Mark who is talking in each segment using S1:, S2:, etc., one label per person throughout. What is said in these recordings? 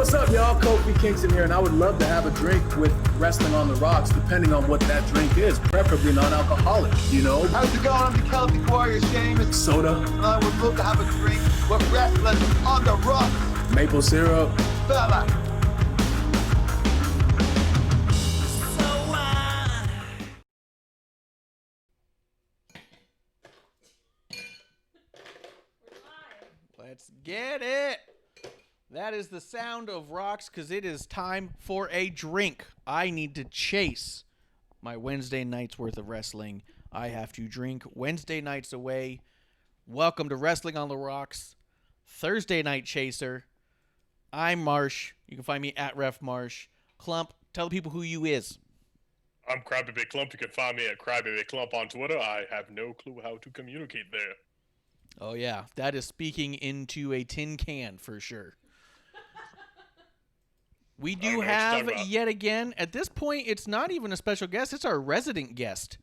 S1: What's up, y'all? Kofi Kingston here, and I would love to have a drink with Wrestling on the Rocks, depending on what that drink is, preferably non-alcoholic, you know?
S2: How's it going? I'm the Celtic Warrior, Sheamus.
S1: Soda.
S2: I would love to have a drink with Wrestling on the Rocks.
S1: Maple syrup.
S2: Fella.
S3: Let's get it. That is the sound of rocks because it is time for a drink. I need to chase my Wednesday night's worth of wrestling. I have to drink Wednesday nights away. Welcome to Wrestling on the Rocks, Thursday Night Chaser. I'm Marsh. You can find me at Ref Marsh. Clump, tell the people who you is.
S4: I'm Crybaby Clump. You can find me at Crybaby Clump on Twitter. I have no clue how to communicate there.
S3: Oh, yeah. That is speaking into a tin can for sure. We do have, yet again, at this point, it's not even a special guest. It's our resident guest.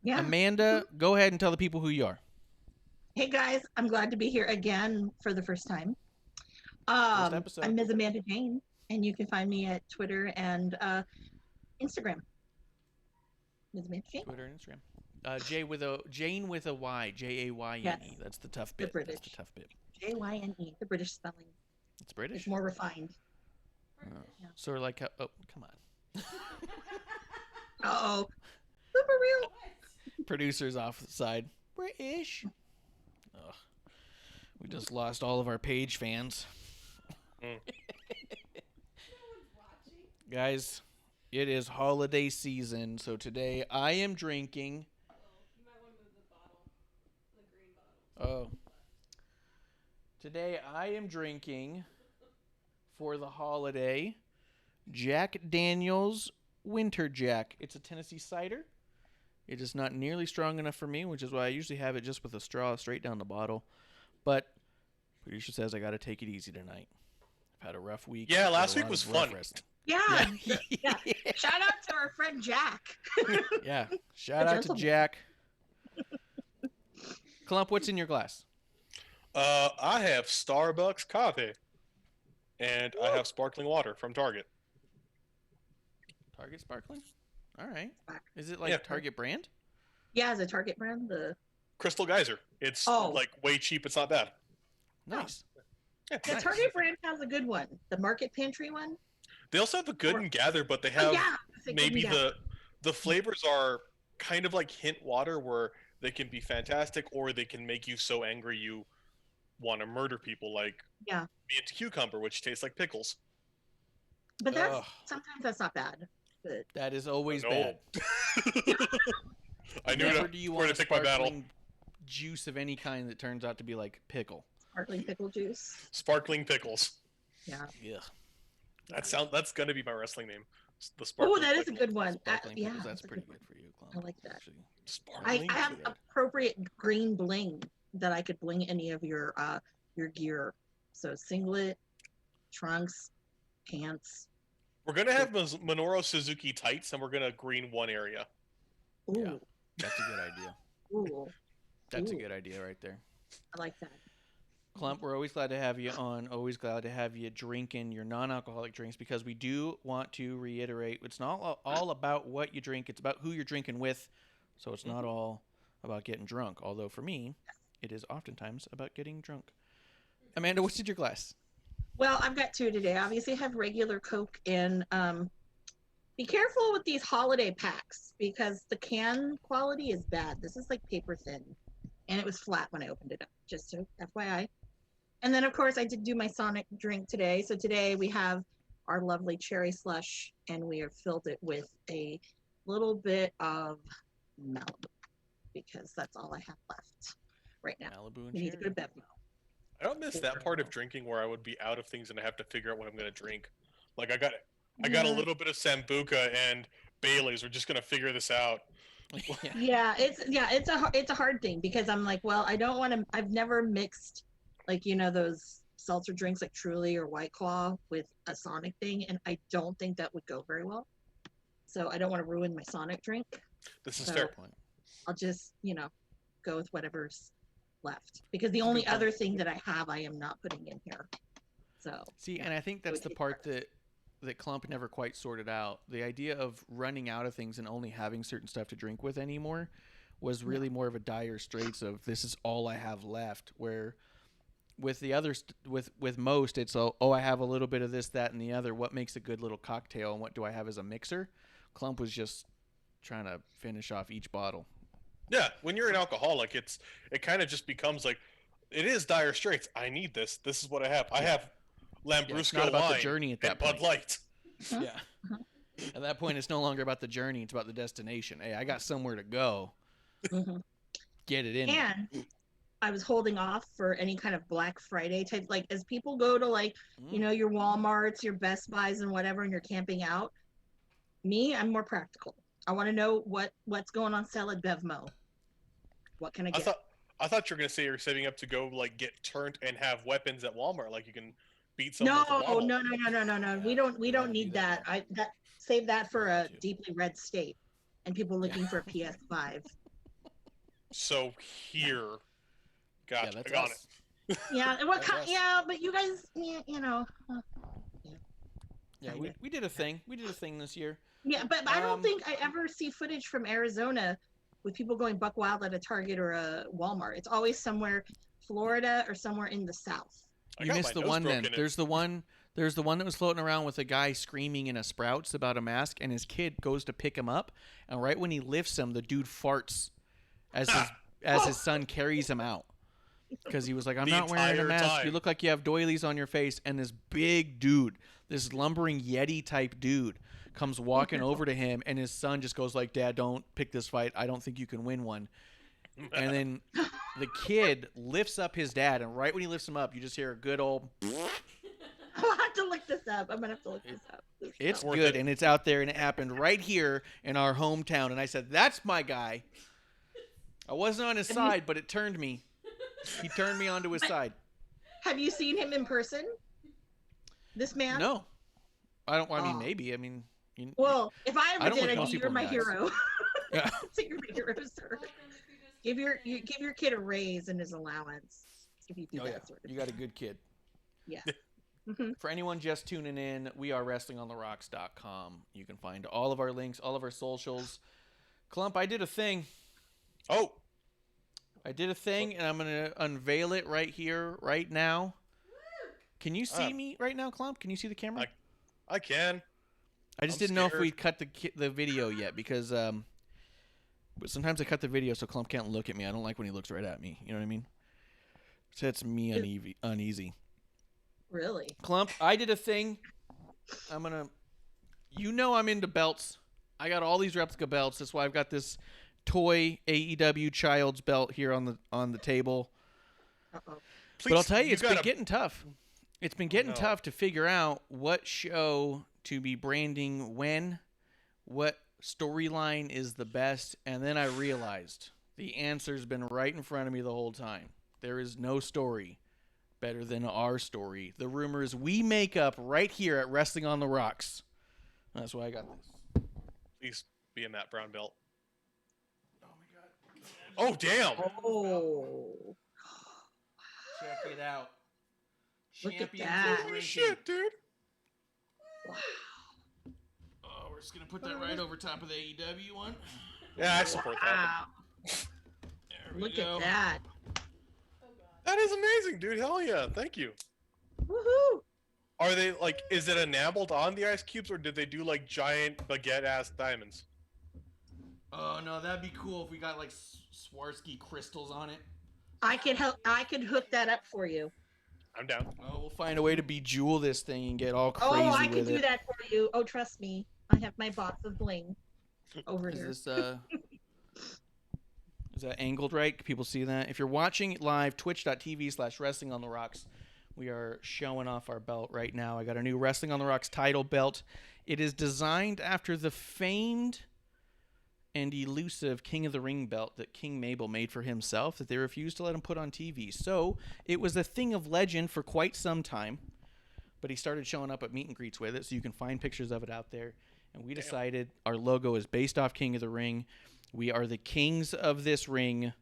S5: Yeah.
S3: Amanda, go ahead and tell the people who you are.
S5: Hey, guys. I'm glad to be here again for the first time.
S3: First episode.
S5: I'm Ms. Amanda Jane, and you can find me at Twitter and Instagram. Ms. Amanda Jane.
S3: Twitter and Instagram. Jane with a Y. Jayne.
S5: Yes.
S3: That's the tough bit.
S5: The British.
S3: That's the tough bit.
S5: Jyne, the British spelling.
S3: It's British?
S5: It's more refined.
S3: Oh. Yeah. Sort of like, oh, come on.
S5: Uh-oh. Super real.
S3: Producers off the side. British. Ugh. We just lost all of our page fans. Guys, it is holiday season, so today I am drinking.
S6: You might want to move the bottle, the green bottle.
S3: Oh. Today I am drinking, for the holiday, Jack Daniel's Winter Jack. It's a Tennessee cider. It is not nearly strong enough for me, which is why I usually have it just with a straw straight down the bottle. But producer says I got to take it easy tonight. I've had a rough week.
S4: Yeah, last week was fun.
S5: Yeah. Shout out to our friend Jack.
S3: Yeah. Shout out to Jack. Clump, what's in your glass?
S4: I have Starbucks coffee. And I have sparkling water from Target.
S3: Target sparkling? All right. Is it like Target brand?
S5: Yeah, it's a Target brand. The
S4: Crystal Geyser. It's like way cheap. It's not bad.
S3: Nice.
S4: Yeah,
S5: the Target brand has a good one. The Market Pantry one.
S4: They also have the Good and Gather, but they have maybe the flavors are kind of like hint water where they can be fantastic or they can make you so angry you want to murder people, like mint cucumber, which tastes like pickles.
S5: But sometimes that's not bad. But
S3: that is always bad.
S4: I knew
S3: Never do you want
S4: to pick my battle.
S3: Juice of any kind that turns out to be like pickle.
S5: Sparkling pickle juice.
S4: Sparkling pickles.
S5: Yeah.
S3: Yeah.
S4: That's gonna be my wrestling name. The
S5: sparkling. Oh, that is a good one.
S3: Yeah, that's pretty good for you, Clump.
S5: I like that. I have appropriate green bling that I could bling any of your gear. So singlet, trunks, pants.
S4: We're gonna have Minoru Suzuki tights, and we're gonna green one area.
S5: Ooh.
S3: Yeah, that's a good idea.
S5: Ooh.
S3: That's a good idea right there.
S5: I like that.
S3: Clump, we're always glad to have you on. Always glad to have you drinking your non-alcoholic drinks because we do want to reiterate it's not all about what you drink. It's about who you're drinking with. So it's not all about getting drunk. Although for me, it is oftentimes about getting drunk. Amanda, what's in your glass?
S5: Well, I've got two today. Obviously, I have regular Coke and be careful with these holiday packs because the can quality is bad. This is like paper thin, and it was flat when I opened it up. Just so FYI. And then, of course, I did do my Sonic drink today. So today we have our lovely cherry slush, and we have filled it with a little bit of Malibu because that's all I have left right now.
S3: Malibu and
S5: we need to go to bed now.
S4: I don't miss that part of drinking where I would be out of things and I have to figure out what I'm gonna drink. Like I got a little bit of Sambuca and Bailey's. We're just gonna figure this out.
S5: It's a hard thing because I'm like, well, I don't want to. I've never mixed like those seltzer drinks like Truly or White Claw with a Sonic thing, and I don't think that would go very well. So I don't want to ruin my Sonic drink.
S4: This is fair point.
S5: I'll just go with whatever's left because the only other thing that I have I am not putting in here. So
S3: See,
S5: yeah,
S3: and I think
S5: it
S3: that's
S5: would
S3: the
S5: take
S3: part
S5: forever.
S3: that Clump never quite sorted out. The idea of running out of things and only having certain stuff to drink with anymore was really more of a dire straits of this is all I have left. Where with the others, with most, it's I have a little bit of this, that, and the other. What makes a good little cocktail, and what do I have as a mixer? Clump was just trying to finish off each bottle.
S4: Yeah, when you're an alcoholic, it kind of just becomes like, it is dire straits. I need this. This is what I have. I have Lambrusco
S3: it's not about the
S4: wine
S3: journey at
S4: and
S3: that
S4: Bud
S3: point.
S4: Light.
S3: Yeah. At that point, it's no longer about the journey; it's about the destination. Hey, I got somewhere to go.
S5: Mhm.
S3: Get it in.
S5: And I was holding off for any kind of Black Friday type, like as people go to like, your Walmarts, your Best Buys and whatever, and you're camping out. Me, I'm more practical. I want to know what's going on sale at Bevmo. What can I
S4: I
S5: get?
S4: thought you were gonna say you're saving up to go like get turned and have weapons at Walmart, like you can beat someone with a
S5: No,
S4: bottle.
S5: no. We don't need that. Save that for a deeply red state and people looking for a PS5.
S4: So here, gotcha.
S3: that's
S4: I got
S3: us.
S4: it.
S5: Yeah,
S3: That's us.
S5: yeah, but you guys,
S3: Yeah, we did a thing. We did a thing this year.
S5: yeah, but I don't think I ever see footage from Arizona with people going buck wild at a Target or a Walmart. It's always somewhere Florida or somewhere in the South.
S3: You missed the one then. There's the one that was floating around with a guy screaming in a Sprouts about a mask, and his kid goes to pick him up, and right when he lifts him, the dude farts as his son carries him out. Because he was like, I'm not wearing a mask. You look like you have doilies on your face. And this big dude, this lumbering Yeti type dude, comes walking over to him, and his son just goes like, Dad, don't pick this fight. I don't think you can win one. And then the kid lifts up his dad, and right when he lifts him up, you just hear a good old...
S5: I'll have to look this up. I'm going to have to look this up.
S3: It's good, and it's out there, and it happened right here in our hometown. And I said, that's my guy. I wasn't on his side, but it turned me. He turned me onto his side.
S5: Have you seen him in person? This man?
S3: No. I mean, maybe. I mean...
S5: Well, if I ever did,
S3: look
S5: you're my hero.
S3: Yeah.
S5: So you're my hero, sir. Give your kid a raise in his allowance if you do that sort of
S3: You got a good kid.
S5: Yeah.
S3: For anyone just tuning in, we are WrestlingOnTheRocks.com. You can find all of our links, all of our socials. Clump, I did a thing.
S4: Oh.
S3: I did a thing, and I'm going to unveil it right here, right now. Can you see me right now, Clump? Can you see the camera?
S4: I can.
S3: I just didn't know if we'd cut the video yet, because but sometimes I cut the video so Clump can't look at me. I don't like when he looks right at me. You know what I mean? So that's me uneasy.
S5: Really?
S3: Clump, I did a thing. I'm into belts. I got all these replica belts. That's why I've got this toy AEW child's belt here on the table.
S5: Uh-oh.
S3: But I'll tell you, it's been getting tough. It's been getting tough to figure out what show to be branding when, what storyline is the best, and then I realized the answer's been right in front of me the whole time. There is no story better than our story. The rumors we make up right here at Wrestling on the Rocks. That's why I got this.
S4: Please be in that brown belt. Oh my god. Oh damn.
S5: Oh.
S3: Check it out.
S5: Look at
S3: Champions
S5: that.
S3: of
S4: Holy
S3: Drinking.
S4: shit, dude.
S5: Wow.
S3: Oh, we're just gonna put that right over top of the AEW one.
S4: Yeah, I support that.
S5: Wow.
S3: There we
S5: Look
S3: go.
S5: at that.
S4: That is amazing, dude. Hell yeah. Thank you.
S5: Woohoo.
S4: Are they like, is it enameled on the ice cubes, or did they do like giant baguette ass diamonds?
S3: Oh no, that'd be cool if we got like Swarovski crystals on it.
S5: I could hook that up for you.
S4: I'm down.
S3: Oh, we'll find a way to bejewel this thing and get all crazy
S5: Oh, I
S3: with
S5: can do
S3: it.
S5: that for you. Oh, trust me. I have my box of bling over here.
S3: Is that angled right? Can people see that? If you're watching it live, twitch.tv/Wrestling on the Rocks, we are showing off our belt right now. I got a new Wrestling on the Rocks title belt. It is designed after the famed and elusive King of the Ring belt that King Mabel made for himself that they refused to let him put on TV. So it was a thing of legend for quite some time, but he started showing up at meet and greets with it, so you can find pictures of it out there. And we decided our logo is based off King of the Ring. We are the kings of this ring.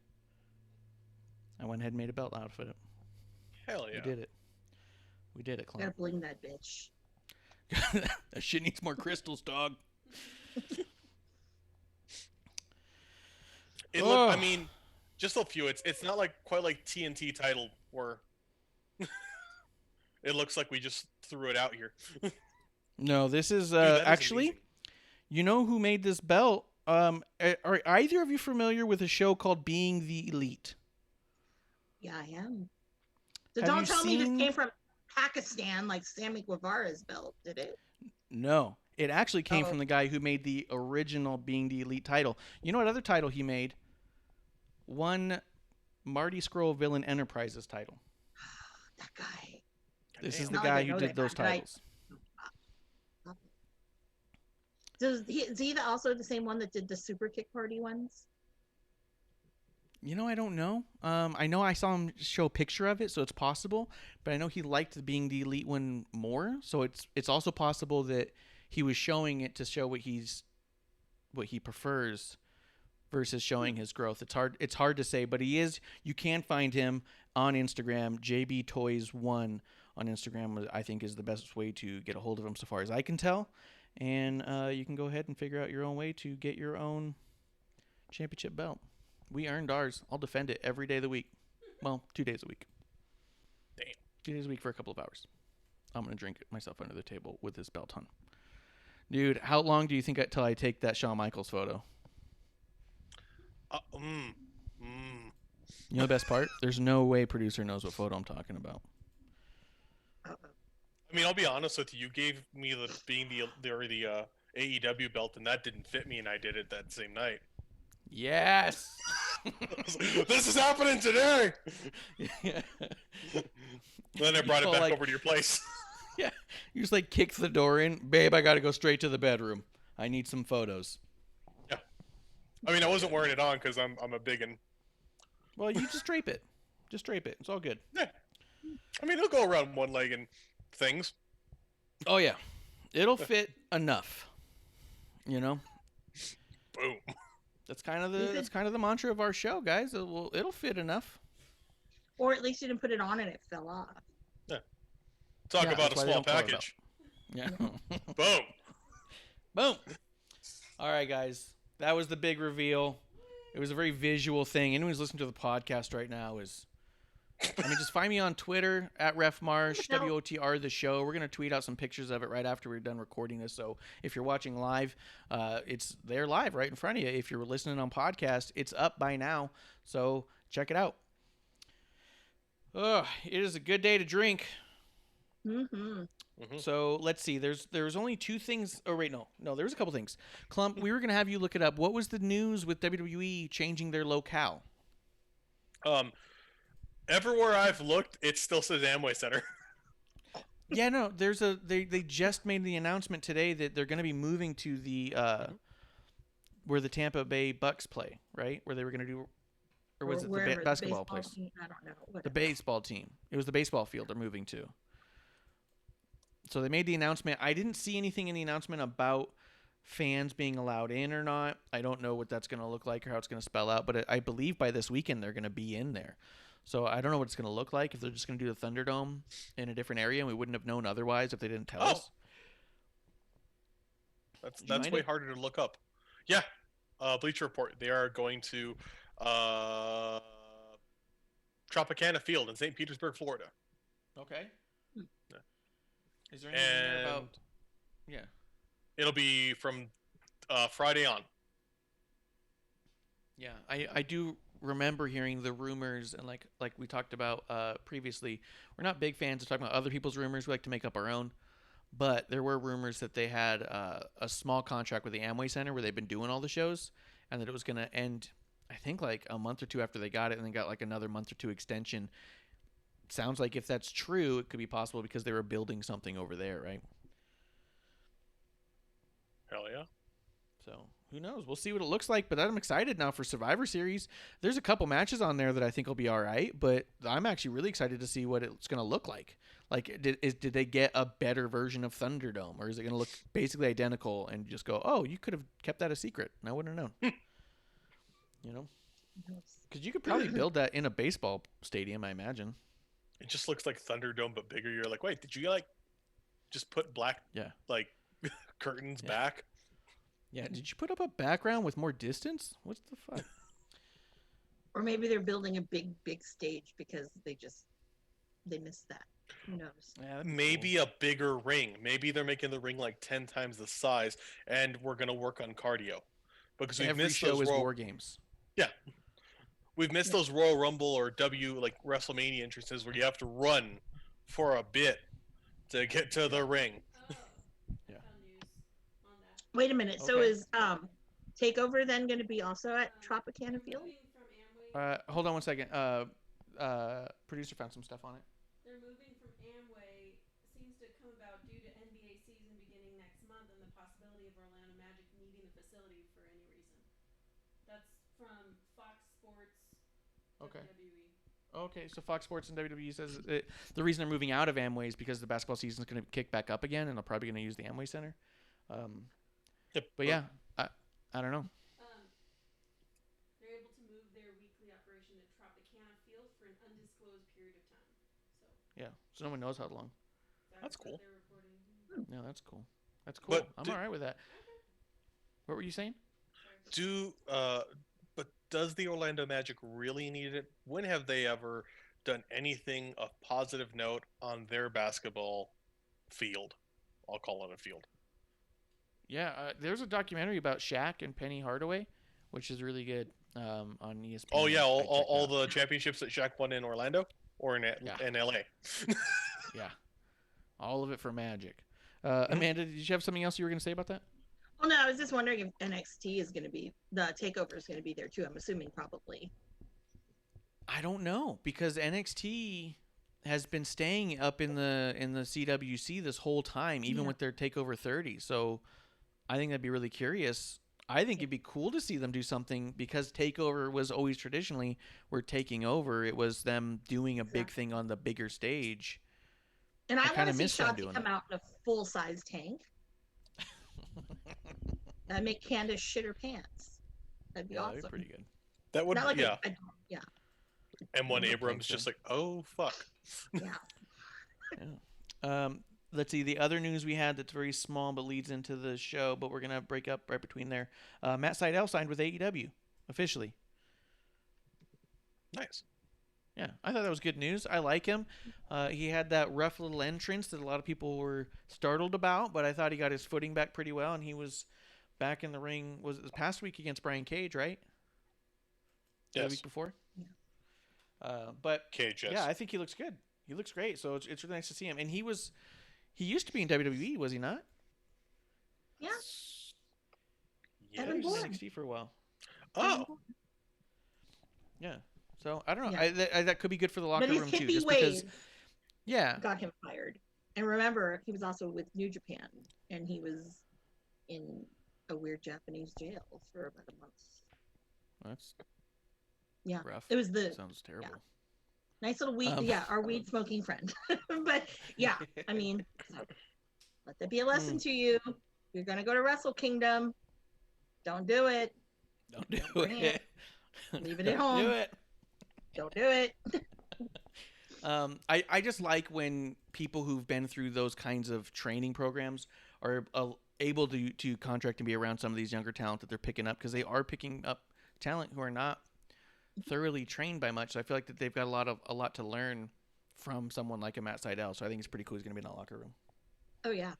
S3: I went ahead and made a belt out of it.
S4: Hell yeah.
S3: We did it. We did it,
S5: Gotta
S3: Clump.
S5: bling that bitch.
S3: That shit needs more crystals, dog.
S4: I mean, just a few. It's not like quite like TNT title where it looks like we just threw it out here.
S3: No, this is
S4: Dude, that is
S3: actually.
S4: amazing.
S3: You know who made this belt? Are either of you familiar with a show called Being the Elite?
S5: Yeah, I am. So
S3: Have you
S5: don't tell me this
S3: seen-
S5: came from Pakistan like Sammy Guevara's belt, did it?
S3: No, it actually came
S5: Oh.
S3: from the guy who made the original Being the Elite title. You know what other title he made? One Marty Scurll Villain Enterprises title.
S5: That guy.
S3: This
S4: Damn.
S3: is the
S5: Not like
S3: guy
S5: I
S3: who
S5: know
S3: did
S5: that
S3: those
S5: guy, but I-
S3: titles.
S5: Is he also the same one that did the Super Kick Party ones?
S3: You know, I don't know. I know I saw him show a picture of it, so it's possible. But I know he liked the Being the Elite one more, so it's also possible that he was showing it to show what he prefers versus showing his growth. It's hard to say, but he is. You can find him on Instagram. JB Toys 1 on Instagram, I think, is the best way to get a hold of him, so far as I can tell. And you can go ahead and figure out your own way to get your own championship belt. We earned ours. I'll defend it every day of the week. Well, 2 days a week.
S4: Damn.
S3: 2 days a week for a couple of hours. I'm going to drink myself under the table with this belt on. Dude, how long do you think till I take that Shawn Michaels photo? You know the best part? There's no way producer knows what photo I'm talking about.
S4: I mean, I'll be honest with you. You gave me the AEW belt, and that didn't fit me, and I did it that same night.
S3: Yes!
S4: I was like, this is happening today. Then I brought it
S3: felt
S4: back
S3: like-
S4: over to your place.
S3: Yeah. You just like kick the door in. Babe, I got to go straight to the bedroom. I need some photos.
S4: Yeah. I mean, I wasn't wearing it on because I'm a big and.
S3: Well, you just drape it. Just drape it. It's all good.
S4: Yeah. I mean, it'll go around one leg and things.
S3: Oh, yeah. It'll fit enough. You know?
S4: Boom.
S3: That's kind of the mantra of our show, guys. It'll fit enough.
S5: Or at least you didn't put it on and it fell off.
S4: Talk
S3: Yeah,
S4: about a
S3: that's why they
S4: small
S3: don't call it a belt.
S4: package.
S3: Yeah.
S4: Boom.
S3: Boom. All right, guys. That was the big reveal. It was a very visual thing. Anyone who's listening to the podcast right now is... I mean, just find me on Twitter at RefMarsh, WOTR the show. We're going to tweet out some pictures of it right after we're done recording this. So if you're watching live, it's there live right in front of you. If you're listening on podcast, it's up by now. So check it out. It is a good day to drink.
S5: Mm-hmm.
S3: So let's see. There's only two things. Oh wait, no. There's a couple things. Clump, we were gonna have you look it up. What was the news with WWE changing their locale?
S4: Everywhere I've looked, it still says Amway Center.
S3: Yeah, no. They just made the announcement today that they're gonna be moving to the where the Tampa Bay Bucks play, right? Where they were gonna do, or was it the basketball place?
S5: Team, I don't know.
S3: The
S5: Whatever.
S3: baseball team. It was the baseball field they're moving to. So they made the announcement. I didn't see anything in the announcement about fans being allowed in or not. I don't know what that's going to look like or how it's going to spell out, but I believe by this weekend they're going to be in there. So I don't know what it's going to look like, if they're just going to do the Thunderdome in a different area, and we wouldn't have known otherwise if they didn't tell us.
S4: That's
S3: mind
S4: way
S3: it?
S4: harder to look up. Yeah. Bleacher Report. They are going to Tropicana Field in St. Petersburg, Florida.
S3: Okay. Is there anything in there
S4: And
S3: about... Yeah.
S4: it'll be from Friday on.
S3: Yeah, I do remember hearing the rumors, and like we talked about previously, we're not big fans of talking about other people's rumors. We like to make up our own. But there were rumors that they had a small contract with the Amway Center where they've been doing all the shows, and that it was going to end, I think, like a month or two after they got it, and then got like another month or two extension. Sounds like if that's true, it could be possible because they were building something over there, right?
S4: Hell yeah.
S3: So who knows? We'll see what it looks like. But I'm excited now for Survivor Series. There's a couple matches on there that I think will be all right, but I'm actually really excited to see what it's going to look like. Like, did they get a better version of Thunderdome, or is it going to look basically identical and just go, oh, you could have kept that a secret and I wouldn't have known? You know? Because you could probably build that in a baseball stadium, I imagine.
S4: It just looks like Thunderdome but bigger. You're like, wait, did you like just put black
S3: Yeah.
S4: like curtains
S3: Yeah.
S4: back?
S3: Yeah. Did you put up a background with more distance? What the fuck?
S5: Or maybe they're building a big stage because they missed that. Who knows?
S3: Yeah, that'd be
S4: Maybe a bigger ring. Maybe they're making the ring like 10 times the size, and we're gonna work on cardio because
S3: cool.
S4: we've
S3: Every
S4: missed
S3: show
S4: those
S3: is
S4: Royal.
S3: War Games.
S4: Yeah, we've missed those Royal Rumble or like WrestleMania entrances where you have to run for a bit to get to the ring.
S6: Oh.
S3: Yeah.
S6: Found news on that.
S5: Wait a minute. So
S3: Okay.
S5: is Takeover then going to be also at Tropicana Field?
S6: Moving from Amway.
S3: Hold on one second. Producer found some stuff on it.
S6: They're moving from Amway. Seems to come about due to NBA season beginning next month and the possibility of Orlando Magic needing the facility for any reason. That's from Fox Sports.
S3: Okay.
S6: WWE.
S3: Okay, so Fox Sports and WWE says the reason they're moving out of Amway is because the basketball season is going to kick back up again, and they're probably going to use the Amway Center.
S4: Yep.
S3: But yeah, I don't know.
S6: They're able to move their weekly operation to Tropicana Field for an undisclosed period of time. So
S3: Yeah, so no one knows how long.
S4: That's
S6: what
S4: cool.
S6: They're reporting.
S3: No, that's cool. That's cool.
S4: But
S3: I'm all right with that. What were you saying?
S4: But does the Orlando Magic really need it? When have they ever done anything of positive note on their basketball field? I'll call it a field.
S3: Yeah, there's a documentary about Shaq and Penny Hardaway, which is really good on ESPN.
S4: Oh yeah,
S3: I checked
S4: all
S3: out.
S4: the championships that Shaq won in Orlando or in LA.
S3: Yeah, all of it for Magic. Amanda, did you have something else you were going to say about that?
S5: Well, no, I was just wondering if NXT is going to be the Takeover is going to be there too. I'm assuming probably.
S3: I don't know because NXT has been staying up in the CWC this whole time, even with their Takeover 30. So I think that'd be really curious. I think it'd be cool to see them do something because Takeover was always traditionally we're taking over. It was them doing a big thing on the bigger stage.
S5: And I want
S3: kinda
S5: to see
S3: miss them
S5: Shotzi
S3: doing
S5: come
S3: it.
S5: out in a full-size tank. That make Candace shit her pants. That'd be
S3: Yeah,
S5: awesome.
S3: that'd be pretty good.
S4: That would
S5: Not like
S4: yeah.
S5: yeah,
S4: M1
S3: I
S4: Abrams
S3: think so.
S4: just like, oh fuck.
S5: yeah.
S3: Let's see. The other news we had that's very small but leads into the show, but we're going to break up right between there. Matt Sydal signed with AEW officially.
S4: Nice.
S3: Yeah, I thought that was good news. I like him. He had that rough little entrance that a lot of people were startled about, but I thought he got his footing back pretty well, and he was back in the ring. Was it this past week against Brian Cage, right? The
S4: Yes.
S3: week before? But
S4: Cage, yes.
S3: yeah, I think he looks good. He looks great, so it's really nice to see him. And he used to be in WWE, was he not?
S5: Yeah.
S3: He
S5: Evan
S3: was in
S5: Bourne.
S3: NXT for a while.
S4: Oh,
S3: Yeah. So I don't know.
S5: Yeah.
S3: That could be good for the locker
S5: But his
S3: room too,
S5: hippie
S3: just
S5: ways
S3: because. Yeah.
S5: got him fired. And remember, he was also with New Japan, and he was in a weird Japanese jail for about a month.
S3: That's
S5: Yeah,
S3: rough.
S5: it was the
S3: Sounds terrible.
S5: nice little weed. Our weed smoking friend. But yeah, I mean, so let that be a lesson to you. You're gonna go to Wrestle Kingdom. Don't do it.
S3: Don't do
S5: bring
S3: it.
S5: Leave it at
S3: Don't
S5: home.
S3: Do it.
S5: Don't do it.
S3: I just like when people who've been through those kinds of training programs are able to contract and be around some of these younger talent that they're picking up because they are picking up talent who are not thoroughly trained by much. So I feel like that they've got a lot to learn from someone like a Matt Sydal. So I think it's pretty cool he's going to be in that locker room.
S5: Oh yeah.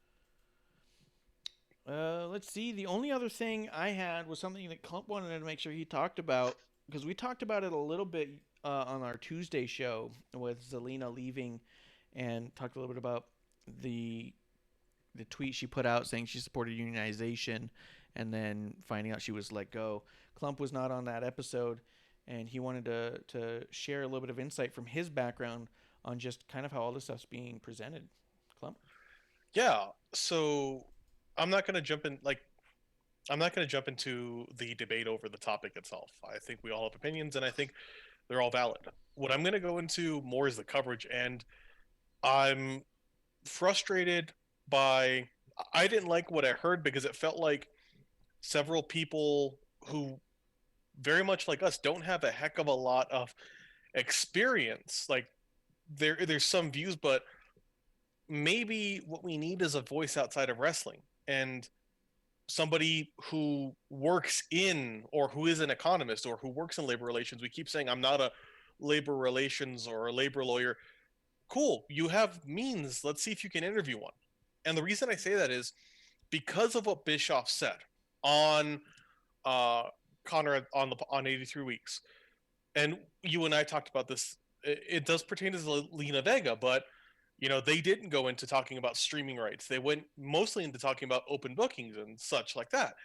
S3: Let's see. The only other thing I had was something that Clump wanted to make sure he talked about because we talked about it a little bit on our Tuesday show with Zelina leaving and talked a little bit about the tweet she put out saying she supported unionization and then finding out she was let go. Clump was not on that episode and he wanted to share a little bit of insight from his background on just kind of how all this stuff's being presented. Clump?
S4: yeah. So I'm not going to jump into the debate over the topic itself. I think we all have opinions, and I think they're all valid. What I'm going to go into more is the coverage, and I'm frustrated by. I didn't like what I heard because it felt like several people who, very much like us, don't have a heck of a lot of experience, like there's some views, but maybe what we need is a voice outside of wrestling, and somebody who works in, or who is an economist, or who works in labor relations. We keep saying I'm not a labor relations or a labor lawyer. Cool, you have means. Let's see if you can interview one. And the reason I say that is because of what Bischoff said on Conrad on 83 Weeks. And you and I talked about this. It does pertain to Lena Vega, but they didn't go into talking about streaming rights. They went mostly into talking about open bookings and such like that.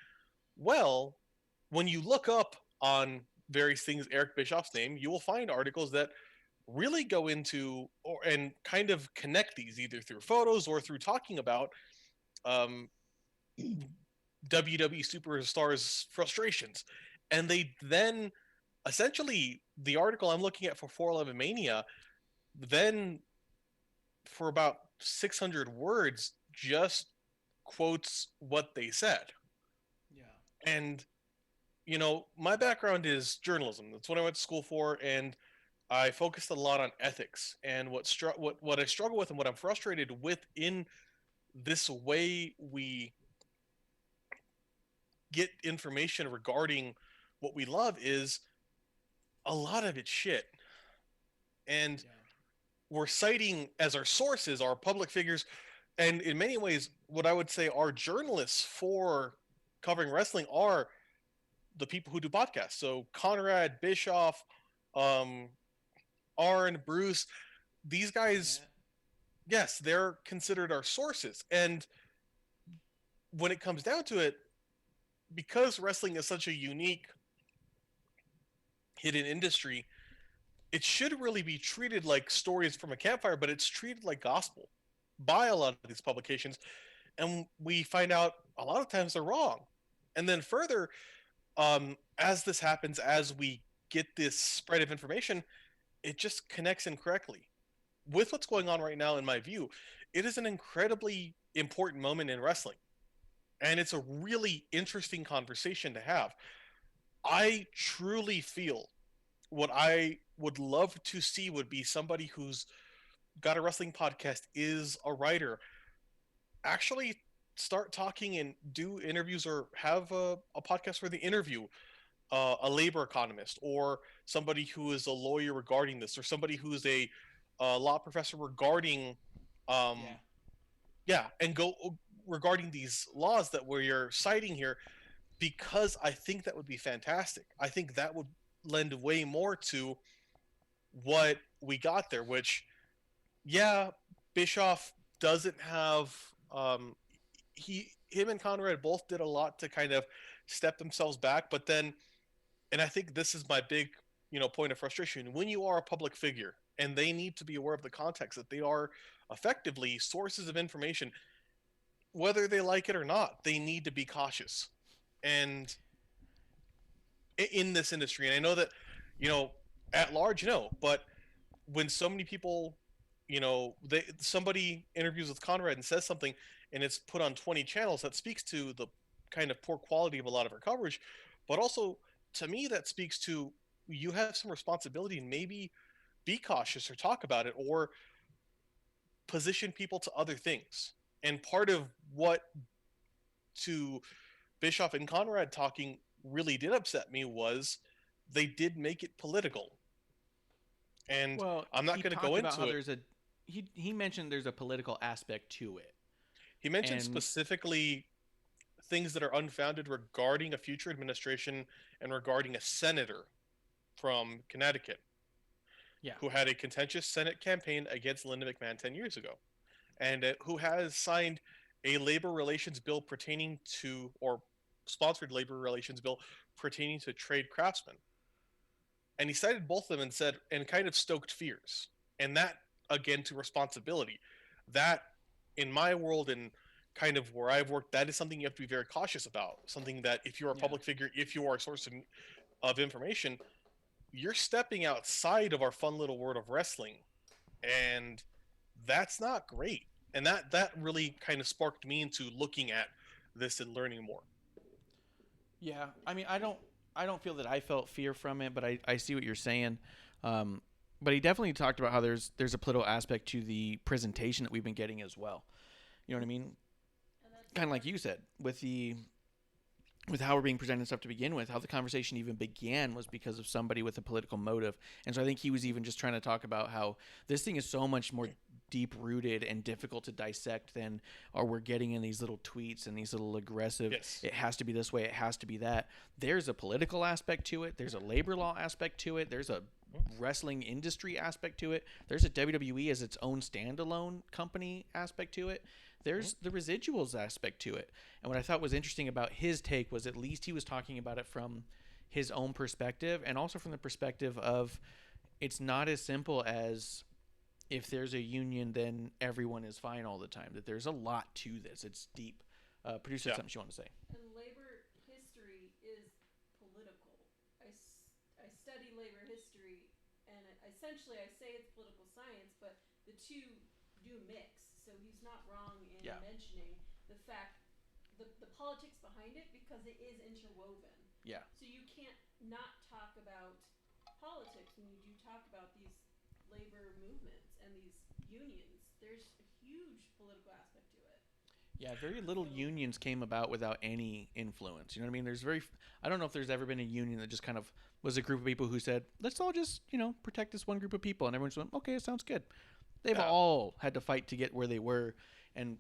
S4: Well, when you look up on various things Eric Bischoff's name, you will find articles that really go into and kind of connect these either through photos or through talking about WWE superstars' frustrations. And they then essentially, the article I'm looking at for 411 Mania, then for about 600 words, just quotes what they said.
S3: Yeah.
S4: And, my background is journalism. That's what I went to school for. And I focused a lot on ethics. And what I struggle with and what I'm frustrated with in this way we get information regarding what we love is a lot of it's shit. And we're citing as our sources our public figures, and in many ways what I would say our journalists for covering wrestling are the people who do podcasts. So Conrad, Bischoff, Arn, Bruce, these guys, yes, they're considered our sources. And when it comes down to it, because wrestling is such a unique hidden industry, it should really be treated like stories from a campfire, but it's treated like gospel by a lot of these publications. And we find out a lot of times they're wrong. And then further, as this happens, as we get this spread of information, it just connects incorrectly. With what's going on right now, in my view, it is an incredibly important moment in wrestling. And it's a really interesting conversation to have. I truly feel what I would love to see would be somebody who's got a wrestling podcast, is a writer, actually start talking and do interviews, or have a podcast where they interview a labor economist, or somebody who is a lawyer regarding this, or somebody who is a law professor regarding and go regarding these laws that we're citing here, because I think that would be fantastic. I think that would lend way more to what we got there, which, Bischoff doesn't have, him and Conrad both did a lot to kind of step themselves back, but then, and I think this is my big, point of frustration, when you are a public figure, and they need to be aware of the context that they are effectively sources of information, whether they like it or not, they need to be cautious. And in this industry, and I know that, at large, but when so many people, somebody interviews with Conrad and says something, and it's put on 20 channels, that speaks to the kind of poor quality of a lot of our coverage, but also to me that speaks to, you have some responsibility, and maybe be cautious or talk about it, or position people to other things. And part of what, to Bischoff and Conrad talking, really did upset me was they did make it political. And I'm not going to go into it.
S3: He mentioned there's a political aspect to it.
S4: He mentioned specifically things that are unfounded regarding a future administration and regarding a senator from Connecticut who had a contentious Senate campaign against Linda McMahon 10 years ago, and who has signed a labor relations bill pertaining to, or sponsored labor relations bill pertaining to trade craftsmen. And he cited both of them and said, and kind of stoked fears. And that, again, to responsibility. That, in my world and kind of where I've worked, that is something you have to be very cautious about. Something that if you're a public figure, if you are a source of information, you're stepping outside of our fun little world of wrestling. And that's not great. And that really kind of sparked me into looking at this and learning more.
S3: Yeah, I mean, I don't feel that I felt fear from it, but I see what you're saying. But he definitely talked about how there's a political aspect to the presentation that we've been getting as well. You know what I mean? Kind of like you said, with how we're being presented stuff to begin with, how the conversation even began was because of somebody with a political motive. And so I think he was even just trying to talk about how this thing is so much more deep rooted and difficult to dissect than we're getting in these little tweets and these little aggressive, it has to be this way, it has to be that. There's a political aspect to it. There's a labor law aspect to it. There's a wrestling industry aspect to it. There's a WWE as its own standalone company aspect to it. There's the residuals aspect to it. And what I thought was interesting about his take was at least he was talking about it from his own perspective, and also from the perspective of it's not as simple as if there's a union, then everyone is fine all the time. That there's a lot to this. It's deep. Producer, something you want to say?
S6: And labor history is political. I study labor history, and essentially I say it's political science, but the two do mix. So he's not wrong in mentioning the fact, the politics behind it, because it is interwoven.
S3: Yeah.
S6: So you can't not talk about politics when you do talk about these labor movements and these unions. There's a huge political aspect to it.
S3: Yeah, very little unions came about without any influence. You know what I mean? I don't know if there's ever been a union that just kind of was a group of people who said, let's all just, protect this one group of people. And everyone just went, okay, it sounds good. They've all had to fight to get where they were, and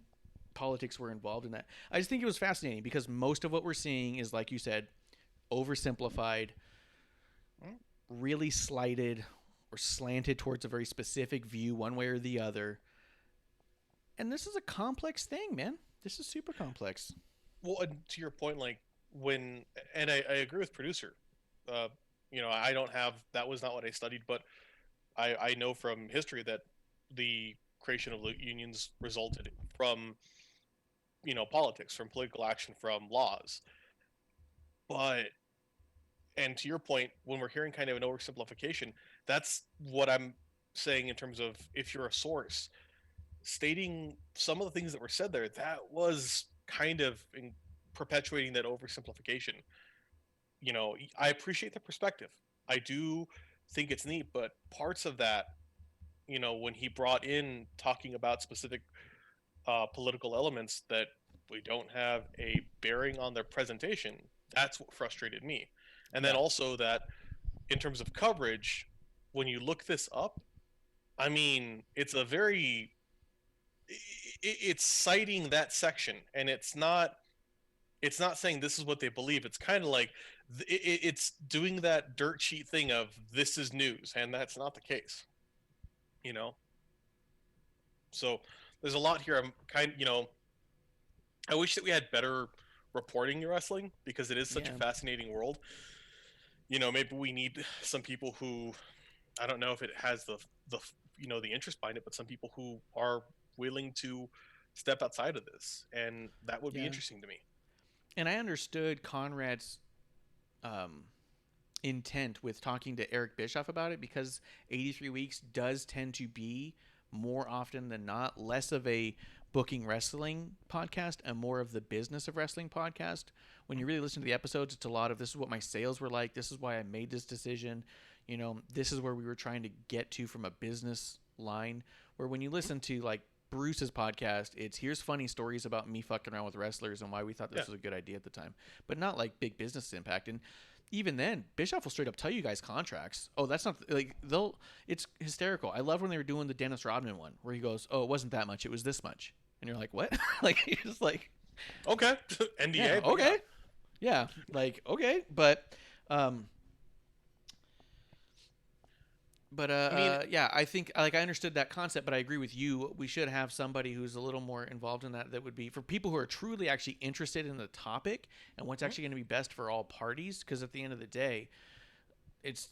S3: politics were involved in that. I just think it was fascinating because most of what we're seeing is, like you said, oversimplified, really slighted or slanted towards a very specific view one way or the other. And this is a complex thing, man. This is super complex.
S4: Well, and to your point, like and I agree with producer. I don't have, that was not what I studied, but I know from history that the creation of unions resulted from, politics, from political action, from laws. And to your point, when we're hearing kind of an oversimplification, that's what I'm saying in terms of, if you're a source, stating some of the things that were said there, that was kind of perpetuating that oversimplification. I appreciate the perspective. I do think it's neat, but parts of that, when he brought in talking about specific political elements that we don't have a bearing on their presentation, that's what frustrated me. And then also that in terms of coverage, when you look this up, I mean, it's it's citing that section, and it's not saying this is what they believe. It's kind of like it's doing that dirt sheet thing of this is news, and that's not the case. So there's a lot here. I'm I wish that we had better reporting in wrestling, because it is such a fascinating world. Maybe we need some people who, I don't know if it has the interest behind it, but some people who are willing to step outside of this, and that would be interesting to me.
S3: And I understood Conrad's intent with talking to Eric Bischoff about it, because 83 Weeks does tend to be, more often than not, less of a booking wrestling podcast and more of the business of wrestling podcast. When you really listen to the episodes, it's a lot of, this is what my sales were like, this is why I made this decision, this is where we were trying to get to from a business line. Where when you listen to like Bruce's podcast, it's here's funny stories about me fucking around with wrestlers and why we thought this was a good idea at the time, but not like big business impact. And even then, Bischoff will straight up tell you guys contracts. Oh, that's not like it's hysterical. I love when they were doing the Dennis Rodman one where he goes, "Oh, it wasn't that much. It was this much." And you're like, "What?" Like he's just like,
S4: "Okay, NDA."
S3: Yeah, okay. Yeah, like okay, but I think I understood that concept, but I agree with you. We should have somebody who's a little more involved in that. That would be for people who are truly actually interested in the topic and what's actually going to be best for all parties. Because at the end of the day, it's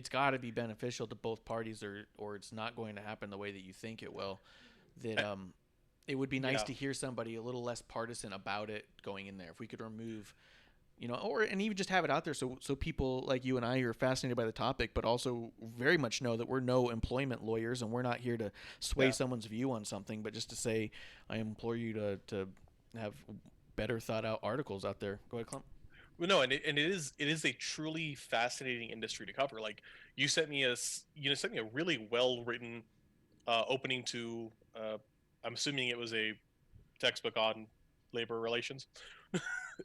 S3: got to be beneficial to both parties, or it's not going to happen the way that you think it will. That it would be nice to hear somebody a little less partisan about it going in there. If we could remove. And even just have it out there so people like you and I are fascinated by the topic, but also very much know that we're no employment lawyers and we're not here to sway someone's view on something, but just to say, I implore you to have better thought out articles out there. Go ahead, Clump.
S4: Well, no, and it is a truly fascinating industry to cover. Like you sent me a really well written opening to. I'm assuming it was a textbook on labor relations.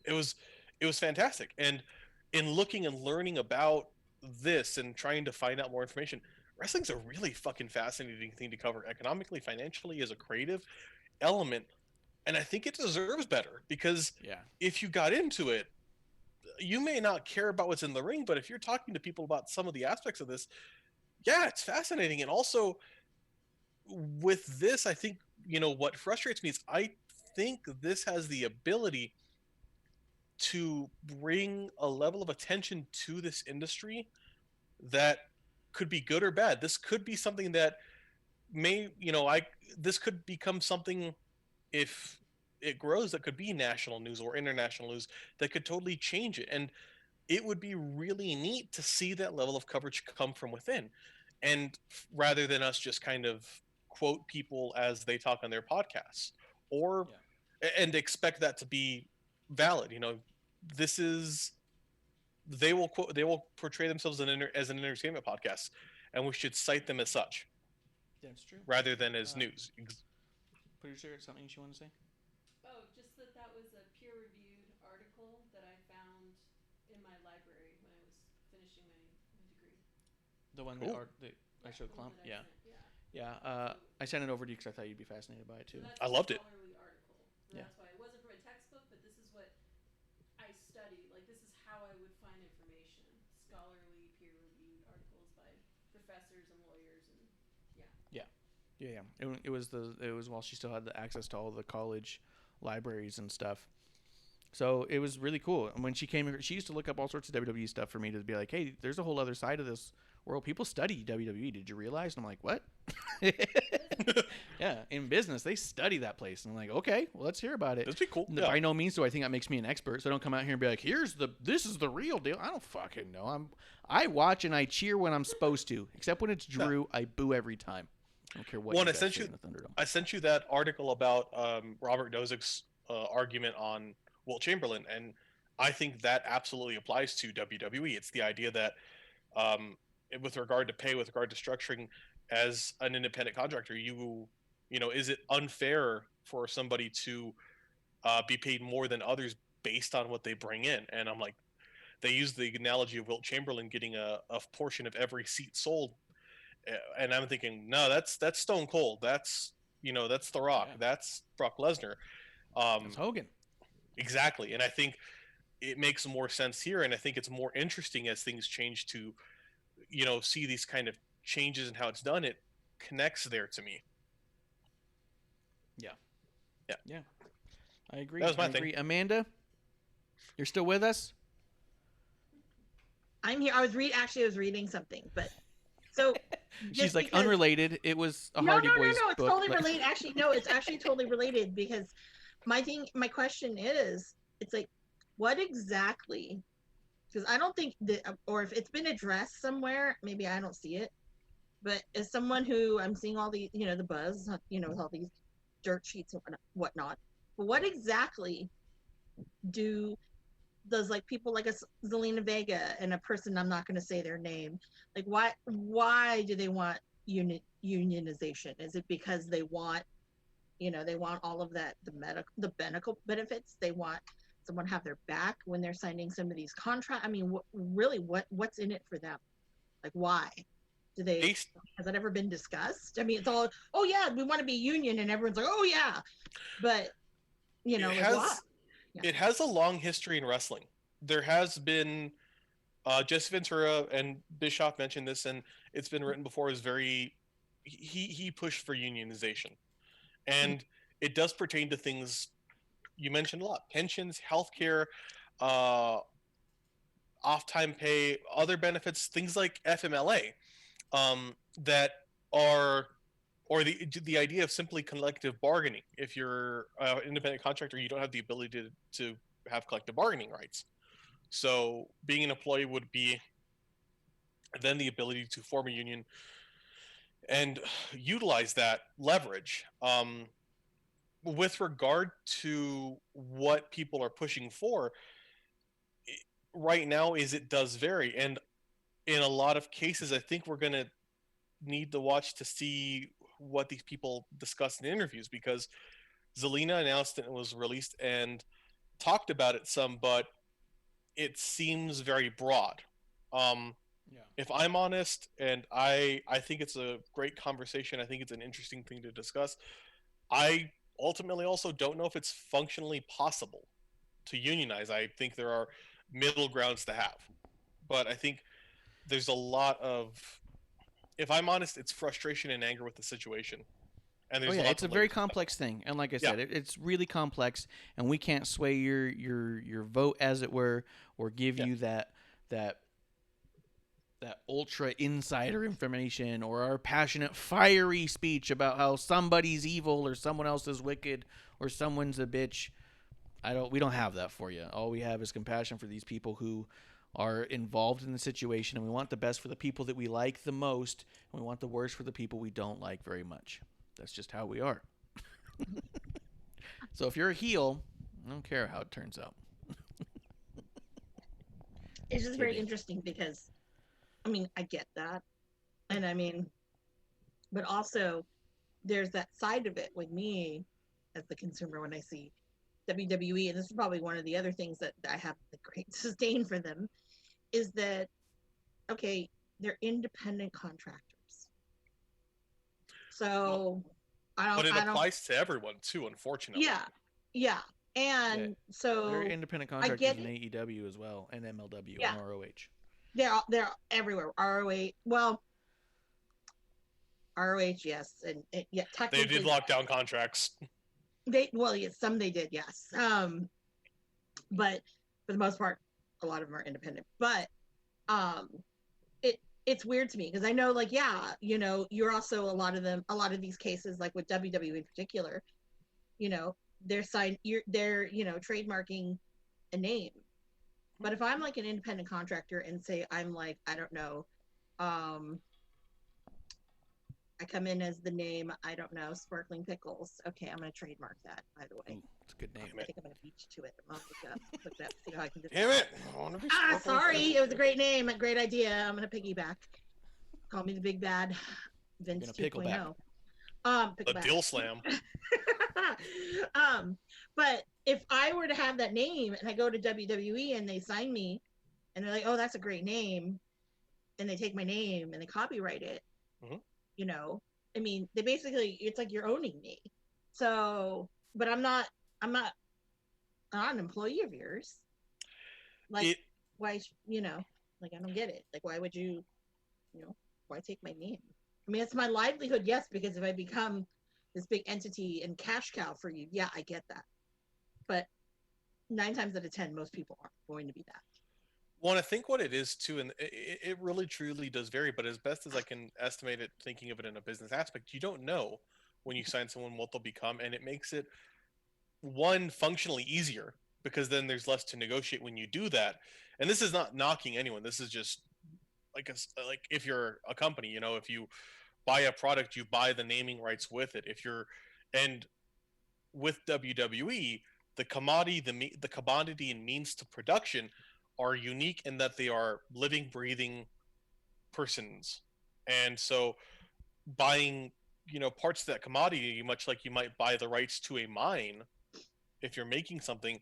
S4: it was it was fantastic, and in looking and learning about this and trying to find out more information, wrestling's a really fucking fascinating thing to cover economically, financially, as a creative element, and I think it deserves better because
S3: Yeah.
S4: if you got into it, you may not care about what's in the ring, but if you're talking to people about some of the aspects of this, yeah, it's fascinating. And also with this, I think, what frustrates me is I think this has the ability to bring a level of attention to this industry that could be good or bad. This could be something that this could become something, if it grows, that could be national news or international news, that could totally change it. And it would be really neat to see that level of coverage come from within, and rather than us just kind of quote people as they talk on their podcasts, or and expect that to be valid. This is they will portray themselves as an entertainment podcast, and we should cite them as such
S3: That's true.
S4: rather than as news.
S3: Producer, something you want to say?
S6: Oh, just that was a peer-reviewed article that I found in my library when I was finishing my degree.
S3: The one
S4: Cool.
S3: that I showed
S6: the one
S3: Clump?
S6: that I
S3: Yeah.
S6: sent,
S3: Yeah. I sent it over to you because I thought you'd be fascinated by it
S6: So
S3: too.
S6: that's
S4: I
S6: a
S4: loved it.
S6: scholarly article. So
S3: Yeah.
S6: that's why it wasn't from a textbook, but this is what I studied. Like, this is how I would find information. Scholarly, peer-reviewed articles by professors and lawyers, and
S3: Yeah. It was while she still had the access to all the college libraries and stuff. So it was really cool. And when she came here, she used to look up all sorts of WWE stuff for me to be like, hey, there's a whole other side of this world. People study WWE. Did you realize? And I'm like, what? Yeah, in business, they study that place. And I'm like, okay, well, let's hear about it.
S4: That'd be cool.
S3: And
S4: Yeah.
S3: by no means do I think that makes me an expert. So I don't come out here and be like, this is the real deal. I don't fucking know. I watch and I cheer when I'm supposed to. Except when it's Drew, I boo every time. I don't care what
S4: Well,
S3: you
S4: and
S3: guys say in the Thunderdome.
S4: I sent you that article about Robert Nozick's argument on Wilt Chamberlain, and I think that absolutely applies to WWE. It's the idea that, with regard to pay, with regard to structuring, as an independent contractor, is it unfair for somebody to be paid more than others based on what they bring in? And I'm like, they use the analogy of Wilt Chamberlain getting a portion of every seat sold, and I'm thinking, no, that's Stone Cold, that's The Rock,
S3: Yeah.
S4: that's Brock Lesnar,
S3: That's Hogan.
S4: exactly. And I think it makes more sense here, and I think it's more interesting as things change to see these kind of changes in how it's done. It connects there to me.
S3: Yeah. I agree.
S4: That was my
S3: I
S4: thing.
S3: agree. Amanda, you're still with us?
S5: I'm here. I was reading something, but so
S3: She's
S5: just
S3: like,
S5: because-
S3: unrelated. It was a
S5: No,
S3: Hardy
S5: no,
S3: Boys
S5: no, it's
S3: book.
S5: totally
S3: Like-
S5: related. Actually, no, it's actually totally related because my question is, it's like, what exactly? Because I don't think that, or if it's been addressed somewhere, maybe I don't see it. But as someone who I'm seeing all the, the buzz, with all these dirt sheets and whatnot, but what exactly does like people like a Zelina Vega and a person, I'm not going to say their name, like why do they want unionization? Is it because they want all of that, the medical benefits? They want someone to have their back when they're signing some of these contracts? I mean, what's in it for them? Like, why do they? Has that ever been discussed? I mean, it's all, oh yeah, we want to be union, and everyone's like, oh yeah, but why? Yeah.
S4: It has a long history in wrestling. There has been Jesse Ventura and Bischoff mentioned this, and it's been written before. Is very he pushed for unionization, and it does pertain to things you mentioned a lot: pensions, healthcare, off time pay, other benefits, things like FMLA, that are, or the idea of simply collective bargaining. If you're an independent contractor, you don't have the ability to have collective bargaining rights. So being an employee would be then the ability to form a union and utilize that leverage. With regard to what people are pushing for, right now is it does vary, and in a lot of cases, I think we're gonna need to watch to see what these people discuss in interviews, because Zelina announced it was released and talked about it some, but it seems very broad. Um,
S3: Yeah.
S4: if I'm honest, and I think it's a great conversation. I think it's an interesting thing to discuss. I ultimately also don't know if it's functionally possible to unionize. I think there are middle grounds to have, but I think there's a lot of, if I'm honest, it's frustration and anger with the situation, and
S3: Oh
S4: there's
S3: yeah,
S4: lots
S3: it's a
S4: of
S3: very
S4: layers.
S3: complex thing, and like I
S4: Yeah,
S3: said, it's really complex, and we can't sway your vote, as it were, or give
S4: yeah.
S3: you that that ultra insider information or our passionate fiery speech about how somebody's evil or someone else is wicked or someone's a bitch. We don't have that for you. All we have is compassion for these people who are involved in the situation, and we want the best for the people that we like the most, and we want the worst for the people we don't like very much. That's just how we are. So if you're a heel, I don't care how it turns out.
S5: It's just very
S3: Kidding.
S5: interesting because, I mean, I get that. And I mean, but also there's that side of it with me as the consumer when I see WWE, and this is probably one of the other things that I have the great disdain for them, is that, okay, they're independent contractors.
S4: Well,
S5: So
S4: but it
S5: I don't,
S4: applies to everyone too, unfortunately.
S5: yeah, yeah.
S3: Yeah,
S5: And
S3: they're
S5: so
S3: independent
S5: I
S3: contractors
S5: get
S3: in
S5: it.
S3: AEW as well, and MLW
S5: Yeah,
S3: and ROH.
S5: they're everywhere. ROH, well, ROH, yes, and yeah,
S4: They did
S5: technically
S4: lock down contracts.
S5: well, yes, some they did, yes. But for the most part, a lot of them are independent. But um, it's weird to me because I know, like, yeah, you're also a lot of these cases, like with WWE in particular, they're trademarking a name. But if I'm like an independent contractor and say I'm like, I don't know, um, I come in as the name, I don't know, Sparkling Pickles. Okay, I'm gonna trademark that, by the way.
S3: Ooh, it's a good name.
S5: I think I'm gonna beach to it. I'm gonna look it up, see how I can just.
S4: Damn it! I want to be
S5: Sorry, it was a great name, a great idea. I'm gonna piggyback. Call me the big bad
S3: You're
S5: Vince
S3: gonna pickleback.
S5: 2.0.
S4: The
S5: Pickleback.
S4: Dill Slam.
S5: But if I were to have that name and I go to WWE and they sign me and they're like, oh, that's a great name, and they take my name and they copyright it,
S4: Mm-hmm.
S5: you know, I mean, they basically, it's like you're owning me. So, but I'm not an employee of yours. Like,
S4: It
S5: why, like, I don't get it. Like, why would why take my name? I mean, it's my livelihood, yes, because if I become this big entity and cash cow for you, yeah, I get that. But 9 times out of 10, most people aren't going to be that.
S4: Well, I think what it is too, and it really truly does vary. But as best as I can estimate it, thinking of it in a business aspect, you don't know when you sign someone what they'll become, and it makes it one functionally easier because then there's less to negotiate when you do that. And this is not knocking anyone. This is just like if you're a company, if you buy a product, you buy the naming rights with it. If you're and with WWE, the commodity and means to production are unique in that they are living, breathing persons, and so buying parts of that commodity, much like you might buy the rights to a mine, if you're making something,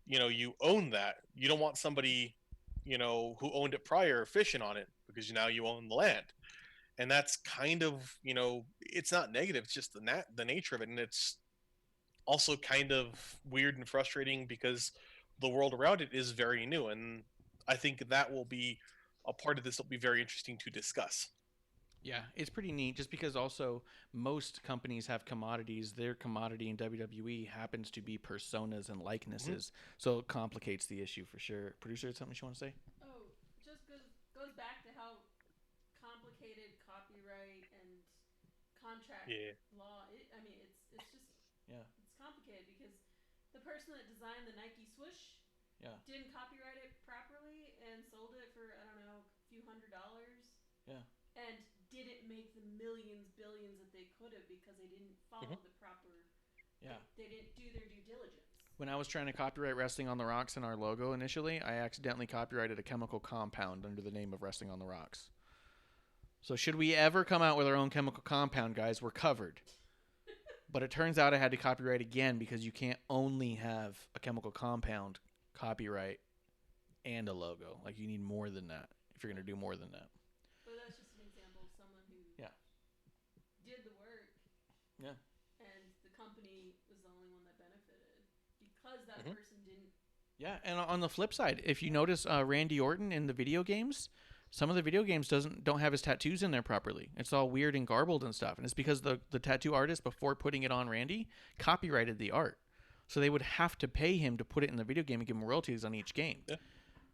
S4: you own that. You don't want somebody who owned it prior fishing on it because now you own the land. And that's kind of it's not negative, it's just the nature of it. And it's also kind of weird and frustrating because the world around it is very new, and I think that will be a part of this will be very interesting to discuss.
S3: Yeah, it's pretty neat just because also most companies have commodities. Their commodity in WWE happens to be personas and
S4: Mm-hmm.
S3: likenesses. So it complicates the issue for sure. Producer, something you want to say?
S6: Oh, just goes back to how complicated copyright and contract
S4: Yeah.
S6: law. I mean, it's just
S3: Yeah.
S6: it's complicated because the person that designed the Nike swoosh
S3: Yeah.
S6: didn't copyright it properly and sold it for, I don't know, a few $100s
S3: Yeah.
S6: and didn't make the millions, billions that they could have because they didn't
S4: Mm-hmm.
S6: follow the proper.
S3: Yeah.
S6: They didn't do their due diligence.
S3: When I was trying to copyright Wrestling on the Rocks in our logo initially, I accidentally copyrighted a chemical compound under the name of Wrestling on the Rocks. So should we ever come out with our own chemical compound, guys, we're covered. But it turns out I had to copyright again because you can't only have a chemical compound copyright and a logo. Like, you need more than that if you're going to do more than that.
S6: But that's just an example of someone who did the work.
S3: Yeah.
S6: And the company was the only one that benefited because that person didn't.
S3: Yeah, and on the flip side, if you notice Randy Orton in the video games, some of the video games don't have his tattoos in there properly. It's all weird and garbled and stuff. And it's because the tattoo artist, before putting it on Randy, copyrighted the art. So they would have to pay him to put it in the video game and give him royalties on each game. Yeah.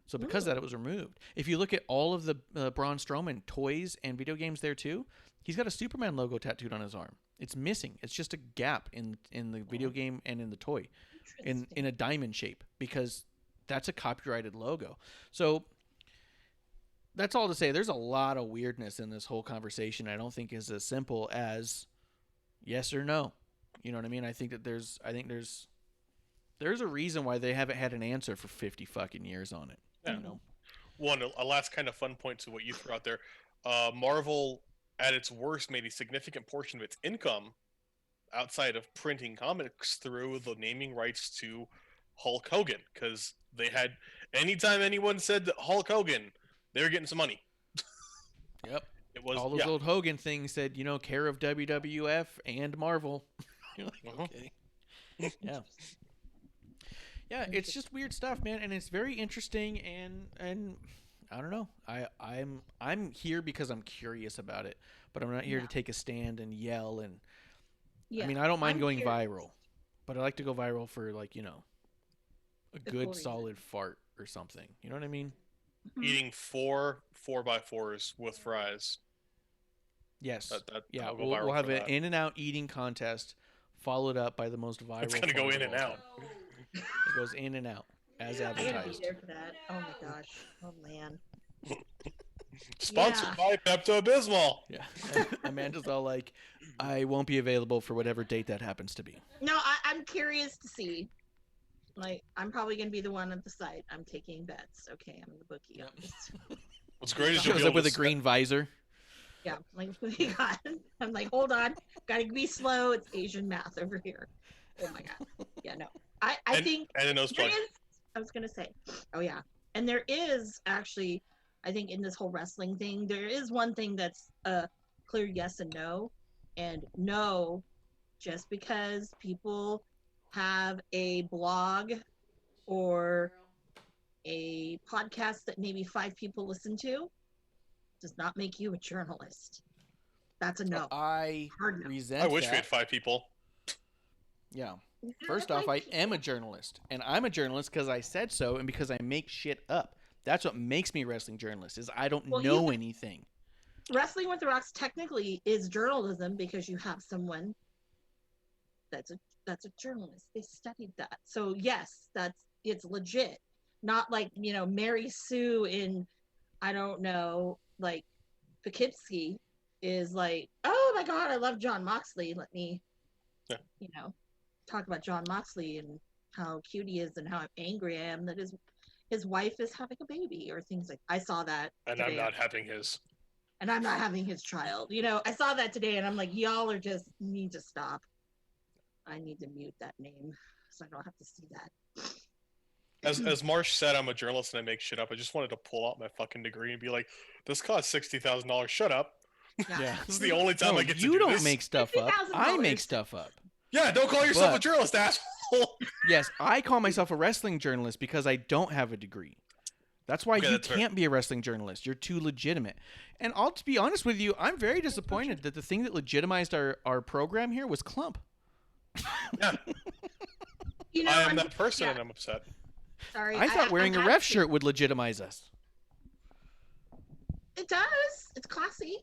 S3: So because of that, it was removed. If you look at all of the Braun Strowman toys and video games there too, he's got a Superman logo tattooed on his arm. It's missing. It's just a gap in the video game and in the toy in a diamond shape because that's a copyrighted logo. So that's all to say there's a lot of weirdness in this whole conversation. I don't think is as simple as yes or no. You know what I mean? I think there's a reason why they haven't had an answer for 50 fucking years on it.
S4: Yeah.
S3: You know?
S4: One, a last kind of fun point to what you threw out there. Marvel, at its worst, made a significant portion of its income outside of printing comics through the naming rights to Hulk Hogan, because they had, anytime anyone said that Hulk Hogan, they were getting some money.
S3: Yep.
S4: It was
S3: all those old Hogan things said, care of WWF and Marvel. You're like, okay. Yeah. Yeah, it's just weird stuff, man, and it's very interesting, and I don't know. I'm here because I'm curious about it, but I'm not here to take a stand and yell and. Yeah, I mean, I don't mind going viral, but I like to go viral for a good solid fart or something. You know what I mean?
S4: Eating 4 4x4s with fries.
S3: Yes. We'll have an In-N-Out eating contest, followed up by the most viral.
S4: It's gonna go in and out.
S3: It goes in and out as advertised.
S5: I gotta be there for that. Oh my gosh. Oh man.
S4: Sponsored by Pepto-Bismol.
S3: Yeah. Amanda's all like, I won't be available for whatever date that happens to be.
S5: No, I'm curious to see. Like, I'm probably gonna be the one at the site. I'm taking bets. Okay, I'm the bookie.
S3: Yep.
S4: What's great is
S3: shows up with a green visor.
S5: Yeah, like I'm like, hold on, gotta be slow. It's Asian math over here. Oh my god. Yeah, no. I think
S4: and a nose plug.
S5: I was gonna say, oh yeah, and there is actually, I think in this whole wrestling thing, there is one thing that's a clear yes and no, and no, just because people have a blog or a podcast that maybe 5 people listen to does not make you a journalist. That's a no.
S3: I resent
S4: I wish we had 5 people.
S3: Yeah. First off, I am a journalist, and I'm a journalist because I said so and because I make shit up. That's what makes me a wrestling journalist, is I don't know anything.
S5: Wrestling with the Rocks technically is journalism because you have someone that's a journalist. They studied that. So yes, it's legit. Not like, Mary Sue in, I don't know, like Poughkeepsie is like, oh my God, I love John Moxley. Let me, talk about John Moxley and how cute he is and how angry I am that his wife is having a baby or things like. I saw that.
S4: And today. I'm not having his child.
S5: I saw that today and I'm like, y'all need to stop. I need to mute that name so I don't have to see that.
S4: As Marsh said, I'm a journalist and I make shit up. I just wanted to pull out my fucking degree and be like, this cost $60,000. Shut up.
S3: Yeah.
S4: This is the only time I get to do this.
S3: You don't make stuff up. I make stuff up.
S4: Yeah, don't call yourself a journalist, asshole.
S3: Yes, I call myself a wrestling journalist because I don't have a degree. That's why you can't be a wrestling journalist. You're too legitimate. And to be honest with you, I'm very disappointed that the thing that legitimized our program here was Clump.
S4: Yeah. I am that person and I'm upset.
S5: Sorry.
S3: I thought wearing a ref shirt would legitimize us.
S5: It does. It's classy.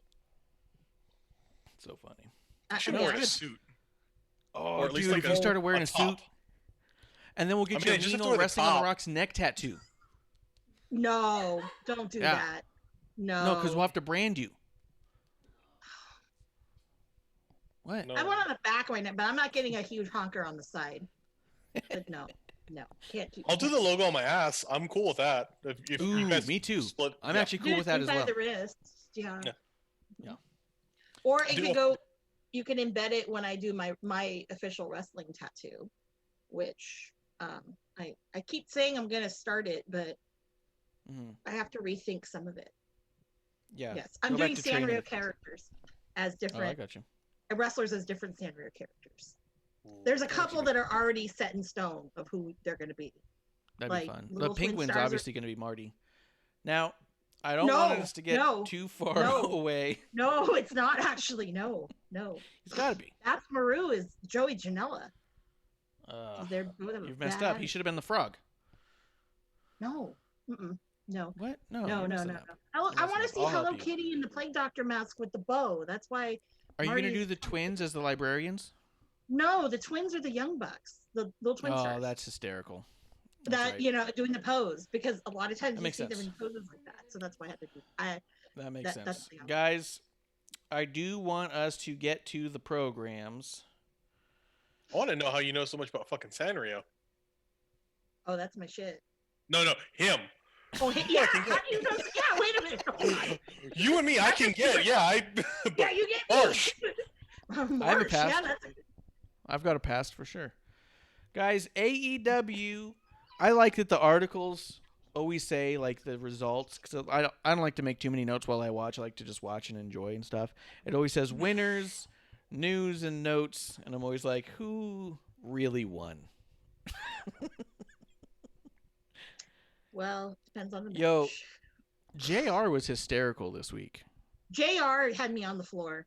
S3: So funny.
S4: I should wear a suit.
S3: Oh, dude, if you started wearing a suit, and then we'll get you a Reno Wrestling on the Rocks neck tattoo.
S5: No, don't do that. No,
S3: because we'll have to brand you. What?
S5: No. I want on the back of my neck, but I'm not getting a huge honker on the side. But no. No, can't do.
S4: I'll do the logo on my ass. I'm cool with that. If
S3: Ooh,
S4: you guys
S3: me too.
S4: split,
S3: I'm
S4: yeah.
S3: actually cool with that as well.
S5: The wrists, yeah.
S3: Yeah.
S5: Or it
S4: Do
S5: could
S4: a-
S5: go. You can embed it when I do my official wrestling tattoo, which I keep saying I'm gonna start it, but
S3: Mhm.
S5: I have to rethink some of it.
S3: Yeah.
S5: Yes, I'm
S3: Go back
S5: doing
S3: to training.
S5: Sanrio characters as
S3: Oh, I
S5: different
S3: got you.
S5: wrestlers as different Sanrio characters. There's a couple that are already set in stone of who they're going to be.
S3: That'd
S5: like,
S3: be fun. The
S5: little twin
S3: penguin's
S5: stars are-
S3: obviously going to be Marty. Now, I don't
S5: No,
S3: want us to get
S5: no,
S3: too far
S5: no.
S3: away.
S5: No, it's not actually. No.
S3: It's got to be.
S5: That's Maru is Joey Janela. They're both of them
S3: You've messed up.
S5: bad.
S3: He should have been the frog.
S5: No. Mm-mm. No.
S3: What? No.
S5: No.
S3: you're
S5: No.
S3: messing
S5: No.
S3: up.
S5: I
S3: You're
S5: want
S3: messing
S5: to
S3: up.
S5: see
S3: I'll help
S5: Hello
S3: you.
S5: Kitty in the Plague Doctor mask with the bow. That's why.
S3: Are you going to
S5: Marty-
S3: do the twins as the librarians?
S5: No, the twins are the Young Bucks, the little twin
S3: Oh,
S5: stars.
S3: that's hysterical. That's
S5: That
S3: right.
S5: doing the pose, because a lot of times
S3: That
S5: you
S3: makes
S5: see them
S3: sense.
S5: in poses like that. So that's why I had to do.
S3: That makes
S5: that's
S3: sense.
S5: the-
S3: Guys, I do want us to get to the programs.
S4: I want to know how you know so much about fucking Sanrio.
S5: Oh, that's my shit.
S4: No, him.
S5: Oh, yeah. How do you know? Yeah, wait a minute. Oh,
S4: You and me, I can get. Yeah,
S5: yeah, you get me.
S4: Harsh.
S3: I have a
S5: Marsh,
S3: pass.
S5: yeah, that's
S3: I've got a pass for sure. Guys, AEW, I like that the articles always say like the results, because I don't like to make too many notes while I watch. I like to just watch and enjoy and stuff. It always says winners, news, and notes, and I'm always like, who really won?
S5: well, depends on the match.
S3: Yo. JR was hysterical this week.
S5: JR had me on the floor.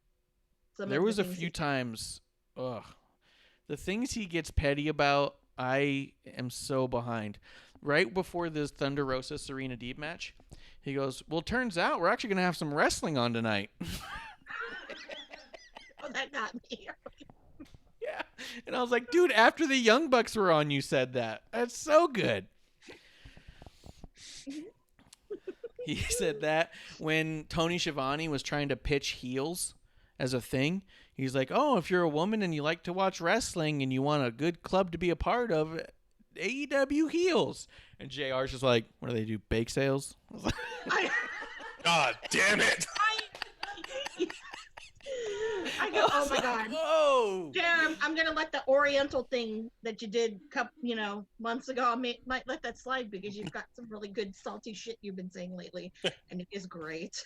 S3: There was a few times, the things he gets petty about, I am so behind. Right before this Thunder Rosa Serena Deeb match, he goes, well, turns out we're actually going to have some wrestling on tonight.
S5: Oh, that got me.
S3: Yeah. And I was like, dude, after the Young Bucks were on, you said that. That's so good. He said that when Tony Schiavone was trying to pitch heels as a thing. He's like, oh, if you're a woman and you like to watch wrestling and you want a good club to be a part of, AEW heels. And JR's just like, what do they do, bake sales?
S4: God damn it.
S5: I go, oh my god.
S3: Whoa.
S5: Jerem, I'm gonna let the Oriental thing that you did, months ago. I might let that slide because you've got some really good salty shit you've been saying lately, and it is great.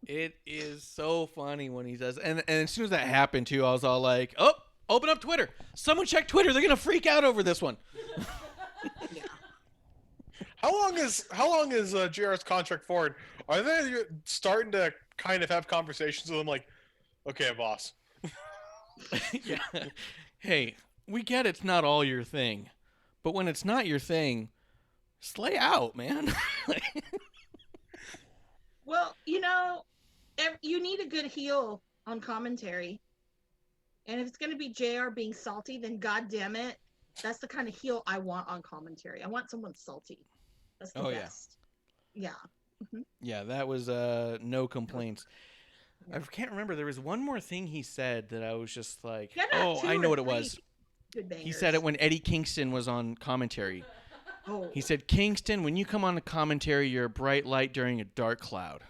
S3: It is so funny when he does, and as soon as that happened too, I was all like, "Oh, open up Twitter! Someone check Twitter! They're gonna freak out over this one."
S5: Yeah.
S4: How long is JR's contract forward? Are they starting to kind of have conversations with him like, okay, boss?
S3: Yeah. Hey, we get it's not all your thing, but when it's not your thing, slay out, man.
S5: Well, you need a good heel on commentary, and if it's gonna be JR being salty, then god damn it, that's the kind of heel I want on commentary. I want someone salty. That's the best. Yeah.
S3: Yeah, that was no complaints. I can't remember. There was one more thing he said that I was just like, oh, I know what it was. He said it when Eddie Kingston was on commentary.
S5: Oh.
S3: He said, Kingston, when you come on the commentary, you're a bright light during a dark cloud.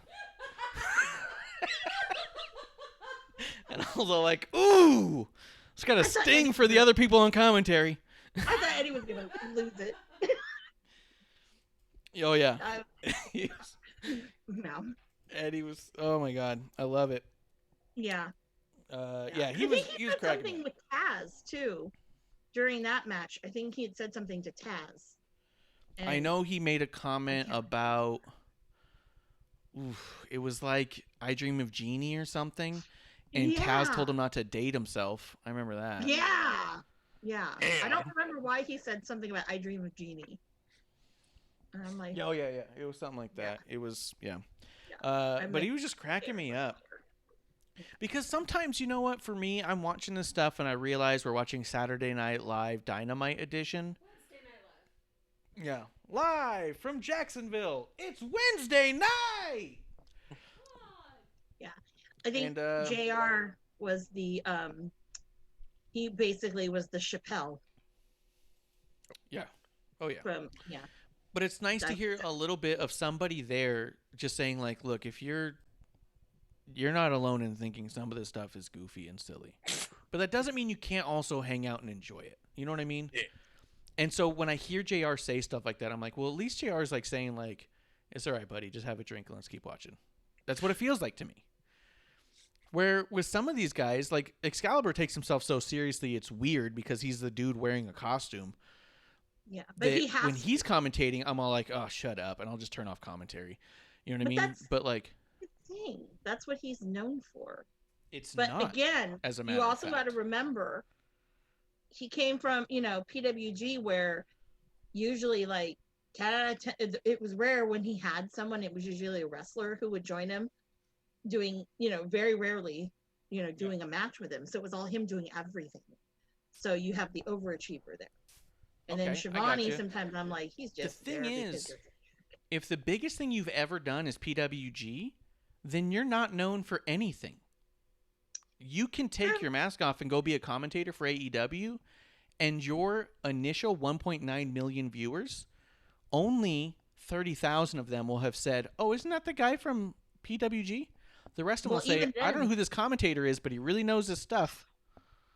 S3: And I was all like, ooh, it's got a sting for the other people on commentary.
S5: I thought Eddie was going to lose it.
S3: Oh, yeah.
S5: No.
S3: Eddie was, oh my God, I love it.
S5: Yeah.
S3: Yeah, he was cracking
S5: something
S3: me.
S5: with Taz, too, during that match. I think he had said something to Taz.
S3: I know he made a comment about, it was like I Dream of Jeannie or something, and Taz told him not to date himself. I remember that.
S5: Yeah. Yeah. I don't remember why he said something about I Dream of Jeannie. And I'm like,
S3: Oh, yeah. It was something like that. It was, yeah.
S5: I'm
S3: But
S5: like,
S3: he was just cracking me up. Because sometimes, you know what, for me, I'm watching this stuff and I realize we're watching Saturday Night Live Dynamite edition.
S6: Wednesday Night Live.
S3: Yeah. Live from Jacksonville. It's Wednesday night.
S5: I think JR was the he basically was the Chappelle.
S3: Yeah. Oh yeah.
S5: Yeah.
S3: But it's nice to hear a little bit of somebody there just saying like, look, if you're not alone in thinking some of this stuff is goofy and silly. But that doesn't mean you can't also hang out and enjoy it. You know what I mean?
S4: Yeah.
S3: And so when I hear JR say stuff like that, I'm like, well, at least JR is like saying like, it's all right, buddy, just have a drink and let's keep watching. That's what it feels like to me. Where with some of these guys, like Excalibur takes himself so seriously, it's weird because he's the dude wearing a costume.
S5: Yeah, but
S3: when he's commentating, I'm all like, oh, shut up, and I'll just turn off commentary. You know what I mean? But like,
S5: thing. That's what he's known for.
S3: It's
S5: but
S3: not.
S5: Again,
S3: as a matter
S5: you also
S3: of
S5: got
S3: fact.
S5: to remember, he came from PWG, where usually like 10 out of 10, it was rare when he had someone. It was usually a wrestler who would join him, doing very rarely, doing a match with him. So it was all him doing everything. So you have the overachiever there. And then Shivani, sometimes I'm like, he's just
S3: the thing is, if the biggest thing you've ever done is PWG, then you're not known for anything. You can take your mask off and go be a commentator for AEW, and your initial 1.9 million viewers, only 30,000 of them will have said, oh, isn't that the guy from PWG? The rest of them will say, then, I don't know who this commentator is, but he really knows his stuff.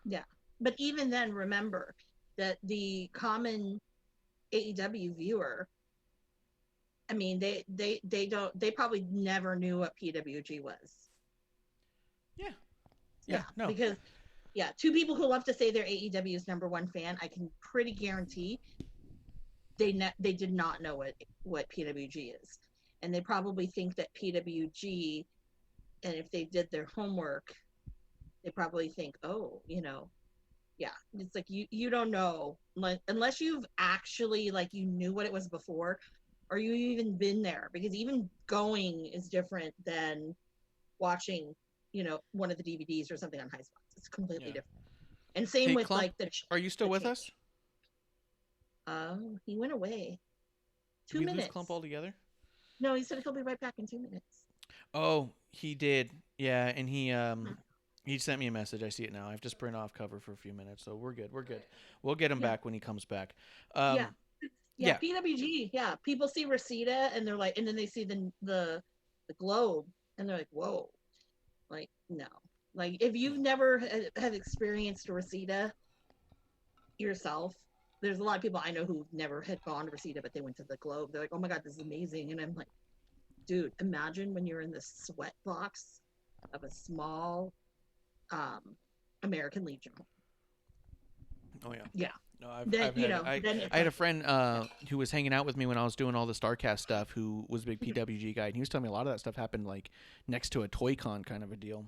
S5: Yeah. But even then, remember that the common AEW viewer, I mean, they probably never knew what PWG was.
S3: Yeah. No.
S5: Because, two people who love to say they're AEW's #1 fan, I can pretty guarantee they did not know what PWG is. And they probably think that PWG, and if they did their homework, they probably think, oh, it's like you don't know, unless you've actually you knew what it was before, or you even been there, because even going is different than watching one of the DVDs or something on High Spots. It's completely different. And same with
S3: Clump, are you still with
S5: change.
S3: us?
S5: He went away. 2
S3: Did we
S5: minutes.
S3: lose Clump altogether?
S5: No, he said he'll be right back in 2 minutes.
S3: Oh, he did. Yeah, and he sent me a message. I see it now. I have to sprint off cover for a few minutes, so we're good. We'll get him back when he comes back.
S5: Yeah, PWG. Yeah, people see Reseda and they're like, and then they see the globe and they're like, whoa, like no, like if you've never have experienced Reseda yourself, there's a lot of people I know who never had gone to Reseda, but they went to the globe. They're like, oh my god, this is amazing, and I'm like, dude, imagine when you're in the sweat box of a small American Legion.
S3: Oh yeah.
S5: Yeah.
S3: No, I had a friend who was hanging out with me when I was doing all the StarCast stuff, who was a big PWG guy, and he was telling me a lot of that stuff happened like next to a Toy Con kind of a deal.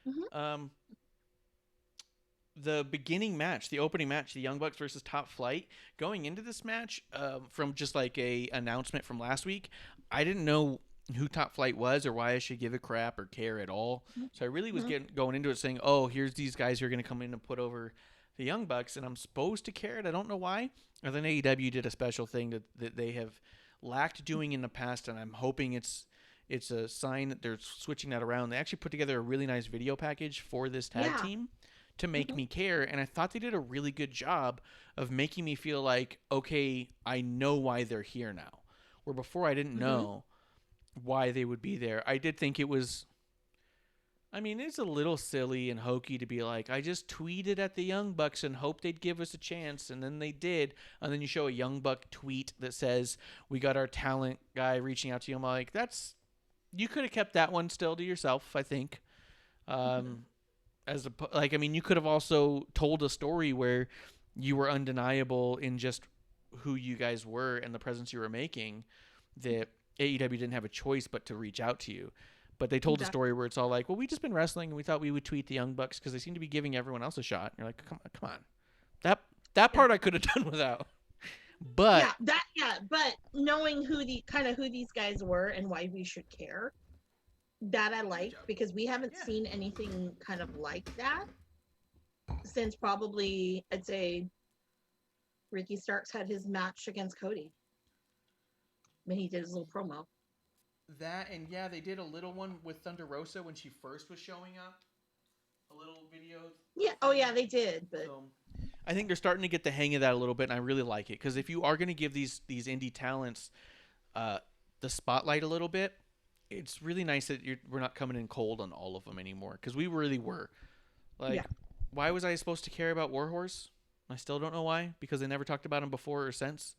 S3: Mm-hmm. The beginning match, the opening match, the Young Bucks versus Top Flight. Going into this match, from just like a announcement from last week, I didn't know who Top Flight was or why I should give a crap or care at all. So I really was going into it saying, oh, here's these guys who are going to come in and put over the Young Bucks, and I'm supposed to care it. I don't know why. And then AEW did a special thing that they have lacked doing in the past, and I'm hoping it's a sign that they're switching that around. They actually put together a really nice video package for this tag team to make me care, and I thought they did a really good job of making me feel like, okay, I know why they're here now. Where before I didn't know why they would be there. I did think it was, I mean, it's a little silly and hokey to be like, I just tweeted at the Young Bucks and hoped they'd give us a chance, and then they did. And then you show a Young Buck tweet that says, we got our talent guy reaching out to you. I'm like, you could have kept that one still to yourself, I think. You could have also told a story where you were undeniable in just who you guys were and the presence you were making, that AEW didn't have a choice but to reach out to you. But they told a story where it's all like, well, we just been wrestling and we thought we would tweet the Young Bucks because they seem to be giving everyone else a shot. And you're like, come on. That part I could have done without. But
S5: but knowing who these guys were and why we should care, that I like, because we haven't seen anything kind of like that since probably, I'd say, Ricky Starks had his match against Cody when he did his little promo.
S3: That, and they did a little one with Thunder Rosa when she first was showing up. A little video.
S5: Yeah. Oh yeah, they did. But
S3: so, I think they're starting to get the hang of that a little bit, and I really like it. Because if you are going to give these indie talents the spotlight a little bit, it's really nice that we're not coming in cold on all of them anymore. Because we really were. Like, why was I supposed to care about Warhorse? I still don't know why. Because they never talked about him before or since.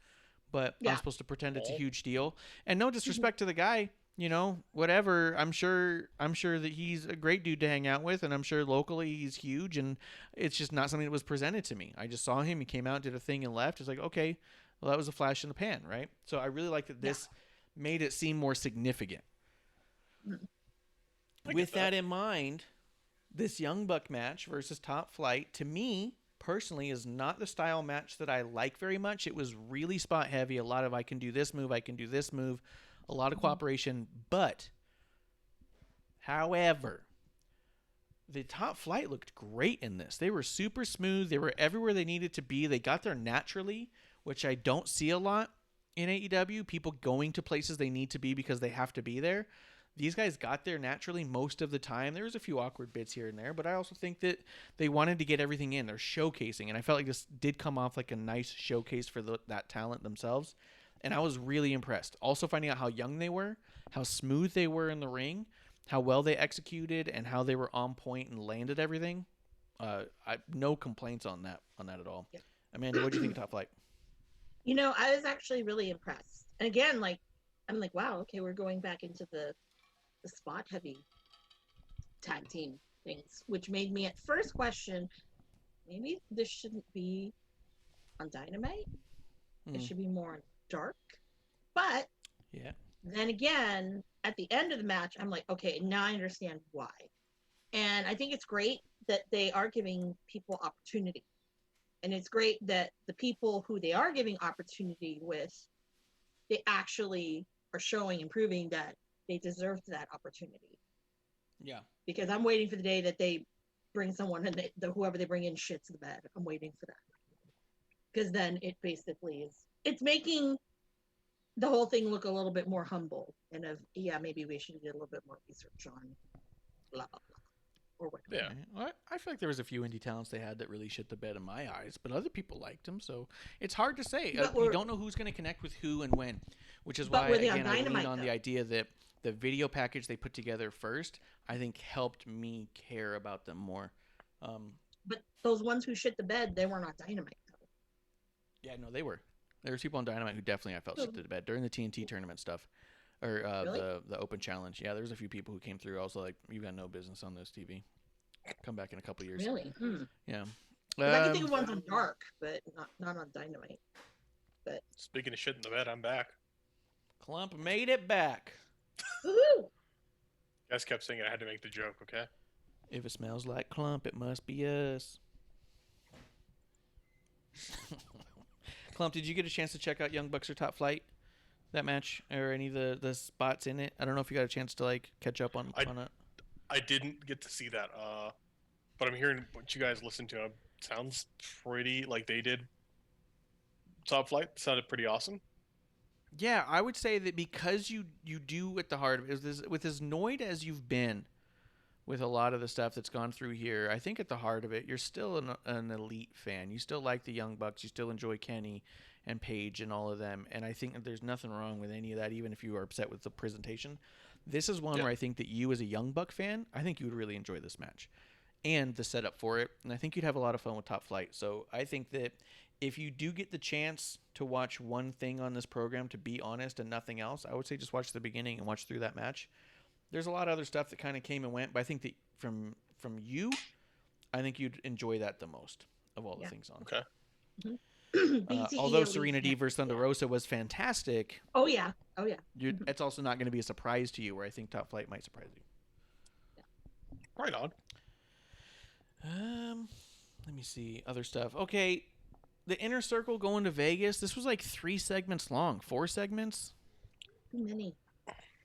S3: But I'm supposed to pretend it's a huge deal. And no disrespect to the guy. You know, whatever. I'm sure that he's a great dude to hang out with, and I'm sure locally he's huge, and it's just not something that was presented to me. I just saw him. He came out, did a thing, and left. It's like, okay, well, that was a flash in the pan, right? So I really like that this made it seem more significant. With that in mind, this Young Buck match versus Top Flight, to me, personally, is not the style match that I like very much. It was really spot heavy. A lot of I can do this move, I can do this move. A lot of cooperation, but, however, the Top Flight looked great in this. They were super smooth. They were everywhere they needed to be. They got there naturally, which I don't see a lot in AEW. People going to places they need to be because they have to be there. These guys got there naturally most of the time. There was a few awkward bits here and there, but I also think that they wanted to get everything in. They're showcasing, and I felt like this did come off like a nice showcase for that talent themselves. And I was really impressed. Also finding out how young they were, how smooth they were in the ring, how well they executed, and how they were on point and landed everything. No complaints on that at all. Yep. Amanda, what do you think of Top Flight?
S5: You know, I was actually really impressed. And again, I'm like, wow, okay, we're going back into the spot heavy tag team things, which made me at first question, maybe this shouldn't be on Dynamite. It should be more on Dark. But then again, at the end of the match, I'm like, okay, now I understand why. And I think it's great that they are giving people opportunity. And it's great that the people who they are giving opportunity with, they actually are showing and proving that they deserved that opportunity.
S3: Yeah.
S5: Because I'm waiting for the day that they bring someone and whoever they bring in shits the bed. I'm waiting for that. Because then it basically it's making the whole thing look a little bit more humble and maybe we should get a little bit more research on blah, blah, blah, or whatever.
S3: Yeah. Well, I feel like there was a few indie talents they had that really shit the bed in my eyes, but other people liked them, so it's hard to say. You don't know who's going to connect with who and when, which is why, again, I lean on the idea that the video package they put together first, I think helped me care about them more.
S5: But those ones who shit the bed, they weren't on Dynamite, though.
S3: Yeah, no, they were. There was people on Dynamite who definitely I felt shit to the bed during the TNT tournament stuff, or
S5: really?
S3: the Open Challenge. Yeah, there was a few people who came through. I was like, you got no business on this TV. Come back in a couple years.
S5: Really?
S3: Yeah.
S5: I can think of ones on Dark, but not on Dynamite. But
S4: speaking of shit in the bed, I'm back.
S3: Clump made it back.
S5: Woohoo!
S4: Guys kept saying I had to make the joke. Okay.
S3: If it smells like Clump, it must be us. Clump, did you get a chance to check out Young Bucks or Top Flight, that match, or any of the spots in it? I don't know if you got a chance to catch up on it.
S4: I didn't get to see that, but I'm hearing what you guys listened to. Sounds pretty like they did. Top Flight sounded pretty awesome.
S3: Yeah, I would say that because you do at the heart of it, with as annoyed as you've been with a lot of the stuff that's gone through here, I think at the heart of it, you're still an elite fan. You still like the Young Bucks. You still enjoy Kenny and Paige and all of them. And I think that there's nothing wrong with any of that, even if you are upset with the presentation. This is one where I think that you, as a Young Buck fan, I think you would really enjoy this match and the setup for it. And I think you'd have a lot of fun with Top Flight. So I think that if you do get the chance to watch one thing on this program, to be honest, and nothing else, I would say just watch the beginning and watch through that match. There's a lot of other stuff that kind of came and went, but I think that from you, I think you'd enjoy that the most of all the things on.
S4: Okay.
S3: Although Serena D versus Thunder Rosa was fantastic.
S5: Oh yeah.
S3: It's also not going to be a surprise to you, where I think Top Flight might surprise you.
S4: Yeah. Right on.
S3: Let me see other stuff. Okay, the Inner Circle going to Vegas. This was like 3 segments long, 4 segments.
S5: Too many.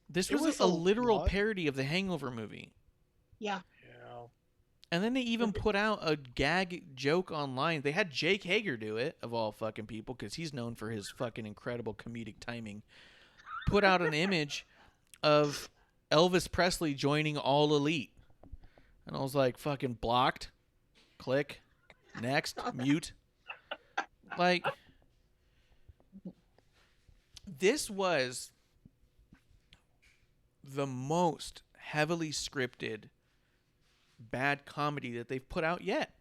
S3: This was a literal parody of the Hangover movie.
S5: Yeah.
S3: And then they even put out a gag joke online. They had Jake Hager do it, of all fucking people, because he's known for his fucking incredible comedic timing. Put out an image of Elvis Presley joining All Elite. And I was like, fucking blocked. Click. Next. Mute. Like, this was the most heavily scripted bad comedy that they've put out yet.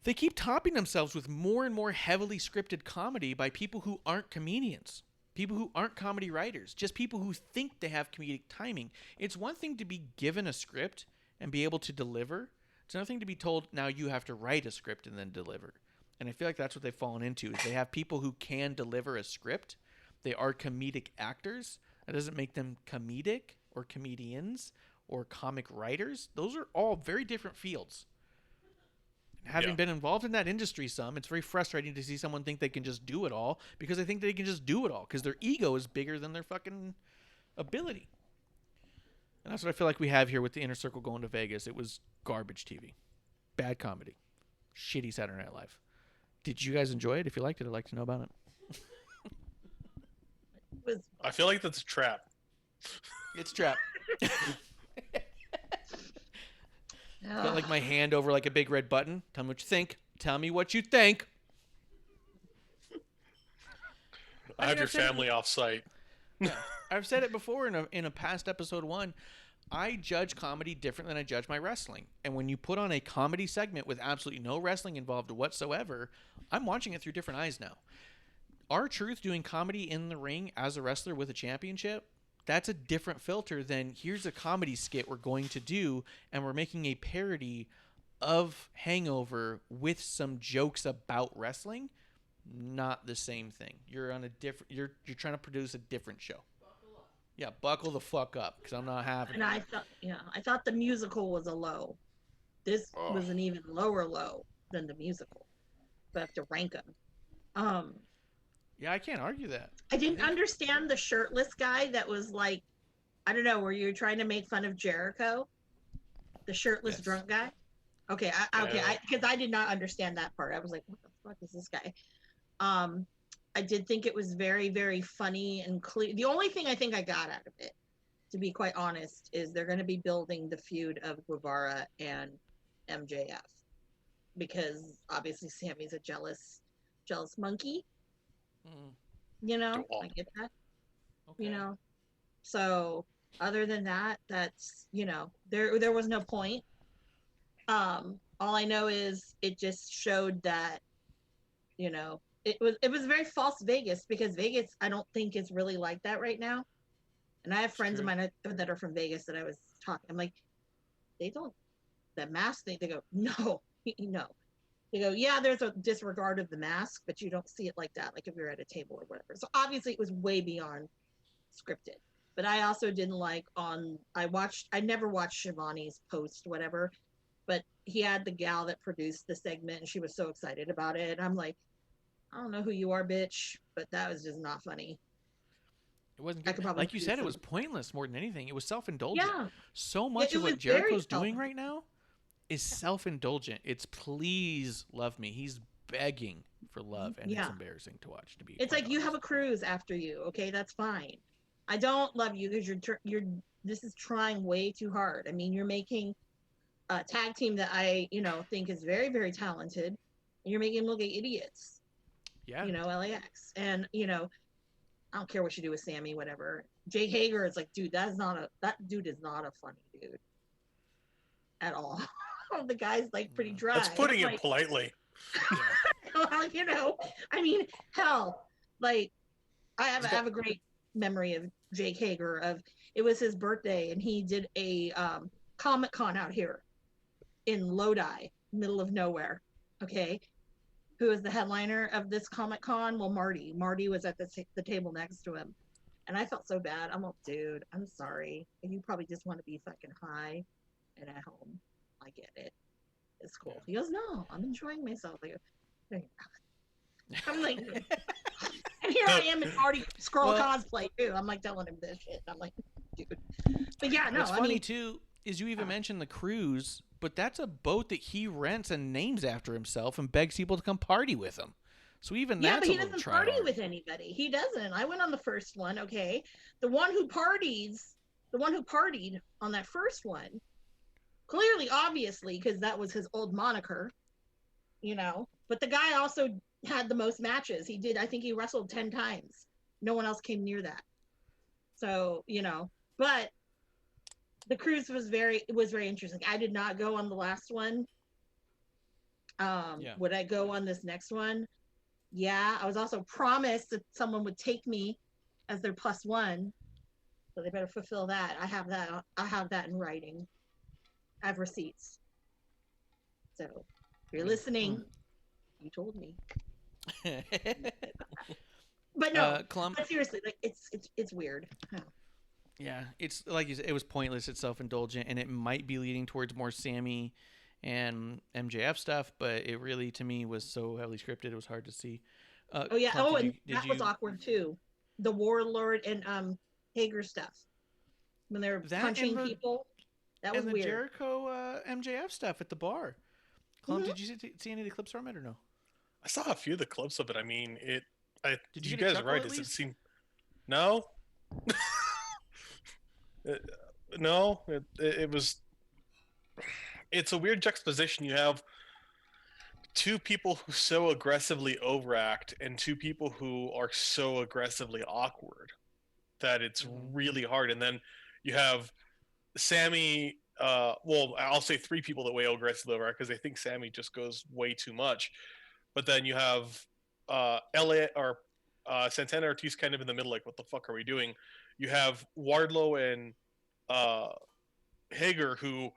S3: They keep topping themselves with more and more heavily scripted comedy by people who aren't comedians, people who aren't comedy writers, just people who think they have comedic timing. It's one thing to be given a script and be able to deliver. It's another thing to be told, now you have to write a script and then deliver. And I feel like that's what they've fallen into, is they have people who can deliver a script. They are comedic actors. That doesn't make them comedic or comedians or comic writers. Those are all very different fields. Having been involved in that industry some, it's very frustrating to see someone think they can just do it all, because they think they can just do it all because their ego is bigger than their fucking ability. And that's what I feel like we have here with the Inner Circle going to Vegas. It was garbage TV. Bad comedy. Shitty Saturday Night Live. Did you guys enjoy it? If you liked it, I'd like to know about it.
S4: I feel like that's a trap.
S3: It's a trap. Got like my hand over like a big red button. Tell me what you think. Tell me what you think.
S4: I have your family off site.
S3: Yeah. I've said it before in a past episode 1. I judge comedy different than I judge my wrestling. And when you put on a comedy segment with absolutely no wrestling involved whatsoever, I'm watching it through different eyes now. R-Truth doing comedy in the ring as a wrestler with a championship, that's a different filter than here's a comedy skit we're going to do and we're making a parody of Hangover with some jokes about wrestling. Not the same thing. You're on a different. You're trying to produce a different show. Buckle up. Yeah, buckle the fuck up, because I'm not having.
S5: And I thought the musical was a low. This was an even lower low than the musical. But I have to rank them.
S3: Yeah, I can't argue that.
S5: I didn't understand the shirtless guy that was like, I don't know, were you trying to make fun of Jericho? The shirtless drunk guy? Okay, because I did not understand that part. I was like, what the fuck is this guy? I did think it was very, very funny and clear. The only thing I think I got out of it, to be quite honest, is they're going to be building the feud of Guevara and MJF. Because obviously Sammy's a jealous monkey. You know, I get that. Okay. You know, so other than that, that's, you know, there was no point. All I know is it just showed that, you know, it was very false Vegas, because Vegas I don't think is really like that right now. And I have friends of mine that are from Vegas that I was talking. I'm like, they don't, the mask thing. They go, no. They go, yeah, there's a disregard of the mask, but you don't see it like that, like if you're at a table or whatever. So obviously it was way beyond scripted. But I also didn't like I never watched Shivani's post, whatever, but he had the gal that produced the segment and she was so excited about it. And I'm like, I don't know who you are, bitch, but that was just not funny.
S3: It wasn't good. Like you said, it was pointless more than anything. It was self-indulgent.
S5: Yeah.
S3: So much of what Jericho's doing right now is self-indulgent. It's please love me. He's begging for love, and it's embarrassing to watch. It's
S5: like, you have a cruise after you. Okay, that's fine. I don't love you because you're. This is trying way too hard. I mean, you're making a tag team that I think is very, very talented, and you're making them look like idiots.
S3: Yeah.
S5: LAX, and I don't care what you do with Sammy, whatever. Jake Hager is like, dude, that dude is not a funny dude at all. The guy's like pretty dry.
S4: That's putting it politely.
S5: Well, I mean, hell, like I have a great memory of Jake Hager. It was his birthday and he did a Comic-Con out here in Lodi, middle of nowhere. Okay, who was the headliner of this Comic-Con? Well, Marty was at the table next to him, and I felt so bad. I'm like, dude, I'm sorry, and you probably just want to be fucking high and at home. I get it. It's cool. He goes, no, I'm enjoying myself. I go, I'm like, and here I am in Marty Scroll cosplay too. I'm like telling him this shit. I'm like, dude. But yeah, no.
S3: What's funny too is you even mentioned the cruise, but that's a boat that he rents and names after himself and begs people to come party with him. So even that's
S5: but he doesn't party with anybody. He doesn't. I went on the first one. Okay, the one who partied on that first one. Clearly, obviously, because that was his old moniker, but the guy also had the most matches. He did. I think he wrestled 10 times. No one else came near that. So, but the cruise was very interesting. I did not go on the last one. Would I go on this next one? Yeah. I was also promised that someone would take me as their +1. So they better fulfill that. I have that in writing. I have receipts. So if you're listening, you told me. But no, but seriously, like it's weird.
S3: Yeah, it's like you said, it was pointless. It's self-indulgent, and it might be leading towards more Sammy and MJF stuff, but it really, to me, was so heavily scripted. It was hard to see.
S5: Oh yeah.
S3: Clint,
S5: that was awkward too. The Warlord and Hager stuff when they're punching people. That was
S3: and the
S5: weird.
S3: Jericho MJF stuff at the bar. Clint, did you see any of the clips from it or no?
S4: I saw a few of the clips of it. I mean,
S3: Did you
S4: you
S3: get a
S4: guys are
S3: chuckle
S4: right.
S3: at
S4: Does it
S3: least?
S4: seem? No. No. It was. It's a weird juxtaposition. You have two people who so aggressively overact and two people who are so aggressively awkward that it's really hard. And then you have Sammy. Well, I'll say three people that way aggressively overact because I think Sammy just goes way too much. But then you have LA or Santana Ortiz kind of in the middle, like, what the fuck are we doing? You have Wardlow and Hager who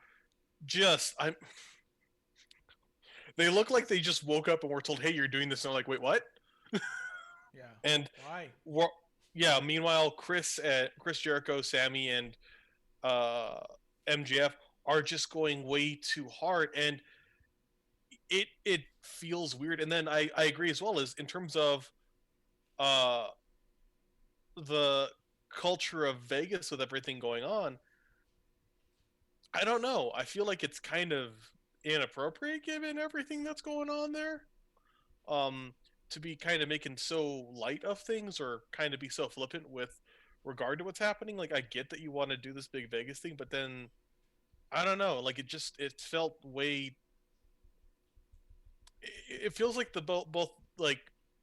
S4: they look like they just woke up and were told, hey, you're doing this. And I'm like, wait, what?
S3: Yeah.
S4: And
S3: why?
S4: Yeah, meanwhile, Chris Jericho, Sammy, and MJF are just going way too hard. And it feels weird. And then I agree as well, as in terms of the culture of Vegas with everything going on, I don't know. I feel like it's kind of inappropriate given everything that's going on there. To be kind of making so light of things or kind of be so flippant with regard to what's happening. Like, I get that you want to do this big Vegas thing, but then I don't know. Like, it felt way. It feels like both like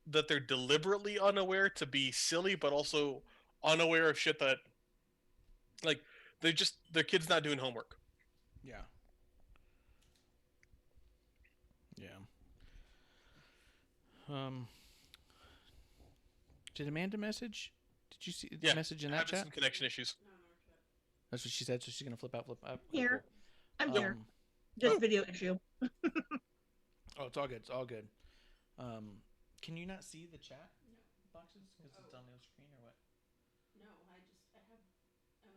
S4: that they're deliberately unaware to be silly, but also unaware of shit that, like, their kid's not doing homework.
S3: Yeah. Yeah. Did Amanda message? Did you see the message in that chat?
S4: Some connection issues.
S3: That's what she said. So she's gonna flip out.
S5: Here,
S3: cool.
S5: I'm here. Just video issue.
S3: Oh, it's all good. It's all good. Can you not see the chat boxes because it's on the screen or what?
S6: No, I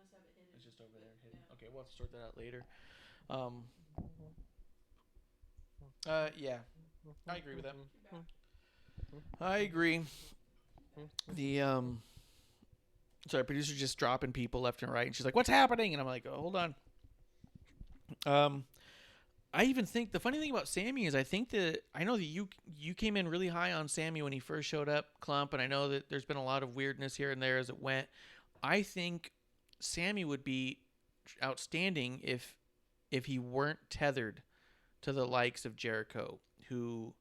S6: must have it hidden.
S3: It's just over there hidden. Yeah. Okay, we'll have to sort that out later. Yeah, I agree with that. I agree. The sorry, producer's just dropping people left and right, and she's like, "What's happening?" And I'm like, "Oh, hold on." I even think the funny thing about Sammy is I know that you came in really high on Sammy when he first showed up, Clump, and I know that there's been a lot of weirdness here and there as it went. I think Sammy would be outstanding if he weren't tethered to the likes of Jericho, who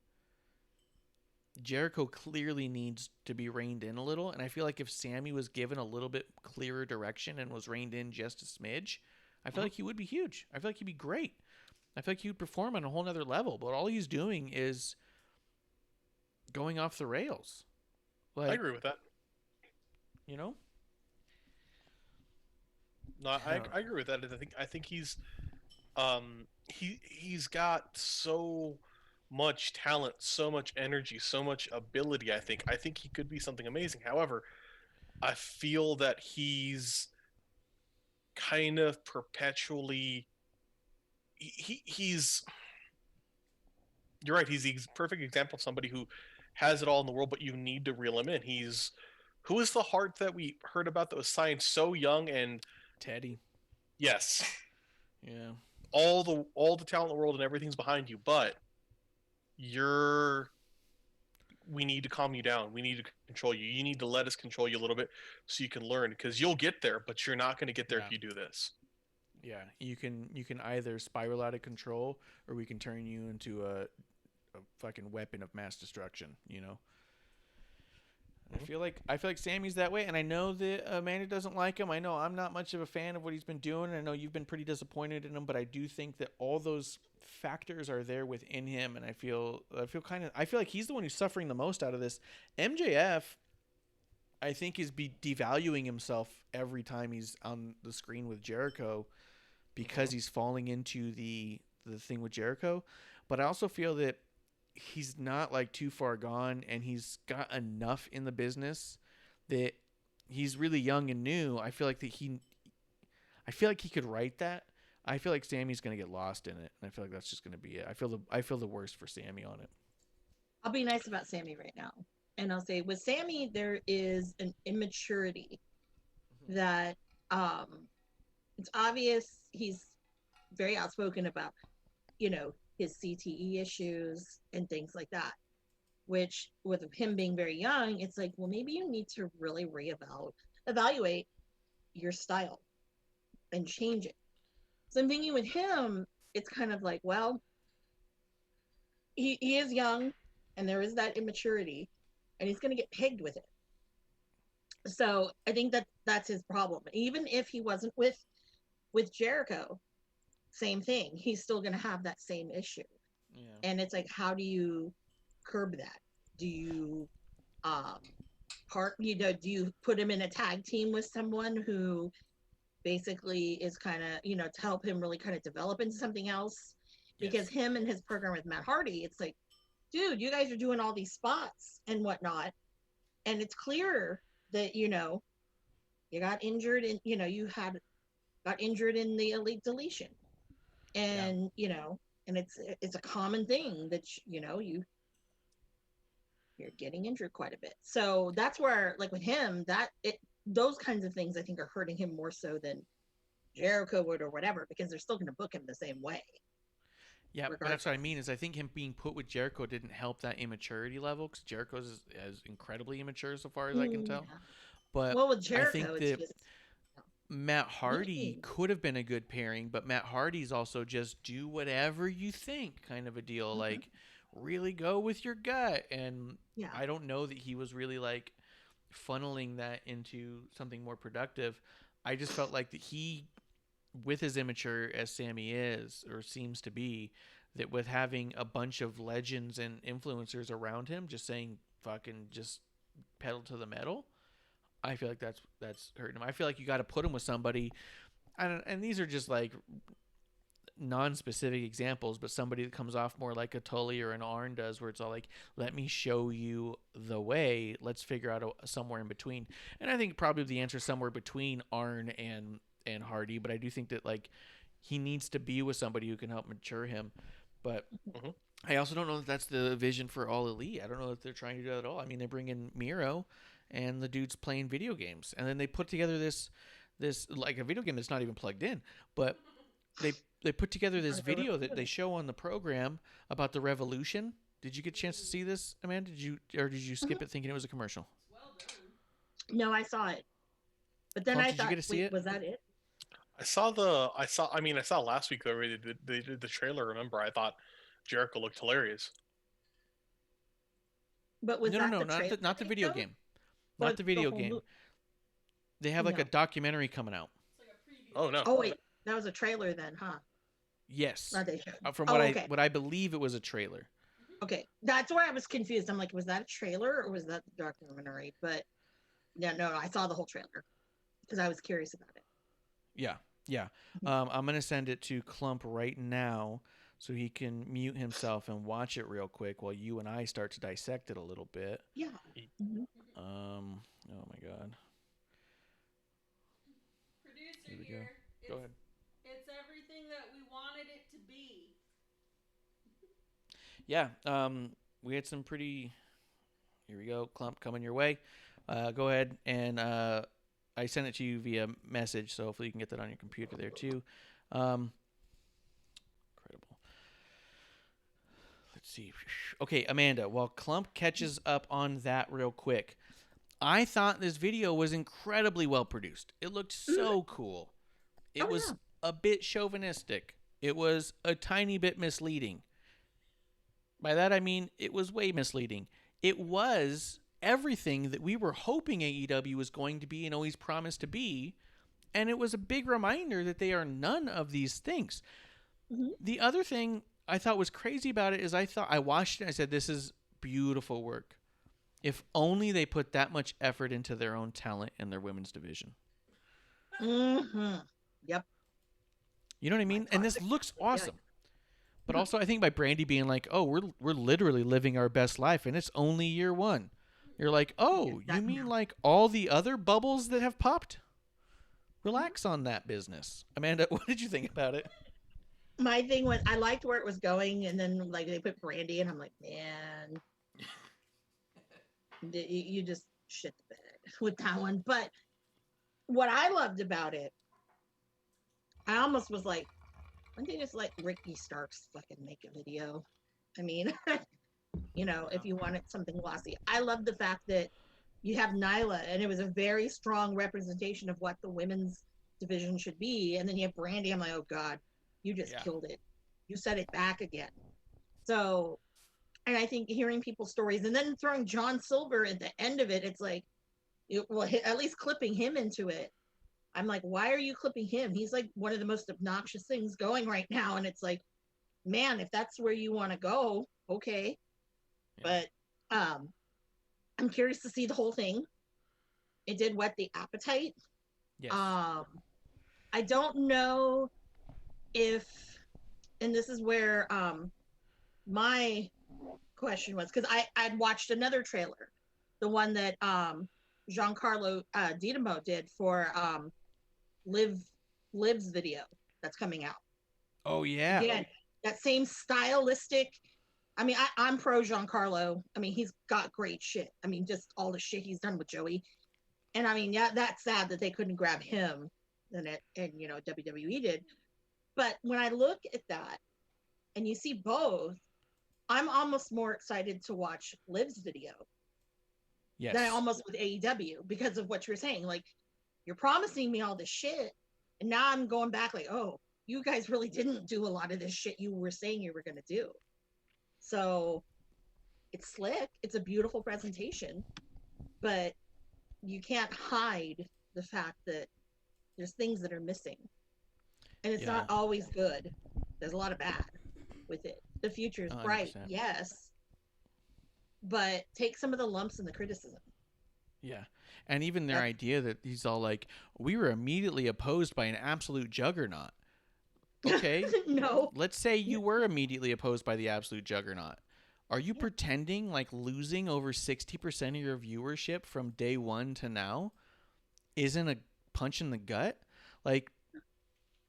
S3: Jericho clearly needs to be reined in a little, and I feel like if Sammy was given a little bit clearer direction and was reined in just a smidge, I feel like he would be huge. I feel like he'd be great. I feel like he would perform on a whole nother level, but all he's doing is going off the rails. Like,
S4: I agree with that.
S3: You know?
S4: No, I agree with that. I think he's he's got so much talent, so much energy, so much ability. I think he could be something amazing. However, I feel that he's kind of perpetually he's you're right, he's the perfect example of somebody who has it all in the world, but you need to reel him in. Who is the heart that we heard about that was signed so young? And
S3: Teddy.
S4: Yes.
S3: Yeah.
S4: All the talent in the world and everything's behind you, but we need to calm you down. We need to control you. You need to let us control you a little bit so you can learn, because you'll get there, but you're not going to get there if you do this.
S3: Yeah, you can either spiral out of control, or we can turn you into a fucking weapon of mass destruction, you know. I feel like Sammy's that way, and I know that Amanda doesn't like him. I know I'm not much of a fan of what he's been doing. I know you've been pretty disappointed in him, but I do think that all those factors are there within him, and I feel like he's the one who's suffering the most out of this. MJF, I think, is devaluing himself every time he's on the screen with Jericho because he's falling into the thing with Jericho. But I also feel that he's not like too far gone, and he's got enough in the business that he's really young and new. I feel like he could write that. I feel like Sammy's going to get lost in it, and I feel like that's just going to be it. I feel the worst for Sammy on it.
S5: I'll be nice about Sammy right now. And I'll say with Sammy, there is an immaturity that it's obvious he's very outspoken about, you know, his CTE issues and things like that, which with him being very young, it's like, well, maybe you need to really evaluate your style and change it. So I'm thinking with him, it's kind of like, well, he is young and there is that immaturity and he's going to get pegged with it. So I think that's his problem. Even if he wasn't with Jericho, same thing. He's still going to have that same issue. Yeah. And it's like, how do you curb that? Do you do you put him in a tag team with someone who basically is kind of, you know, to help him really kind of develop into something else? Because him and his program with Matt Hardy, it's like, dude, you guys are doing all these spots and whatnot, and it's clear that, you know, you got injured and, you know, got injured in the Elite Deletion. And, you know, and it's a common thing that, you know, you're getting injured quite a bit. So that's where, like with him, those kinds of things I think are hurting him more so than Jericho would or whatever, because they're still going to book him the same way.
S3: Yeah, but that's what I mean, is I think him being put with Jericho didn't help that immaturity level, because Jericho's is incredibly immature so far as I can tell.
S5: Yeah.
S3: But
S5: well, with Jericho,
S3: I think that Matt Hardy could have been a good pairing, but Matt Hardy's also just do whatever you think kind of a deal. Mm-hmm. Like, really go with your gut. And I don't know that he was really like funneling that into something more productive. I just felt like that he, with as immature as Sammy is or seems to be, that with having a bunch of legends and influencers around him just saying fucking just pedal to the metal, I feel like that's hurting him. I feel like you got to put him with somebody, and these are just like non-specific examples, but somebody that comes off more like a Tully or an Arn does, where it's all like, let me show you the way. Let's figure out somewhere in between. And I think probably the answer is somewhere between Arn and Hardy, but I do think that like he needs to be with somebody who can help mature him. But I also don't know if that's the vision for All Elite. I don't know if they're trying to do that at all. I mean, they bring in Miro, and the dude's playing video games, and then they put together this like a video game that's not even plugged in, but they put together this video that they show on the program about the Revolution. Did you get a chance to see this, Amanda? Did you skip it thinking it was a commercial?
S6: Well done.
S5: No, I saw it, but then I thought,
S3: did you get to see it?
S5: Was that it?
S4: I saw last week they did the trailer. Remember, I thought Jericho looked hilarious.
S5: But was
S3: not the video game. Not the video game. They have like a documentary coming out.
S6: It's like a preview.
S4: Oh no.
S5: Oh wait, that was a trailer then, huh?
S3: Yes. From
S5: what
S3: what I believe, it was a trailer.
S5: Okay, that's where I was confused. I'm like, was that a trailer or was that the documentary? But no, I saw the whole trailer because I was curious about it.
S3: Yeah. I'm gonna send it to Clump right now so he can mute himself and watch it real quick while you and I start to dissect it a little bit.
S5: Yeah. Mm-hmm.
S3: Oh my God.
S6: Producer
S3: here. Go ahead.
S6: It's everything that we wanted it to be.
S3: Yeah. We had some pretty. Here we go. Clump coming your way. Go ahead and I sent it to you via message, so hopefully you can get that on your computer there too. Incredible. Let's see. Okay, Amanda, while Clump catches up on that real quick, I thought this video was incredibly well produced. It looked so cool. It was a bit chauvinistic. It was a tiny bit misleading. By that I mean it was way misleading. It was everything that we were hoping AEW was going to be and always promised to be, and it was a big reminder that they are none of these things.
S5: Mhm.
S3: The other thing I thought was crazy about it is I watched it and I said, this is beautiful work. If only they put that much effort into their own talent and their women's division.
S5: Mm-hmm. Yep.
S3: You know what I mean? And this looks awesome. But
S5: Mhm.
S3: also, I think by Brandy being like, "Oh, we're literally living our best life, and it's only year one." You're like, "Oh,
S5: Yeah,
S3: you mean like all the other bubbles that have popped?" Relax on that business, Amanda. What did you think about it?
S5: My thing was I liked where it was going, and then like they put Brandy, and I'm like, man, you just shit the bed with that one. But what I loved about it, I almost was like, why don't they just let Ricky Starks fucking make a video? I mean, if you wanted something glossy. I love the fact that you have Nyla, and it was a very strong representation of what the women's division should be. And then you have Brandy. I'm like, oh God, you just killed it. You set it back again. So, and I think hearing people's stories and then throwing John Silver at the end of it, it's like, at least clipping him into it. I'm like, why are you clipping him? He's like one of the most obnoxious things going right now. And it's like, man, if that's where you want to go, okay. Yeah. But I'm curious to see the whole thing. It did whet the appetite.
S3: Yes.
S5: I don't know if, and this is where my question was, because I'd watched another trailer, the one that Giancarlo Didimo did for Liv's video that's coming out.
S3: Oh yeah.
S5: Again, that same stylistic. I mean, I'm pro Giancarlo. I mean, he's got great shit. I mean, just all the shit he's done with Joey. And I mean, yeah, that's sad that they couldn't grab him and WWE did. But when I look at that and you see both, I'm almost more excited to watch Liv's video than I almost with AEW because of what you're saying. Like, you're promising me all this shit, and now I'm going back like, oh, you guys really didn't do a lot of this shit you were saying you were going to do. So it's slick. It's a beautiful presentation, but you can't hide the fact that there's things that are missing, and it's not always good. There's a lot of bad with it. The future is bright, yes, but take some of the lumps in the criticism.
S3: Yeah. And even their idea that he's all like, we were immediately opposed by an absolute juggernaut. Okay.
S5: No.
S3: Let's say you were immediately opposed by the absolute juggernaut. Are you pretending like losing over 60% of your viewership from day one to now isn't a punch in the gut? Like,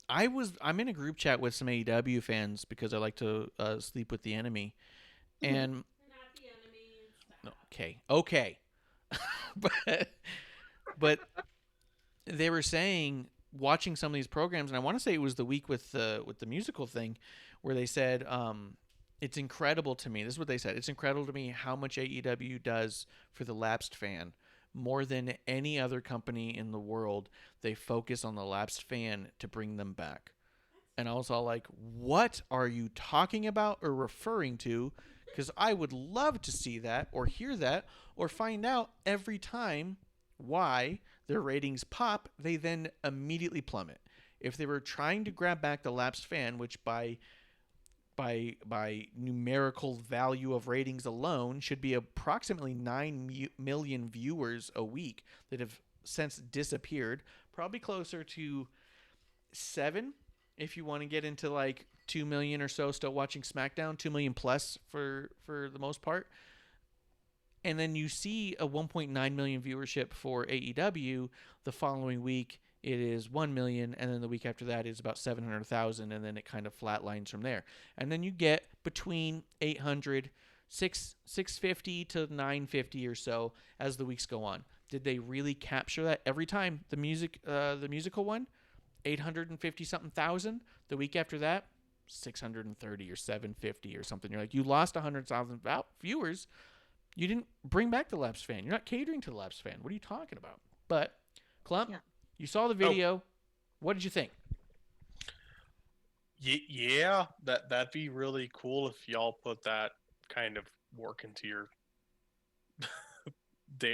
S3: I'm in a group chat with some AEW fans because I like to sleep with the enemy. And
S6: Not the enemy.
S3: Okay. but they were saying, watching some of these programs, and I want to say it was the week with the musical thing, where they said, it's incredible to me. This is what they said. It's incredible to me how much AEW does for the lapsed fan. More than any other company in the world, they focus on the lapsed fan to bring them back. And I was all like, what are you talking about or referring to? Because I would love to see that or hear that or find out every time why their ratings pop, they then immediately plummet. If they were trying to grab back the lapsed fan, which by numerical value of ratings alone should be approximately 9 million viewers a week that have since disappeared, probably closer to 7 if you want to get into like 2 million or so still watching SmackDown, 2 million plus for the most part. And then you see a 1.9 million viewership for AEW. The following week it is 1 million, and then the week after that is about 700,000, and then it kind of flatlines from there. And then you get between 800, 650 to 950 or so as the weeks go on. Did they really capture that every time? The musical one, 850 something thousand. The week after that, 630 or 750 or something. You're like, you lost 100,000 viewers. You didn't bring back the lapsed fan. You're not catering to the lapsed fan. What are you talking about? But Clump, you saw the video. What did you think?
S4: Yeah, that'd be really cool if y'all put that kind of work into your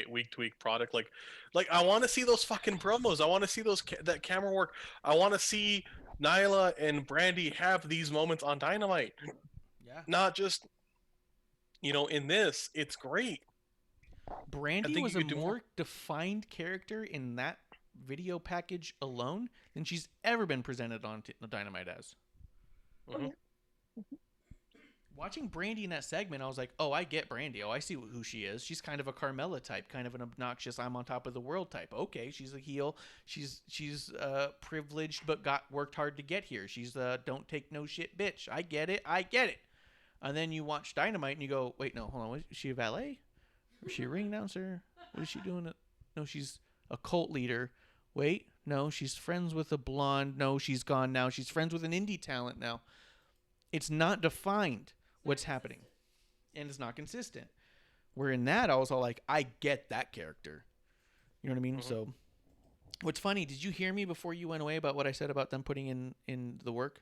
S4: week to week product. Like I want to see those fucking promos. I want to see that camera work. I want to see Nyla and Brandy have these moments on Dynamite.
S3: Yeah.
S4: Not just, in this. It's great.
S3: Brandy
S4: think
S3: was
S4: you
S3: a
S4: could do
S3: more
S4: more.
S3: defined character in that video package alone than she's ever been presented on the Dynamite as.
S4: Mhm.
S3: Watching Brandy in that segment, I was like, oh, I get Brandy. Oh, I see who she is. She's kind of a Carmella type, kind of an obnoxious, I'm on top of the world type. Okay, she's a heel. She's privileged, but worked hard to get here. She's don't take no shit bitch. I get it. And then you watch Dynamite and you go, wait, no, hold on. Is she a valet? Is she a ring announcer? What is she doing? No, she's a cult leader. Wait, no, she's friends with a blonde. No, she's gone now. She's friends with an indie talent now. It's not defined what's happening. And it's not consistent. Where in that, I was all like, I get that character. You know what I mean?
S4: Mhm.
S3: So, what's funny, did you hear me before you went away about what I said about them putting in the work?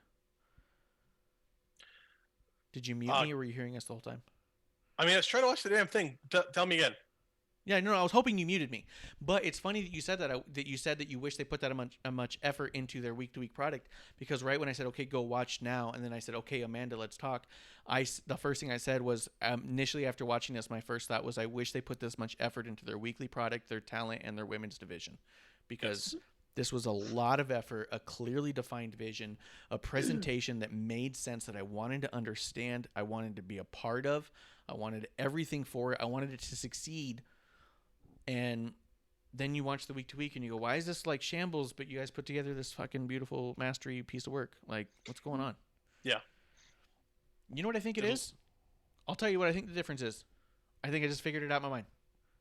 S3: Did you mute me or were you hearing us the whole time?
S4: I mean, I was trying to watch the damn thing. Tell me again.
S3: Yeah, no, I was hoping you muted me. But it's funny that you said that. That you said that you wish they put that much effort into their week-to-week product, because right when I said, okay, go watch now, and then I said, okay, Amanda, let's talk, the first thing I said was, initially after watching this, my first thought was, I wish they put this much effort into their weekly product, their talent, and their women's division. Because this was a lot of effort, a clearly defined vision, a presentation that made sense, that I wanted to understand, I wanted to be a part of, I wanted everything for it, I wanted it to succeed. And then you watch the week to week and you go, why is this like shambles, but you guys put together this fucking beautiful mastery piece of work? Like, what's going on?
S4: Yeah.
S3: You know what I think it is? I'll tell you what I think the difference is. I think I just figured it out in my mind.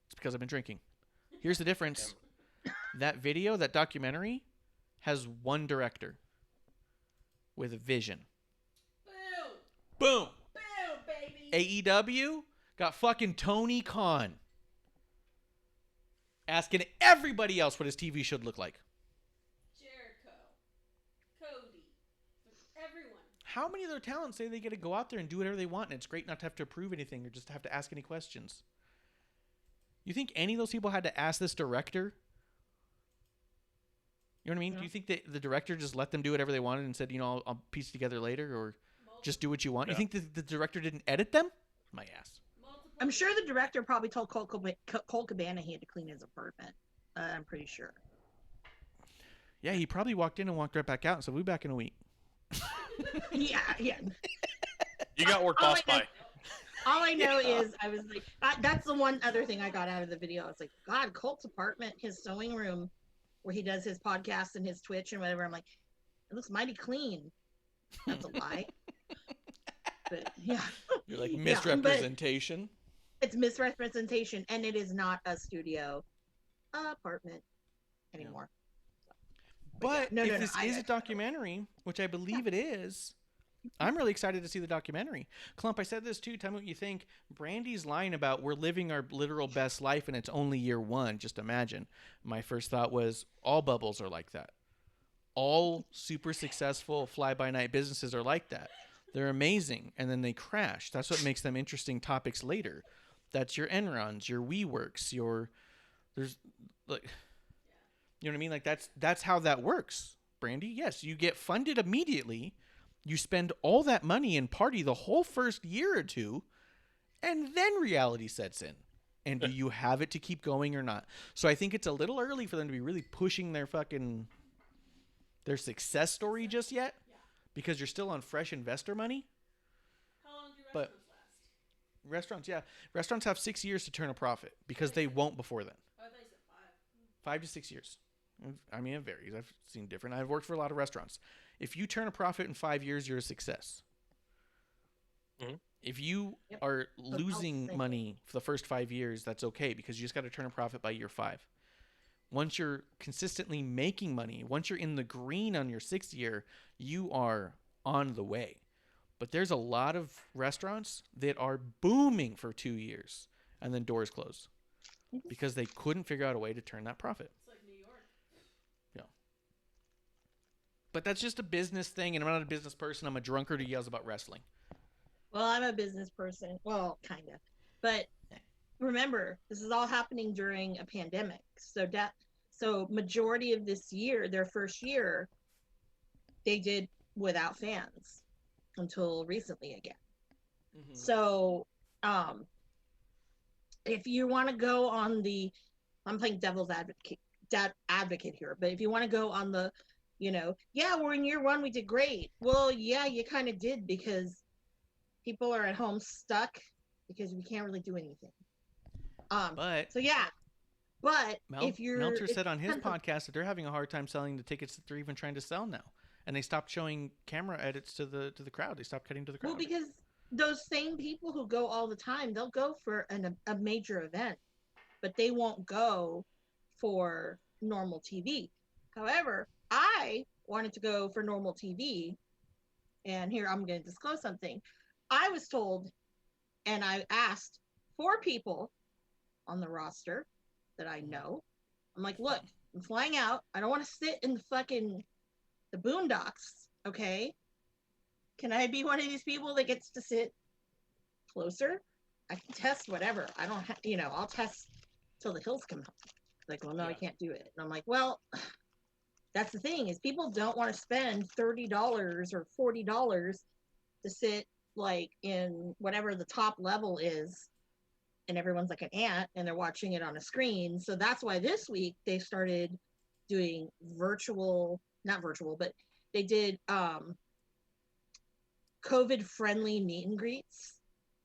S3: It's because I've been drinking. Here's the difference. That video, that documentary, has one director with a vision. Boom!
S6: Boom, baby!
S3: AEW got fucking Tony Khan asking everybody else what his TV should look like.
S6: Jericho. Cody. Everyone.
S3: How many of their talents say they get to go out there and do whatever they want, and it's great not to have to approve anything or just to have to ask any questions? You think any of those people had to ask this director? You know what I mean?
S5: No.
S3: Do you think that the director just let them do whatever they wanted and said, I'll piece it together later, or just do what you want?
S4: Yeah.
S3: You think the director didn't edit them? My ass.
S5: I'm sure the director probably told Cole Cabana he had to clean his apartment. I'm pretty sure.
S3: Yeah, he probably walked in and walked right back out and said, we'll be back in a week.
S5: Yeah.
S4: You got work, boss. Bye.
S5: All I know is I was like, that's the one other thing I got out of the video. I was like, God, Colt's apartment, his sewing room, where he does his podcast and his Twitch and whatever. I'm like, it looks mighty clean. That's a lie. But yeah.
S3: You're like, misrepresentation.
S5: It's misrepresentation, and it is not a studio apartment anymore.
S3: But
S5: No,
S3: if this is a documentary, which I believe it is, I'm really excited to see the documentary. Clump, I said this too. Tell me what you think. Brandy's line about we're living our literal best life and it's only year one. Just imagine. My first thought was all bubbles are like that. All super successful fly-by-night businesses are like that. They're amazing, and then they crash. That's what makes them interesting topics later. That's your Enrons, your WeWorks, there's like, you know what I mean? Like that's how that works, Brandy. Yes, you get funded immediately. You spend all that money and party the whole first year or two, and then reality sets in. And do you have it to keep going or not? So I think it's a little early for them to be really pushing their success story just yet, because you're still on fresh investor money.
S6: How long do restaurants last?
S3: Restaurants have 6 years to turn a profit because they won't before then.
S6: Oh, I thought you said 5.
S3: 5 to 6 years. I mean, it varies. I've seen different. I've worked for a lot of restaurants. If you turn a profit in 5 years, you're a success.
S4: Mm-hmm.
S3: If you are losing money for the first 5 years, that's okay, because you just got to turn a profit by year 5. Once you're consistently making money, once you're in the green on your 6th year, you are on the way. But there's a lot of restaurants that are booming for 2 years and then doors close because they couldn't figure out a way to turn that profit.
S6: It's like New York.
S3: Yeah. But that's just a business thing, and I'm not a business person. I'm a drunkard who yells about wrestling.
S5: Well, I'm a business person. Well, kind of. But remember, this is all happening during a pandemic. So majority of this year, their first year, they did without fans until recently again. So, um, if you want to go on I'm playing devil's advocate here, but if you want to go on the, yeah, we're in year one, we did great. Well, yeah, you kind of did because people are at home stuck because we can't really do anything.
S3: But
S5: So yeah, but if
S3: Meltzer said on his podcast that they're having a hard time selling the tickets that they're even trying to sell now, and they stopped showing camera edits to the crowd. They stopped cutting to the crowd.
S5: Well, because those same people who go all the time, they'll go for a major event, but they won't go for normal TV. However, I wanted to go for normal TV, and here I'm going to disclose something. I was told, and I asked 4 people on the roster that I know. I'm like, look, I'm flying out. I don't want to sit in the boondocks, okay? Can I be one of these people that gets to sit closer? I can test whatever. I don't have, I'll test till the hills come home. Like, well, no, I can't do it. And I'm like, well, that's the thing is people don't want to spend $30 or $40 to sit like in whatever the top level is, and everyone's like an ant and they're watching it on a screen. So that's why this week they started doing not virtual, but they did COVID friendly meet and greets.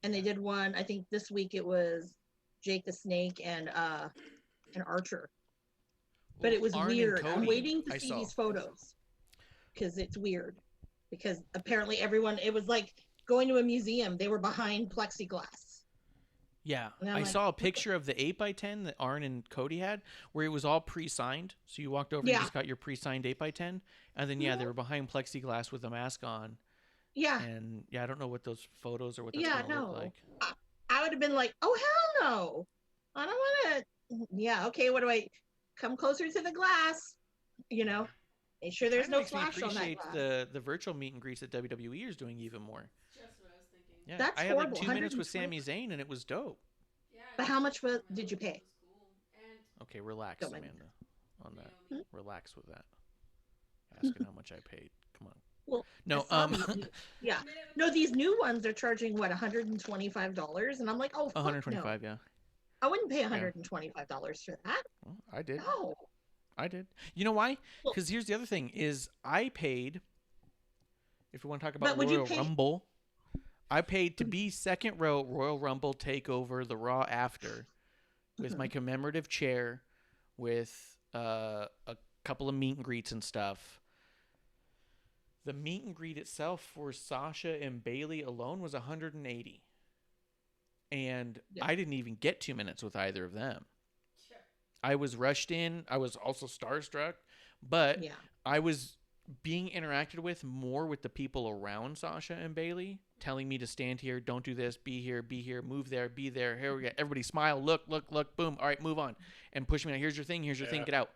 S5: And they did one, I think this week it was Jake the Snake and Archer. But it was weird. I'm waiting to see these photos because it's weird. Because apparently it was like going to a museum. They were behind plexiglass.
S3: Yeah, I saw a picture of the 8x10 that Arn and Cody had where it was all pre-signed. So you walked over and just got your pre-signed 8x10. And then, they were behind plexiglass with a mask on.
S5: Yeah.
S3: And, I don't know what those photos or what that's going to look like.
S5: I would have been like, oh, hell no. I don't want to. Yeah, okay, what do I... Come closer to the glass, make sure there's no flash on that glass.
S3: The virtual meet and greets that WWE is doing even more.
S6: Just what I was thinking.
S3: Yeah,
S5: that's
S3: I had
S5: horrible.
S3: like 2 minutes with Sami Zayn and it was dope.
S6: Yeah,
S5: but how much did you pay?
S6: Cool. And
S3: okay, relax, Amanda, on that. Relax with that. Asking how much I paid. Come on.
S5: Well,
S3: no,
S5: yeah, no. These new ones are charging what $125, and I'm like, oh,
S3: 125, yeah.
S5: I wouldn't pay $125 for that.
S3: Well, I did.
S5: No.
S3: I did. You know why? Because here's the other thing: is I paid. If we want to talk about Royal Rumble, I paid to be second row Royal Rumble Takeover, the Raw after, with my commemorative chair, with a couple of meet and greets and stuff. The meet and greet itself for Sasha and Bayley alone was $180. And I didn't even get 2 minutes with either of them. Sure. I was rushed in. I was also starstruck. But I was being interacted with more with the people around Sasha and Bayley, telling me to stand here, don't do this, be here, move there, be there. Here we go. Everybody smile, look, boom. All right, move on. And push me out. Here's your thing, get out.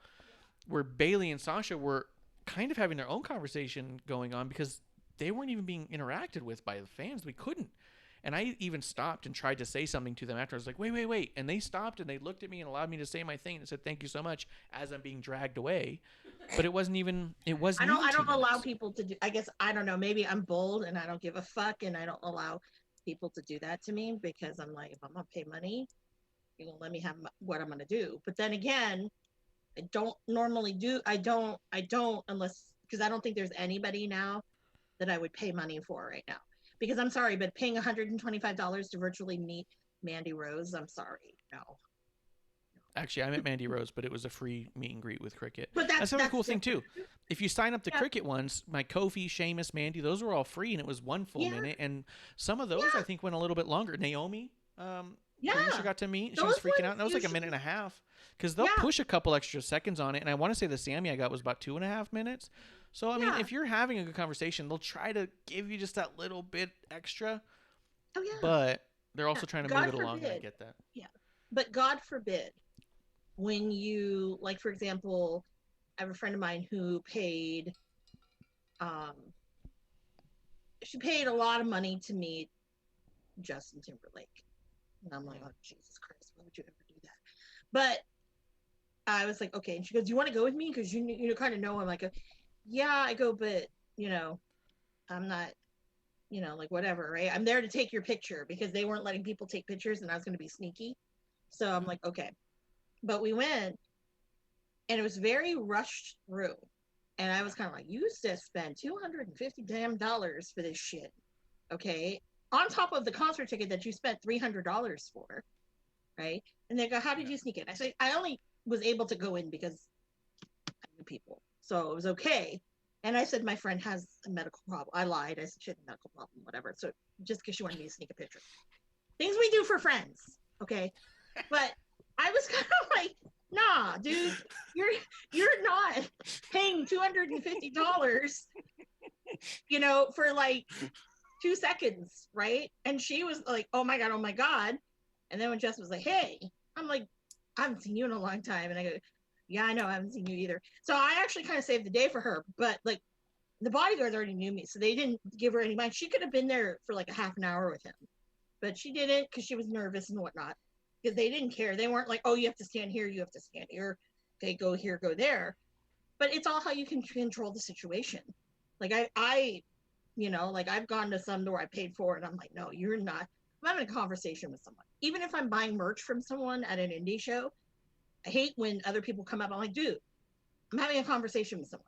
S3: Where Bayley and Sasha were kind of having their own conversation going on because they weren't even being interacted with by the fans. We couldn't. And I even stopped and tried to say something to them after. I was like, wait. And they stopped and they looked at me and allowed me to say my thing and said, thank you so much as I'm being dragged away. But it wasn't even. I
S5: don't allow people to do, I guess, I don't know. Maybe I'm bold and I don't give a fuck and I don't allow people to do that to me because I'm like, if I'm going to pay money, you're going to let me have what I'm going to do. But then again, I don't normally do. I don't unless, because I don't think there's anybody now that I would pay money for right now. Because I'm sorry, but paying $125 to virtually meet Mandy Rose, I'm sorry, no.
S3: Actually, I met Mandy Rose, but it was a free meet and greet with Cricket.
S5: But
S3: that's another cool thing too. If you sign up the Cricket ones, my Kofi, Sheamus, Mandy, those were all free, and it was 1 full minute. And some of those I think went a little bit longer. Naomi, Alicia got to meet. She was freaking out. And that was like a minute and a half because they'll push a couple extra seconds on it. And I want to say the Sammy I got was about 2.5 minutes. So, I mean, if you're having a good conversation, they'll try to give you just that little bit extra.
S5: Oh, yeah.
S3: But they're also trying to move it along, and I get that.
S5: Yeah. But God forbid, when you, like, for example, I have a friend of mine who paid, she paid a lot of money to meet Justin Timberlake. And I'm like, oh, Jesus Christ, why would you ever do that? But I was like, okay. And she goes, do you want to go with me? Because you kind of know I'm like, yeah. I go, but, I'm not, like whatever, right? I'm there to take your picture because they weren't letting people take pictures and I was going to be sneaky. So I'm like, okay. But we went and it was very rushed through. And I was kind of like, you just spent $250 damn dollars for this shit. Okay. On top of the concert ticket that you spent $300 for. Right. And they go, how did you sneak in? I say, I only was able to go in because I knew people. So it was okay. And I said, my friend has a medical problem. I lied. I said, she had a medical problem, whatever. So just because she wanted me to sneak a picture. Things we do for friends. Okay. But I was kind of like, nah, dude, you're not paying $250, for like 2 seconds, right? And she was like, oh my God. And then when Jess was like, hey, I'm like, I haven't seen you in a long time. And I go, yeah, I know, I haven't seen you either. So I actually kind of saved the day for her, but like the bodyguards already knew me, so they didn't give her any mind. She could have been there for like a half an hour with him, but she didn't because she was nervous and whatnot. Because they didn't care. They weren't like, oh, you have to stand here, you have to stand here. Okay, go here, go there. But it's all how you can control the situation. Like I like I've gone to some where I paid for it and I'm like, no, you're not. I'm having a conversation with someone. Even if I'm buying merch from someone at an indie show, I hate when other people come up. I'm like, dude, I'm having a conversation with someone.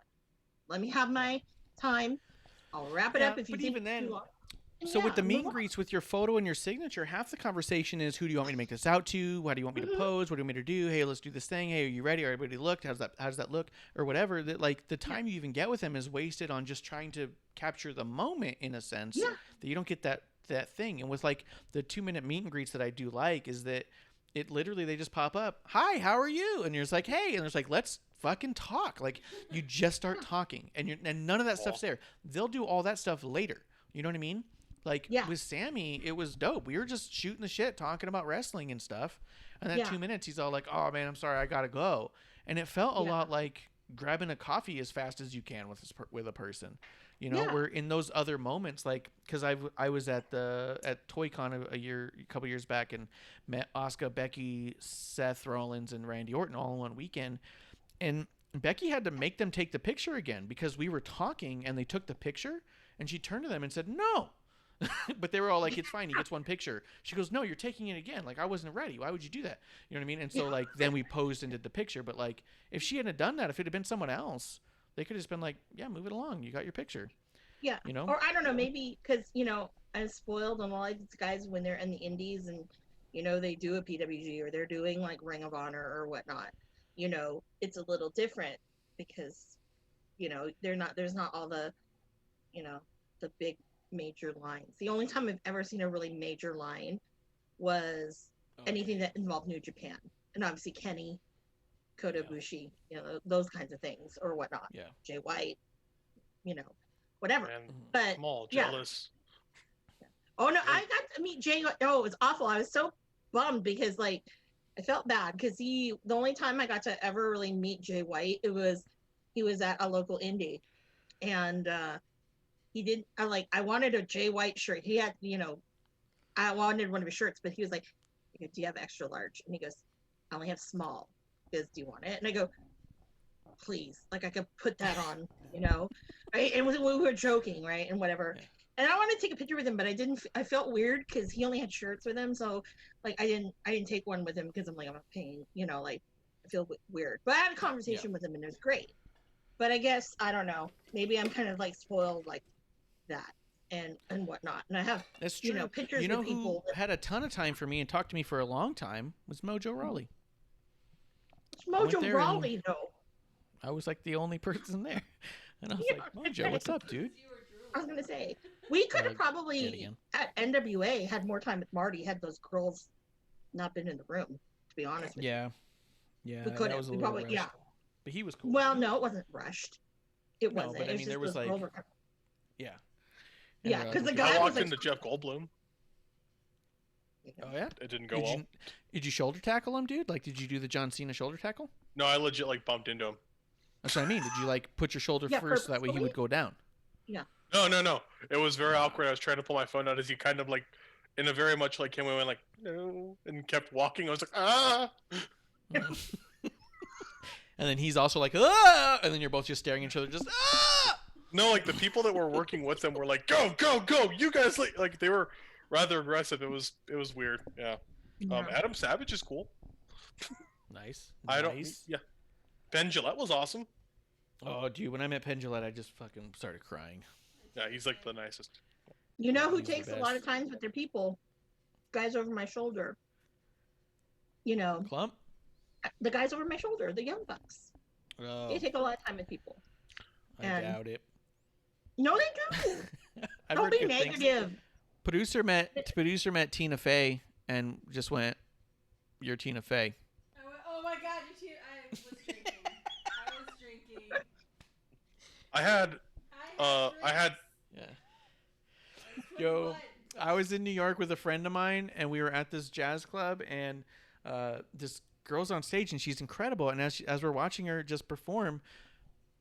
S5: Let me have my time. I'll wrap it up if you
S3: but
S5: think
S3: even then,
S5: too long.
S3: so with the meet and greets with your photo and your signature, half the conversation is, who do you want me to make this out to? What do you want me to pose? What do you want me to do? Hey, let's do this thing. Hey, are you ready? Everybody looked. How does that look? Or whatever. That like the time you even get with them is wasted on just trying to capture the moment in a sense that you don't get that thing. And with like the 2-minute meet and greets that I do like is that it literally, they just pop up. Hi, how are you? And you're just like, hey, and it's like, let's fucking talk. Like you just start talking and none of that stuff's there. They'll do all that stuff later. You know what I mean? Like with Sammy, it was dope. We were just shooting the shit, talking about wrestling and stuff. And that 2 minutes, he's all like, oh man, I'm sorry, I gotta go. And it felt a lot like grabbing a coffee as fast as you can with a person. Where in those other moments, like, because I was at ToyCon a couple years back and met Asuka, Becky, Seth Rollins, and Randy Orton all in one weekend, and Becky had to make them take the picture again because we were talking and they took the picture, and she turned to them and said no. But they were all like, it's fine, he gets one picture. She goes, no, you're taking it again. Like, I wasn't ready. Why would you do that? You know what I mean? And so like then we posed and did the picture. But like if she hadn't done that, if it had been someone else, they could have just been like, yeah, move it along. You got your picture.
S5: Yeah. Or I don't know, maybe because, I'm spoiled on all these guys when they're in the indies and, they do a PWG or they're doing like Ring of Honor or whatnot. It's a little different because, there's not all the, the big major lines. The only time I've ever seen a really major line was anything that involved New Japan. And obviously Kenny, Kota Ibushi, those kinds of things or whatnot. Yeah. Jay White, whatever.
S4: Man,
S5: but
S4: I'm all jealous.
S5: Yeah. Oh no, I got to meet Jay. Oh, it was awful. I was so bummed because like I felt bad because the only time I got to ever really meet Jay White, he was at a local indie, and he didn't. I wanted a Jay White shirt. He had, I wanted one of his shirts, but he was like, "Do you have extra large?" And he goes, "I only have small." He goes, "Do you want it?" And I go, "Please, like I could put that on, right?" And we were joking, right, and whatever. Yeah. And I wanted to take a picture with him, but I didn't. I felt weird because he only had shirts with him, so like I didn't take one with him because I'm like, I'm not paying, like I feel weird. But I had a conversation with him and it was great. But I guess I don't know. Maybe I'm kind of like spoiled like that and whatnot. And I have pictures of people.
S3: Who had a ton of time for me and talked to me for a long time was Mojo Rawley.
S5: Mojo Rawley, though.
S3: I was like the only person there, and I was like, Mojo, what's up, dude?
S5: I was gonna say we could have probably at NWA had more time with Marty had those girls not been in the room. To be honest with you.
S3: Yeah,
S5: we could have. We probably rushed.
S3: But he was cool.
S5: Well, no, it wasn't rushed. It wasn't.
S3: But I mean, there was like,
S5: yeah, because the guy
S4: I walked
S5: was
S4: into Jeff Goldblum.
S3: Oh yeah,
S4: it didn't go well.
S3: Did you shoulder tackle him, dude? Like, did you do the John Cena shoulder tackle?
S4: No, I legit like bumped into him.
S3: That's what I mean. Did you like put your shoulder first so that way he would go down?
S5: Yeah.
S4: No. It was very awkward. I was trying to pull my phone out as he kind of like in a very much like him, we went like, no, and kept walking. I was like, ah.
S3: And then he's also like, ah! And then you're both just staring at each other, just, ah!
S4: No, like the people that were working with them were like, go, go, go! You guys like they were rather aggressive. It was weird. Yeah. Adam Savage is cool.
S3: Nice.
S4: Yeah. Ben Gillette was awesome.
S3: Oh, dude, when I met Penn Jillette, I just fucking started crying.
S4: Yeah, he's like the nicest.
S5: You know who
S3: He's the
S5: takes a lot of
S3: best.
S5: times with their people? Guys over my shoulder. You know,
S3: Clump?
S5: the guys over my shoulder, the young bucks.
S3: Oh,
S5: They take a lot of time with people.
S3: I
S5: and-
S3: doubt it.
S5: No, they do.
S3: I've
S5: Don't
S3: heard
S5: be
S3: good things.
S5: negative.
S3: Producer met Tina Fey and just went, "You're Tina Fey."
S6: Oh my God! I was drinking.
S4: I had
S3: Yeah. Yo, I was in New York with a friend of mine, and we were at this jazz club, and this girl's on stage, and she's incredible. And as we're watching her just perform,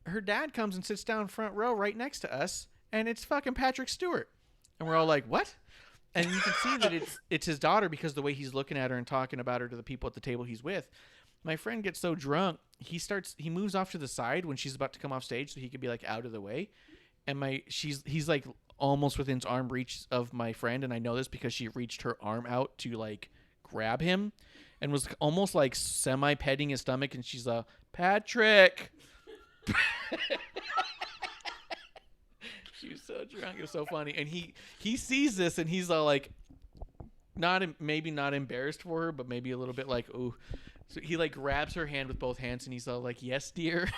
S3: her dad comes and sits down front row right next to us, and it's fucking Patrick Stewart. And we're all like, what? And you can see that it's his daughter because the way he's looking at her and talking about her to the people at the table he's with. My friend gets so drunk, he moves off to the side when she's about to come off stage so he could be like out of the way. And he's like almost within arm reach of my friend, and I know this because she reached her arm out to like grab him and was almost like semi petting his stomach, and she's Patrick. She was so drunk. It was so funny. And he sees this, and he's all like, maybe not embarrassed for her, but maybe a little bit like, ooh. So he like grabs her hand with both hands, and he's all like, yes, dear.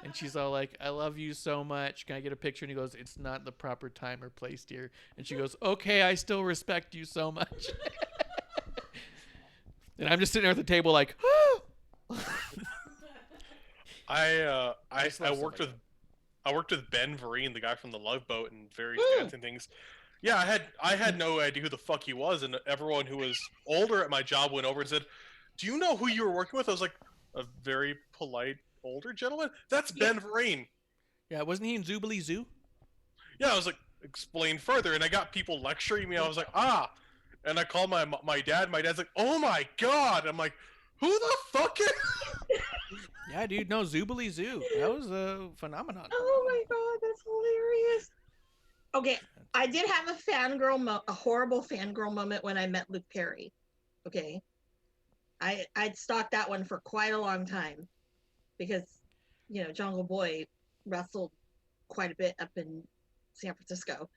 S3: And she's all like, I love you so much. Can I get a picture? And he goes, it's not the proper time or place, dear. And she goes, okay, I still respect you so much. And I'm just sitting there at the table like,
S4: I
S3: love
S4: worked with Ben Vereen, the guy from the Love Boat, and various dancing things. Yeah, I had no idea who the fuck he was, and everyone who was older at my job went over and said, "Do you know who you were working with?" I was like, "A very polite older gentleman." That's Ben Vereen.
S3: yeah, wasn't he in Zoobly Zoo?
S4: Yeah, I was like, explain further, and I got people lecturing me. I was like, ah, and I called my dad. My dad's like, oh my god. I'm like, who the fuck is?
S3: Yeah, dude, no, Zoobly Zoo. That was a phenomenon.
S5: Oh my God, that's hilarious. Okay, I did have a horrible fangirl moment when I met Luke Perry. Okay, I'd stalked that one for quite a long time because, you know, Jungle Boy wrestled quite a bit up in San Francisco.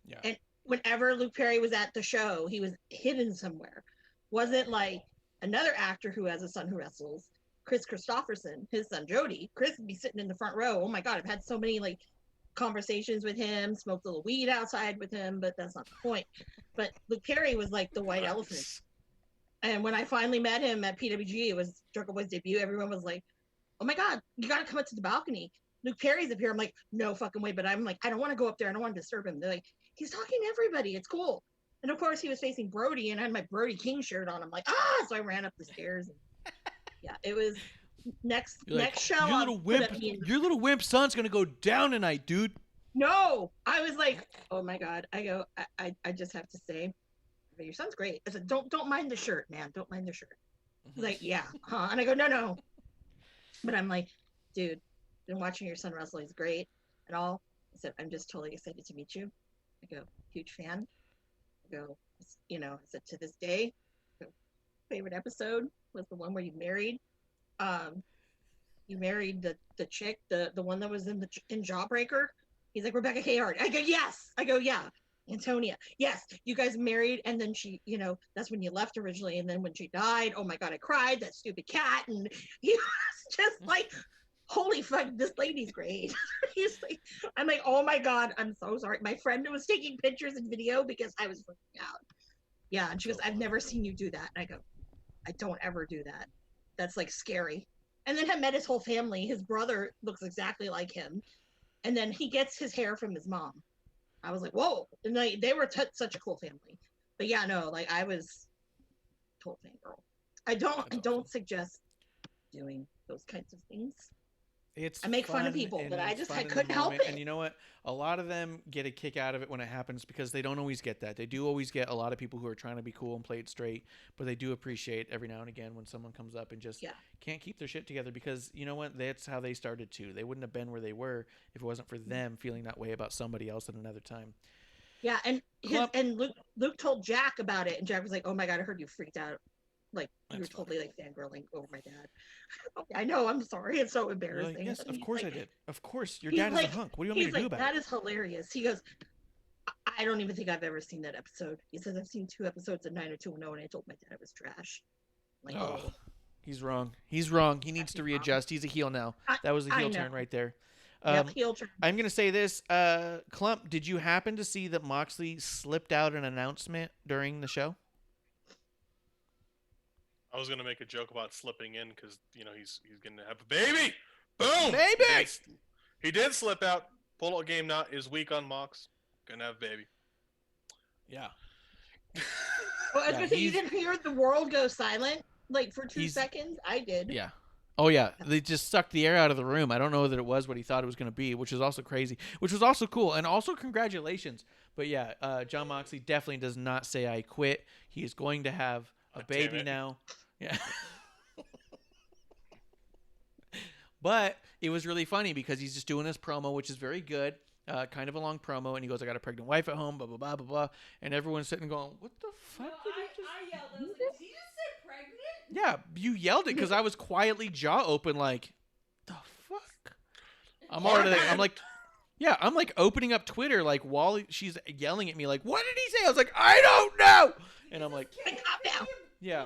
S3: Yeah.
S5: And whenever Luke Perry was at the show, he was hidden somewhere. Wasn't like another actor who has a son who wrestles, Chris Christopherson, his son Jody. Chris would be sitting in the front row. Oh my God, I've had so many like conversations with him, smoked a little weed outside with him, but that's not the point. But Luke Perry was like the white elephant. And when I finally met him at PWG, it was Jungle Boy's debut. Everyone was like, oh my God, you got to come up to the balcony. Luke Perry's up here. I'm like, no fucking way. But I'm like, I don't want to go up there. I don't want to disturb him. They're like, he's talking to everybody. It's cool. And of course, he was facing Brody, and I had my Brody King shirt on. I'm like, ah! So I ran up the stairs. And yeah, it was next show.
S3: Your little wimp son's gonna go down tonight, dude.
S5: No, I was like, oh my God. I go, I just have to say, your son's great. I said, don't mind the shirt, man. Don't mind the shirt. He's like, yeah, huh? And I go, no. But I'm like, dude, been watching your son wrestle. He's great and all. I said, I'm just totally excited to meet you. I go, huge fan. I go, you know, I said, to this day, favorite episode was the one where you married the chick, the one that was in Jawbreaker. He's like, Rebecca Hayhart. I go, yes. I go, yeah. Antonia, yes, you guys married, and then she, you know, that's when you left originally, and then when she died, oh my God, I cried, that stupid cat, and he was just like, holy fuck, this lady's great. He's like, I'm like, oh my God, I'm so sorry. My friend was taking pictures and video because I was freaking out. Yeah, and she goes, I've never seen you do that. And I go, I don't ever do that. That's like scary. And then I met his whole family. His brother looks exactly like him, and then he gets his hair from his mom. I was like, whoa. And they were such a cool family. But yeah, no, like I was total fangirl. I don't suggest doing those kinds of things.
S3: It's
S5: I make fun of
S3: fun,
S5: people,
S3: and
S5: but I
S3: it's
S5: just
S3: fun
S5: I
S3: in the
S5: couldn't help
S3: moment.
S5: it.
S3: And you know what? A lot of them get a kick out of it when it happens because they don't always get that. They do always get a lot of people who are trying to be cool and play it straight, but they do appreciate every now and again when someone comes up and just
S5: Yeah.
S3: can't keep their shit together because you know what? That's how they started too. They wouldn't have been where they were if it wasn't for them feeling that way about somebody else at another time.
S5: Yeah, and
S3: Club-
S5: Luke told Jack about it, and Jack was like, "Oh my god, I heard you freaked out. Like you were
S3: That's
S5: totally like fangirling over my dad." Okay, I know, I'm sorry, it's so
S3: You're
S5: embarrassing.
S3: like, yes,
S5: And
S3: of
S5: he's
S3: course
S5: like-
S3: I did. Of course, your
S5: he's
S3: dad is
S5: like-
S3: a hunk. What do you want me
S5: He's
S3: to do
S5: like,
S3: about
S5: that
S3: it?
S5: is hilarious. He goes, I don't even think I've ever seen that episode. He says, I've seen 2 episodes of 90210, and I told my dad it was trash. Like,
S3: Oh, he's wrong. He's wrong. He needs to readjust. He's a heel now. That was a
S5: I
S3: heel
S5: know.
S3: turn right there.
S5: Yep, heel turn.
S3: I'm going to say this. Clump, did you happen to see that Moxley slipped out an announcement during the show?
S4: I was gonna make a joke about slipping in because he's gonna have a baby. Boom,
S3: Baby!
S4: He did slip out. Pull-out game not is weak on Mox. Gonna have a baby.
S3: Yeah.
S5: Well, I was
S3: Yeah,
S5: gonna say, you
S3: he's-
S5: didn't hear the world go silent like for 2
S3: He's-
S5: seconds. I did.
S3: Yeah. Oh, yeah. They just sucked the air out of the room. I don't know that it was what he thought it was going to be, which is also crazy, which was also cool. And also congratulations. But yeah, John Moxley definitely does not say I quit. He is going to have a
S4: Oh, damn
S3: baby
S4: it.
S3: now. Yeah. But it was really funny because he's just doing this promo, which is very good. Kind of a long promo, and he goes, I got a pregnant wife at home, blah, blah, blah, blah, blah. And everyone's sitting going, what the fuck
S6: No,
S3: did he just...
S6: I yelled. I was like, did he just say pregnant?
S3: Yeah, you yelled it because I was quietly jaw open like, the fuck? I'm like opening up Twitter like while she's yelling at me like, what did he say? I was like, I don't know. And I'm like,
S5: Calm down.
S3: yeah.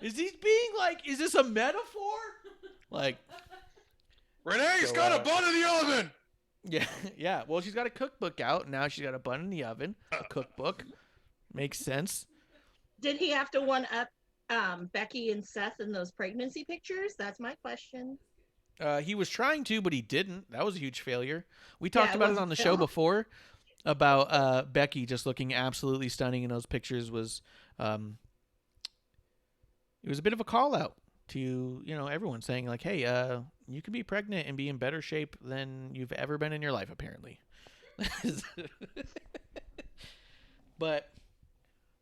S3: Is he being like, is this a metaphor? Like,
S4: Renee's
S3: So,
S4: got a bun in the oven.
S3: yeah, yeah. Well, she's got a cookbook out. Now she's got a bun in the oven. A cookbook. Makes sense.
S5: Did he have to one up Becky and Seth in those pregnancy pictures? That's my question.
S3: He was trying to, but he didn't. That was a huge failure. We
S5: Yeah,
S3: talked
S5: it
S3: about it
S5: wasn't
S3: on the show
S5: filmed.
S3: before about Becky just looking absolutely stunning in those pictures. Was it was a bit of a call out to everyone saying like, hey, you could be pregnant and be in better shape than you've ever been in your life, apparently. But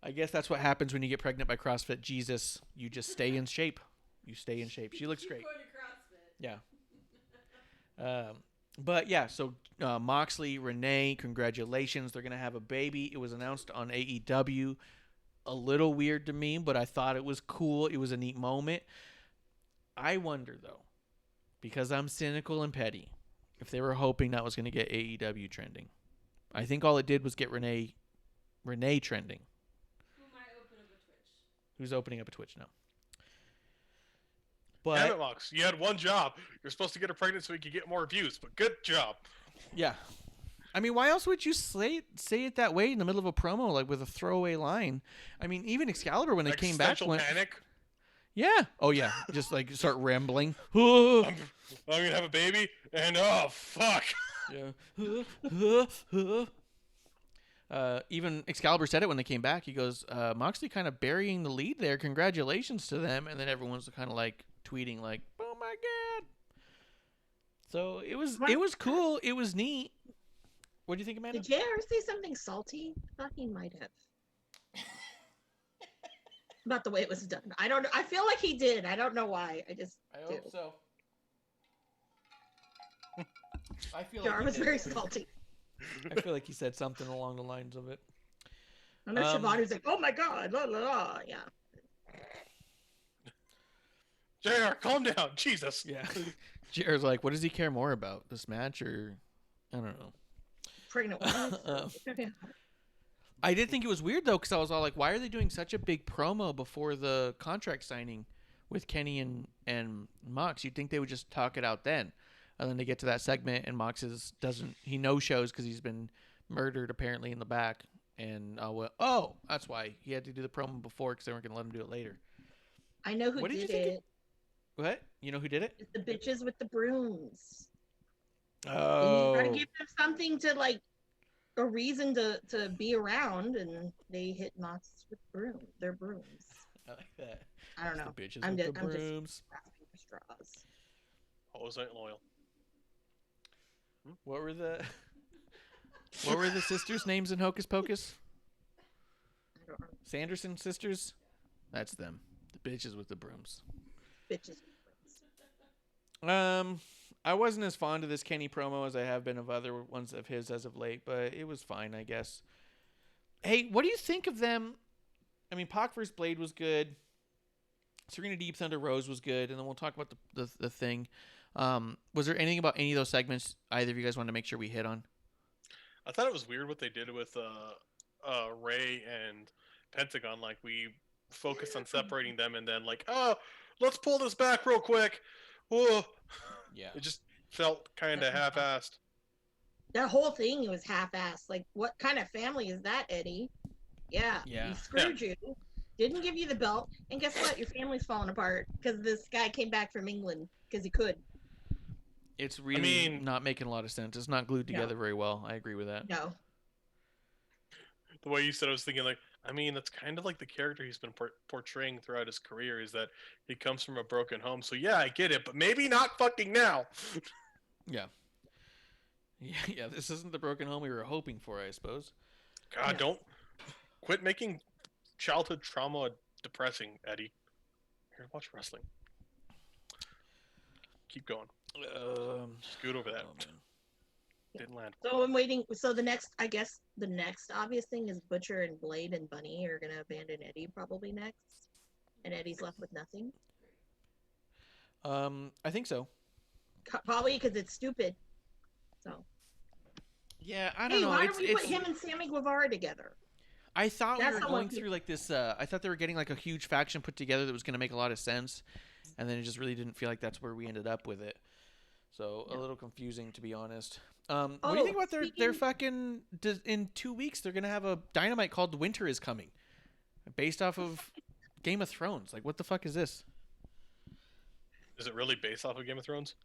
S3: I guess that's what happens when you get pregnant by CrossFit Jesus. You just stay in shape. You stay in shape. She looks great.
S6: Going to CrossFit.
S3: Yeah. But yeah, so Moxley, Renee, congratulations. They're going to have a baby. It was announced on AEW. A little weird to me, but I thought it was cool. It was a neat moment. I wonder, though, because I'm cynical and petty, if they were hoping that was going to get AEW trending. I think all it did was get Renee trending.
S6: Who might open up a Twitch?
S3: Who's opening up a Twitch now.
S4: Damn it,
S3: But,
S4: Mox. You had one job. You're supposed to get her pregnant so you could get more views, but good job.
S3: yeah. I mean, why else would you say it that way in the middle of a promo, like with a throwaway line? I mean, even Excalibur, when they came back,
S4: Existential
S3: went,
S4: panic.
S3: yeah. Oh, yeah. Just like start rambling.
S4: I'm gonna have a baby, and oh fuck.
S3: Even Excalibur said it when they came back. He goes, Moxley kind of burying the lead there. Congratulations to them. And then everyone's kind of like tweeting like, oh my God. So it was cool. It was neat. What do you think, Amanda?
S5: Did you ever say something salty? I thought he might have. About the way it was done. I don't know. I feel like he did. I don't know why. I just
S3: I
S5: do.
S3: hope so. I feel
S5: Jar
S3: like
S5: was
S3: he did.
S5: very salty.
S3: I feel like he said something along the lines of it.
S5: I know Shivani was like, oh my God, la la la. Yeah.
S4: JR, calm down. Jesus.
S3: Yeah. Jared's like, what does he care more about? This match or I don't know.
S5: Pregnant woman. Yeah.
S3: I did think it was weird though, because I was all like, why are they doing such a big promo before the contract signing with Kenny and Mox? You'd think they would just talk it out then. And then they get to that segment and Mox he no shows because he's been murdered apparently in the back. And that's why he had to do the promo before because they weren't going to let him do it later.
S5: I know who
S3: What did you
S5: did
S3: think
S5: it.
S3: What? You know who did it?
S5: It's the bitches with the brooms.
S3: Oh.
S5: You gotta give them something to like a reason to be around, and they hit Mox with their brooms.
S3: I like that.
S5: I don't know.
S3: The bitches
S5: I'm
S3: with
S5: just
S3: the brooms.
S5: grasping for straws.
S4: Always ain't loyal.
S3: What were the sisters' names in Hocus Pocus?
S5: I don't know.
S3: Sanderson sisters? That's them. The bitches with the brooms.
S5: Bitches.
S3: I wasn't as fond of this Kenny promo as I have been of other ones of his as of late, but it was fine, I guess. Hey, what do you think of them? I mean, Pac vs. Blade was good. Serena Deep Thunder Rose was good, and then we'll talk about the thing. Was there anything about any of those segments either of you guys wanted to make sure we hit on?
S4: I thought it was weird what they did with Ray and Pentagon. Like, we focused on separating them, and then like, oh, let's pull this back real quick. Whoa.
S3: Yeah.
S4: It just felt kind of half-assed.
S5: That whole thing was half-assed. Like, what kind of family is that, Eddie? Yeah.
S3: Yeah.
S5: He screwed you. Didn't give you the belt, and guess what? Your family's falling apart because this guy came back from England because he could.
S3: It's really not making a lot of sense. It's not glued together very well. I agree with that.
S5: No.
S4: The way you said, I was thinking like, I mean, that's kind of like the character he's been portraying throughout his career, is that he comes from a broken home. So yeah, I get it, but maybe not fucking now.
S3: Yeah. Yeah, this isn't the broken home we were hoping for, I suppose.
S4: God, don't quit making childhood trauma depressing, Eddie. Here, watch wrestling. Keep going. Scoot over that. Didn't land.
S5: So I'm waiting. So the next obvious thing is Butcher and Blade and Bunny are going to abandon Eddie probably next. And Eddie's left with nothing.
S3: I think so.
S5: Probably because it's stupid. So.
S3: Yeah, I don't know.
S5: Why don't we put him and Sammy Guevara together?
S3: I thought we were going through like this. I thought they were getting like a huge faction put together that was going to make a lot of sense, and then it just really didn't feel like that's where we ended up with it. So a little confusing, to be honest. What do you think about their fucking? In 2 weeks, they're going to have a Dynamite called "Winter Is Coming," based off of Game of Thrones. Like, what the fuck is this?
S4: Is it really based off of Game of Thrones?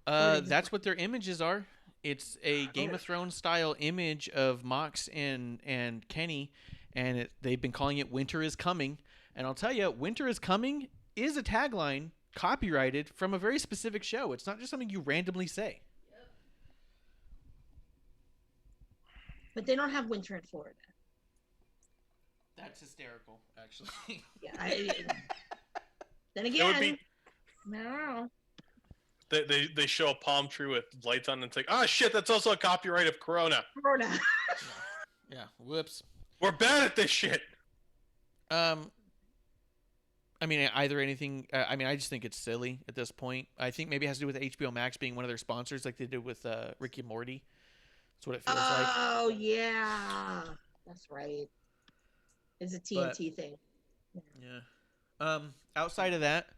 S3: That's what their images are. It's a Game of Thrones style image of Mox and Kenny, and they've been calling it "Winter Is Coming." And I'll tell you, "Winter Is Coming" is a tagline copyrighted from a very specific show. It's not just something you randomly say.
S5: But they don't have winter in Florida.
S3: That's hysterical, actually.
S5: Yeah. Then again, no.
S4: They show a palm tree with lights on, and it's like, oh shit, that's also a copyright of Corona.
S3: Yeah. Whoops.
S4: We're bad at this shit.
S3: I mean, either anything. I mean, I just think it's silly at this point. I think maybe it has to do with HBO Max being one of their sponsors, like they did with Rick and Morty. That's what it feels like.
S5: Oh yeah, that's right. It's a TNT thing.
S3: Yeah. Outside of that,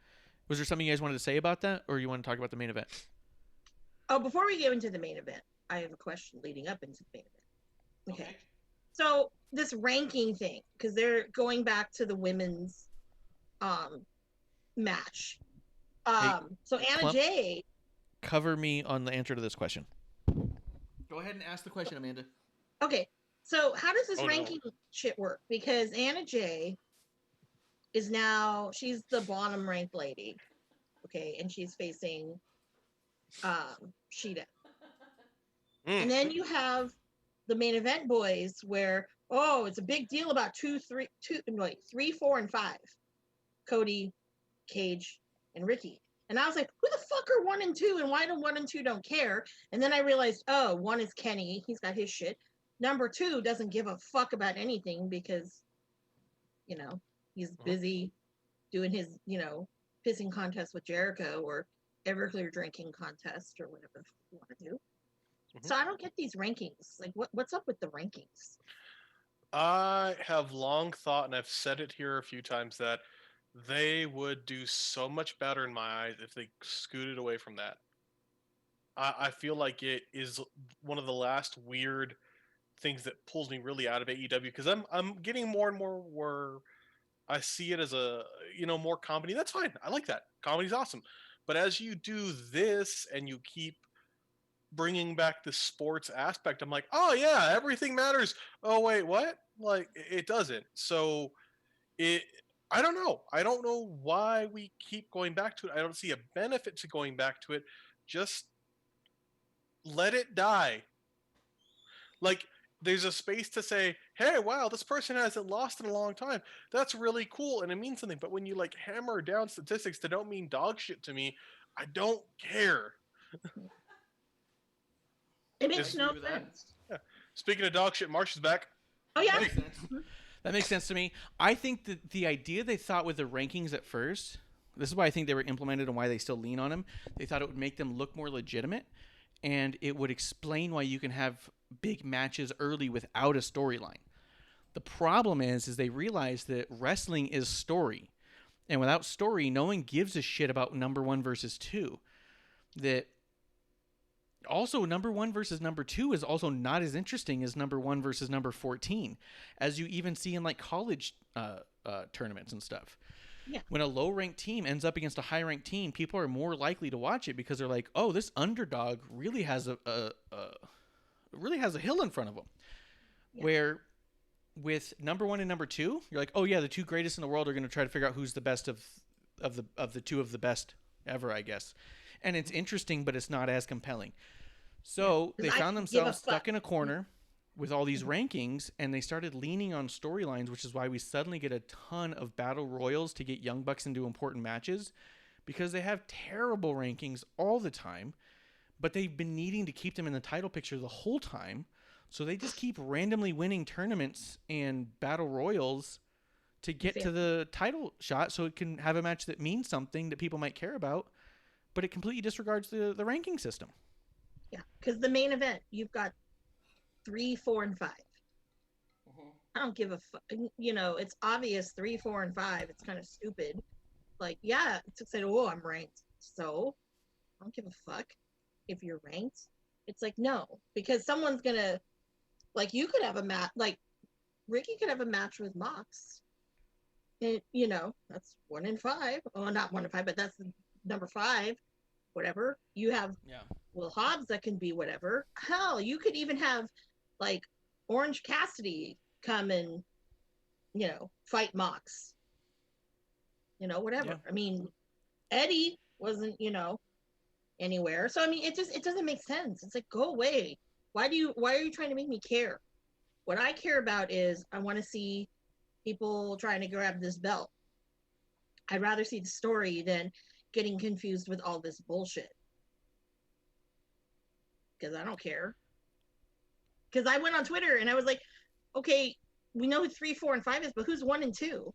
S3: was there something you guys wanted to say about that, or you want to talk about the main event?
S5: Oh, before we get into the main event, I have a question leading up into the main event. Okay. So this ranking thing, because they're going back to the women's match. So Anna
S3: Plump,
S5: Jay.
S3: cover me on the answer to this question. Go ahead and ask the question, Amanda.
S5: Okay. So how does this ranking shit work? Because Anna Jay is now, she's the bottom ranked lady. Okay. And she's facing Sheeta. And then you have the main event boys where, it's a big deal about 3, 4, and 5. Cody, Cage, and Ricky. And I was like, who the fuck are 1 and 2? And why do 1 and 2 don't care? And then I realized, 1 is Kenny. He's got his shit. Number 2 doesn't give a fuck about anything because, he's busy doing his, pissing contest with Jericho or Everclear drinking contest or whatever you want to do. So I don't get these rankings. Like, what's up with the rankings?
S4: I have long thought, and I've said it here a few times, that they would do so much better in my eyes if they scooted away from that. I feel like it is one of the last weird things that pulls me really out of AEW, because I'm getting more and more where I see it as a more comedy. That's fine. I like that. Comedy's awesome. But as you do this and you keep bringing back the sports aspect, I'm like, oh yeah, everything matters. Oh wait, what? Like, it doesn't. So I don't know. I don't know why we keep going back to it. I don't see a benefit to going back to it. Just let it die. Like, there's a space to say, hey, wow, this person hasn't lost in a long time. That's really cool, and it means something. But when you, like, hammer down statistics that don't mean dog shit to me, I don't care.
S5: It makes
S4: Is-
S5: no
S3: Agree with that?
S5: sense.
S4: Yeah. Speaking of dog shit, Marsh is back.
S5: Oh yeah.
S3: That makes sense. That makes sense to me. I think that the idea they thought with the rankings at first, this is why I think they were implemented and why they still lean on them. They thought it would make them look more legitimate, and it would explain why you can have big matches early without a storyline. The problem is they realize that wrestling is story, and without story, no one gives a shit about number one versus two. That also number one versus number two is also not as interesting as number one versus number 14, as you even see in like college tournaments and stuff.
S5: Yeah.
S3: When a low ranked team ends up against a high ranked team, people are more likely to watch it because they're like, oh, this underdog really has a hill in front of them.
S5: Yeah.
S3: Where with number one and number two, you're like, oh yeah, the two greatest in the world are going to try to figure out who's the best of the two of the best ever, I guess. And it's interesting, but it's not as compelling. So
S5: Yeah,
S3: they
S5: 'cause I
S3: found
S5: can give
S3: themselves
S5: a fuck.
S3: stuck in a corner with all these rankings, and they started leaning on storylines, which is why we suddenly get a ton of battle royals to get Young Bucks into important matches, because they have terrible rankings all the time, but they've been needing to keep them in the title picture the whole time. So they just keep randomly winning tournaments and battle royals to get to the title shot so it can have a match that means something that people might care about, but it completely disregards the ranking system.
S5: Yeah, because the main event, you've got 3, 4, and 5. I don't give a fuck. You know, it's obvious 3, 4, and 5. It's kind of stupid. Like, yeah, it's excited. Oh, I'm ranked. So I don't give a fuck if you're ranked. It's like, no, because someone's gonna, like, you could have a match, like Ricky could have a match with Mox. And, you know, that's 1 in 5. Oh, not 1 in 5, but that's number 5. Whatever. You have Will Hobbs that can be whatever. Hell, you could even have like Orange Cassidy come and, you know, fight Mox. You know, whatever.
S3: Yeah.
S5: I mean, Eddie wasn't, you know, anywhere. So I mean, it doesn't make sense. It's like, go away. Why are you trying to make me care? What I care about is I want to see people trying to grab this belt. I'd rather see the story than getting confused with all this bullshit. Because I don't care. Because I went on Twitter and I was like, okay, we know who 3, 4, and 5 is, but who's 1 and 2?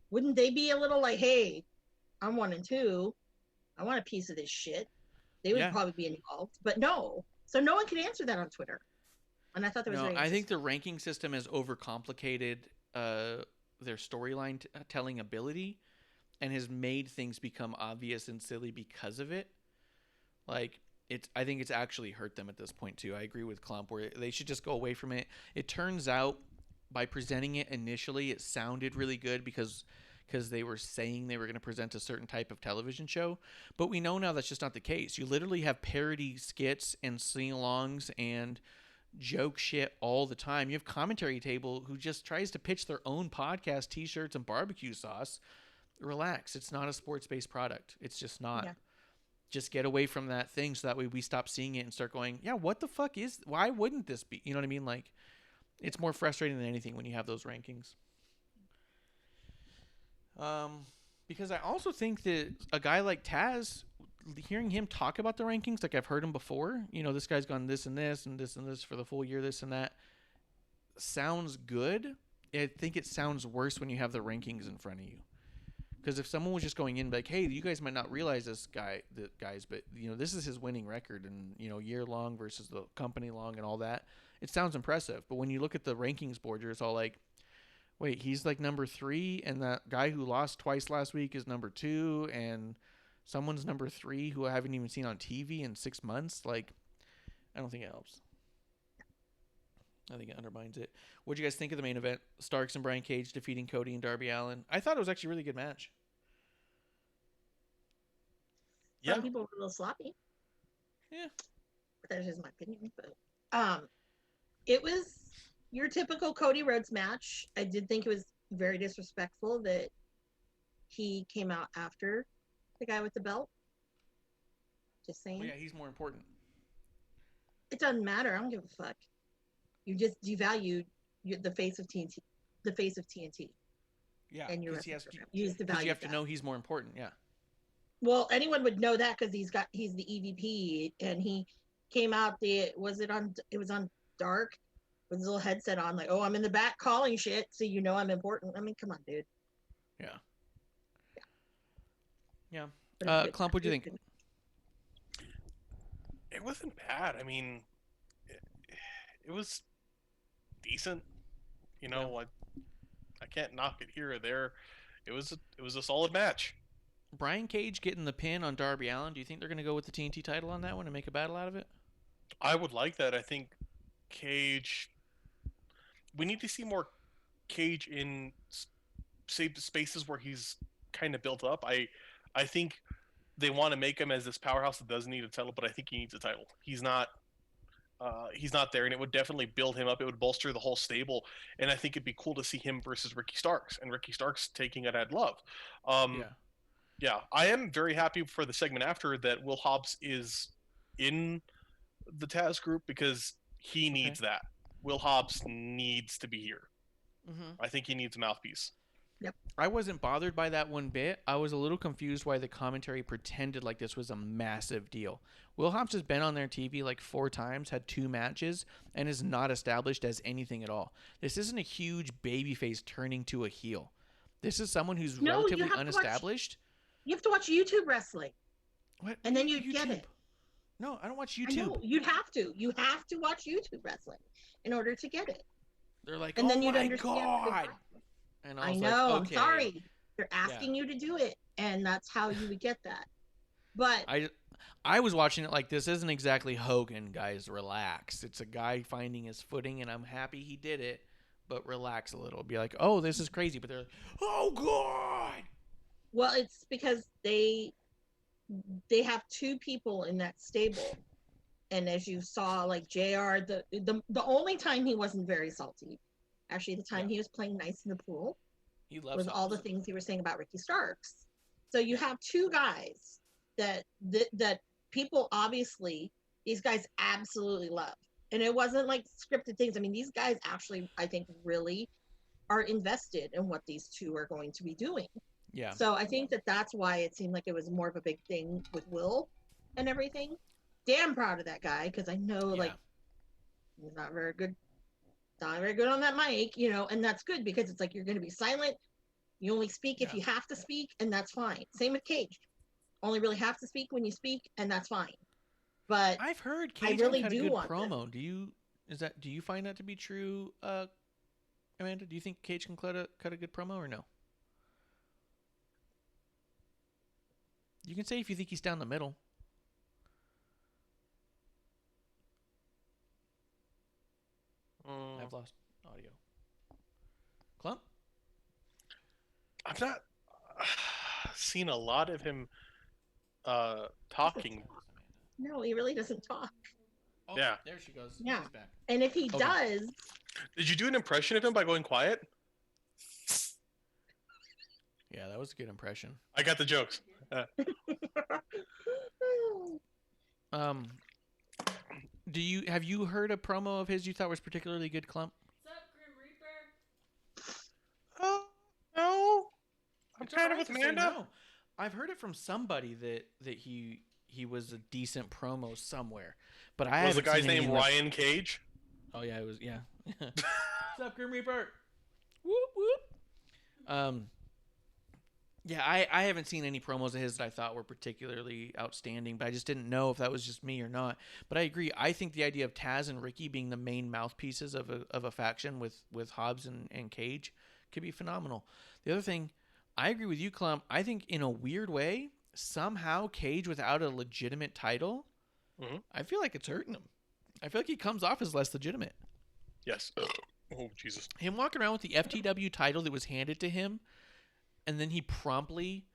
S5: Wouldn't they be a little like, hey, I'm 1 and 2. I want a piece of this shit. They would probably be involved, but no. So no one can answer that on Twitter. And I thought that was very
S3: I think the ranking system has overcomplicated their storyline telling ability and has made things become obvious and silly because of it. Like, I think it's actually hurt them at this point too. I agree with Klump where they should just go away from it. It turns out by presenting it initially, it sounded really good because they were saying they were going to present a certain type of television show. But we know now that's just not the case. You literally have parody skits and sing-alongs and joke shit all the time. You have commentary table who just tries to pitch their own podcast, t-shirts, and barbecue sauce. Relax. It's not a sports-based product. It's just not. Yeah. Just get away from that thing so that way we stop seeing it and start going, yeah, what the fuck is... Why wouldn't this be? You know what I mean? Like, it's more frustrating than anything when you have those rankings. Because I also think that a guy like Taz, hearing him talk about the rankings, like I've heard him before, you know, this guy's gone this and this and this and this for the full year, this and that, sounds good. I think it sounds worse when you have the rankings in front of you. Because if someone was just going in like, hey, you guys might not realize this guys, but you know, this is his winning record and, you know, year long versus the company long and all that, it sounds impressive. But when you look at the rankings board, you're all like, wait, he's like number 3, and that guy who lost twice last week is number 2, and someone's number 3 who I haven't even seen on TV in 6 months. Like, I don't think it helps. I think it undermines it. What'd you guys think of the main event? Starks and Brian Cage defeating Cody and Darby Allin. I thought it was actually a really good match.
S5: Some people were a little sloppy.
S3: Yeah.
S5: But that's just my opinion. But it was your typical Cody Rhodes match. I did think it was very disrespectful that he came out after the guy with the belt. Just saying.
S3: Well, yeah, he's more important.
S5: it doesn't matter. I don't give a fuck. You just devalued the face of TNT, the face of TNT.
S3: Yeah,
S5: And your
S3: because
S5: you just devalued
S3: you have to
S5: that.
S3: know he's more important. Yeah.
S5: Well, anyone would know that because he's the EVP, and he came out it was on Dark with his little headset on, like, oh, I'm in the back calling shit, so you know I'm important. I mean, come on, dude.
S3: Yeah.
S5: But
S3: Clump, what do you think?
S4: It wasn't bad. I mean, it was decent. You know, I can't knock it here or there. It was a solid match.
S3: Brian Cage getting the pin on Darby Allin. Do you think they're going to go with the TNT title on that one and make a battle out of it?
S4: I would like that. I think Cage. We need to see more Cage in spaces where he's kind of built up. I think they want to make him as this powerhouse that doesn't need a title, but I think he needs a title. He's not there, and it would definitely build him up. It would bolster the whole stable, and I think it'd be cool to see him versus Ricky Starks, and Ricky Starks taking it at Love. Yeah, I am very happy for the segment after that. Will Hobbs is in the Taz group because he needs that. Will Hobbs needs to be here.
S3: Mm-hmm.
S4: I think he needs a mouthpiece.
S5: Yep.
S3: I wasn't bothered by that one bit. I was a little confused why the commentary pretended like this was a massive deal. Will Hobbs has been on their TV like 4 times, had 2 matches, and is not established as anything at all. This isn't a huge babyface turning to a heel. This is someone who's relatively unestablished.
S5: You have to watch YouTube wrestling.
S3: What?
S5: And then you get it.
S3: No, I don't watch YouTube.
S5: I know, you'd have to. You have to watch YouTube wrestling in order to get it.
S3: They're like,
S5: and
S3: oh
S5: then you'd
S3: my
S5: understand
S3: God. And
S5: I
S3: was
S5: know.
S3: like, okay.
S5: I'm sorry. They're asking you to do it, and that's how you would get that. But
S3: I was watching it like this isn't exactly Hogan, guys. Relax. It's a guy finding his footing, and I'm happy he did it. But relax a little. Be like, oh, this is crazy. But they're like, oh God.
S5: Well, it's because they have 2 people in that stable, and as you saw, like JR, the only time he wasn't very salty, actually, the time he was playing nice in the pool,
S3: he loves
S5: was all the things he was saying about Ricky Starks. So you have 2 guys that people obviously, these guys absolutely love, and it wasn't like scripted things. I mean, these guys actually, I think, really are invested in what these 2 are going to be doing.
S3: Yeah.
S5: So I think that's why it seemed like it was more of a big thing with Will and everything. Damn proud of that guy, because I know like he's not very good on that mic, you know, and that's good because it's like you're going to be silent. You only speak if you have to speak, and that's fine. Same with Cage. Only really have to speak when you speak, and that's fine. But
S3: I've heard Cage cut a good promo. Do you find that to be true, Amanda? Do you think Cage can cut a good promo or no? You can say if you think he's down the middle. I've lost audio. Clump?
S4: I've not seen a lot of him talking.
S5: No, he really doesn't talk.
S3: Oh,
S4: yeah.
S3: There she goes.
S5: Yeah.
S3: She's back.
S5: And if he does...
S4: Did you do an impression of him by going quiet?
S3: Yeah, that was a good impression.
S4: I got the jokes.
S3: Have you heard a promo of his you thought was particularly good, Clump?
S6: What's up, Grim Reaper?
S4: No. I'm
S3: It's
S4: kind of
S3: alright
S4: with
S3: to say
S4: Amanda.
S3: no. I've heard it from somebody that he was a decent promo somewhere, but I
S4: Was the
S3: haven't
S4: guy's
S3: seen any
S4: name
S3: in the-
S4: Ryan Cage?
S3: Oh yeah, it was What's up, Grim Reaper? Whoop whoop. Yeah, I haven't seen any promos of his that I thought were particularly outstanding, but I just didn't know if that was just me or not. But I agree. I think the idea of Taz and Ricky being the main mouthpieces of a faction with Hobbs and Cage could be phenomenal. The other thing, I agree with you, Clump. I think in a weird way, somehow Cage without a legitimate title, I feel like it's hurting him. I feel like he comes off as less legitimate.
S4: Yes. Oh, Jesus.
S3: Him walking around with the FTW title that was handed to him, and then he promptly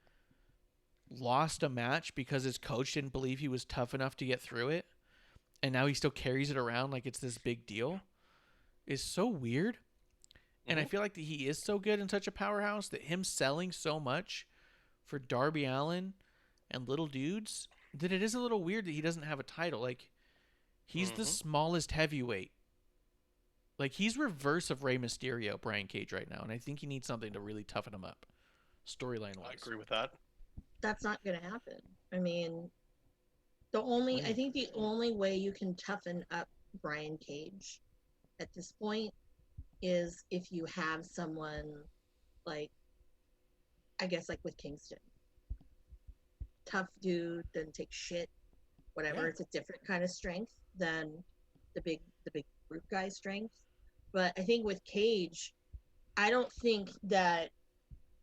S3: lost a match because his coach didn't believe he was tough enough to get through it, and now he still carries it around like it's this big deal, is so weird. And I feel like that he is so good and such a powerhouse that him selling so much for Darby Allin and little dudes, that it is a little weird that he doesn't have a title. Like, He's the smallest heavyweight. Like, he's reverse of Rey Mysterio, Brian Cage, right now, and I think he needs something to really toughen him up, storyline-wise.
S4: I agree with that.
S5: That's not going to happen. I mean, I think the only way you can toughen up Brian Cage at this point is if you have someone like, I guess, like with Kingston. Tough dude, doesn't take shit, whatever.
S3: Yeah.
S5: It's a different kind of strength than the big brute guy strength. But I think with Cage, I don't think that,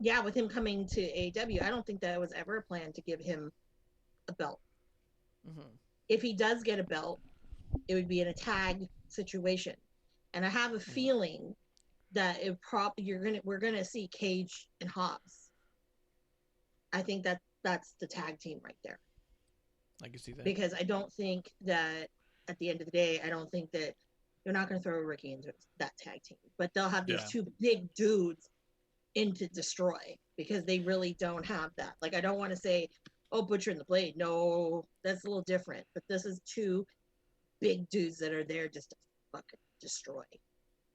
S5: with him coming to AEW, I don't think that it was ever a plan to give him a belt.
S3: Mm-hmm.
S5: If he does get a belt, it would be in a tag situation. And I have a feeling that we're gonna see Cage and Hobbs. I think that's the tag team right there.
S3: I can see that.
S5: Because I don't think that at the end of the day, I don't think that they're not going to throw Ricky into that tag team, but they'll have these two big dudes into Destroy because they really don't have that. Like, I don't want to say, oh, Butcher and the Blade. No, that's a little different. But this is two big dudes that are there just to fucking destroy.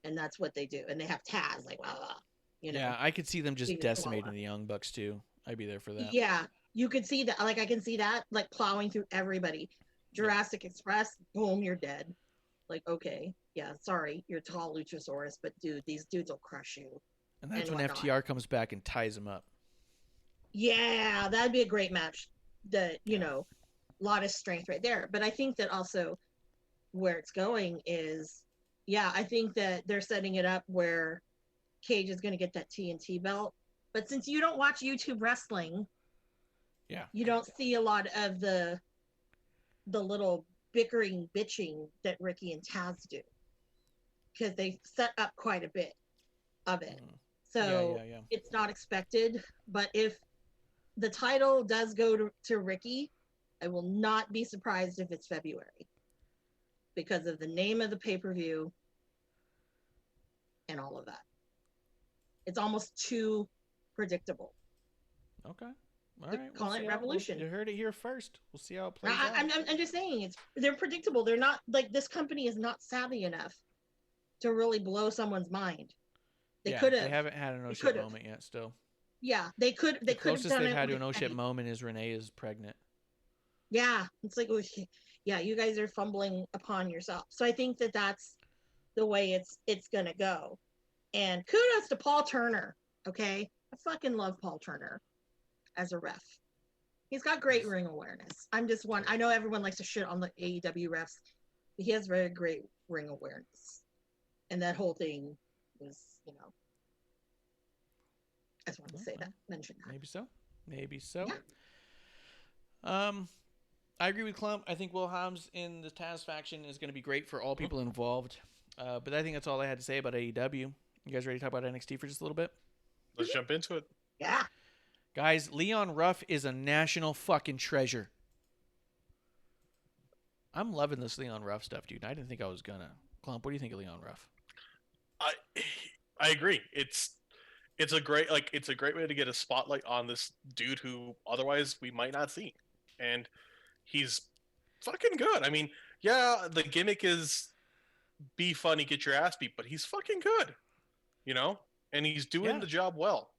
S5: And that's what they do. And they have Taz, like, wow, you know.
S3: Yeah, I could see them just decimating the Young Bucks, too. I'd be there for that.
S5: Yeah, you could see that. Like, I can see that, like, plowing through everybody. Jurassic Express, boom, you're dead. Like, okay, yeah, sorry, you're tall Luchasaurus, but dude, these dudes will crush you.
S3: And that's when FTR comes back and ties him up.
S5: Yeah, that'd be a great match. A lot of strength right there. But I think that also where it's going is, I think that they're setting it up where Cage is going to get that TNT belt. But since you don't watch YouTube wrestling, you don't see a lot of the little bickering, bitching that Ricky and Taz do, because they set up quite a bit of it. So it's not expected. But if the title does go to Ricky, I will not be surprised if it's February because of the name of the pay-per-view and all of that. It's almost too predictable.
S3: Okay. All right.
S5: Call it Revolution.
S3: You heard it here first. We'll see how it plays out.
S5: I'm just saying, they're predictable. They're not, like, this company is not savvy enough to really blow someone's mind. They
S3: haven't had a no-shit moment yet still.
S5: Yeah, they could. They could have done it.
S3: The closest they've had to a no-shit moment is Renee is pregnant.
S5: Yeah, it's like, you guys are fumbling upon yourself. So I think that that's the way it's gonna go. And kudos to Paul Turner. Okay, I fucking love Paul Turner as a ref. He's got great ring awareness. I know everyone likes to shit on the AEW refs, but he has very great ring awareness. And that whole thing was, I just wanted to say that, mention that.
S3: Maybe so.
S5: Yeah.
S3: I agree with Clump. I think Will Hobbs in the Taz faction is going to be great for all people involved. But I think that's all I had to say about AEW. You guys ready to talk about NXT for just a little bit?
S4: Let's jump into it.
S5: Yeah.
S3: Guys, Leon Ruff is a national fucking treasure. I'm loving this Leon Ruff stuff, dude. I didn't think I was gonna. Clump, what do you think of Leon Ruff?
S4: I agree. It's a great way to get a spotlight on this dude who otherwise we might not see. And he's fucking good. I mean, the gimmick is be funny, get your ass beat, but he's fucking good. And he's doing the job well.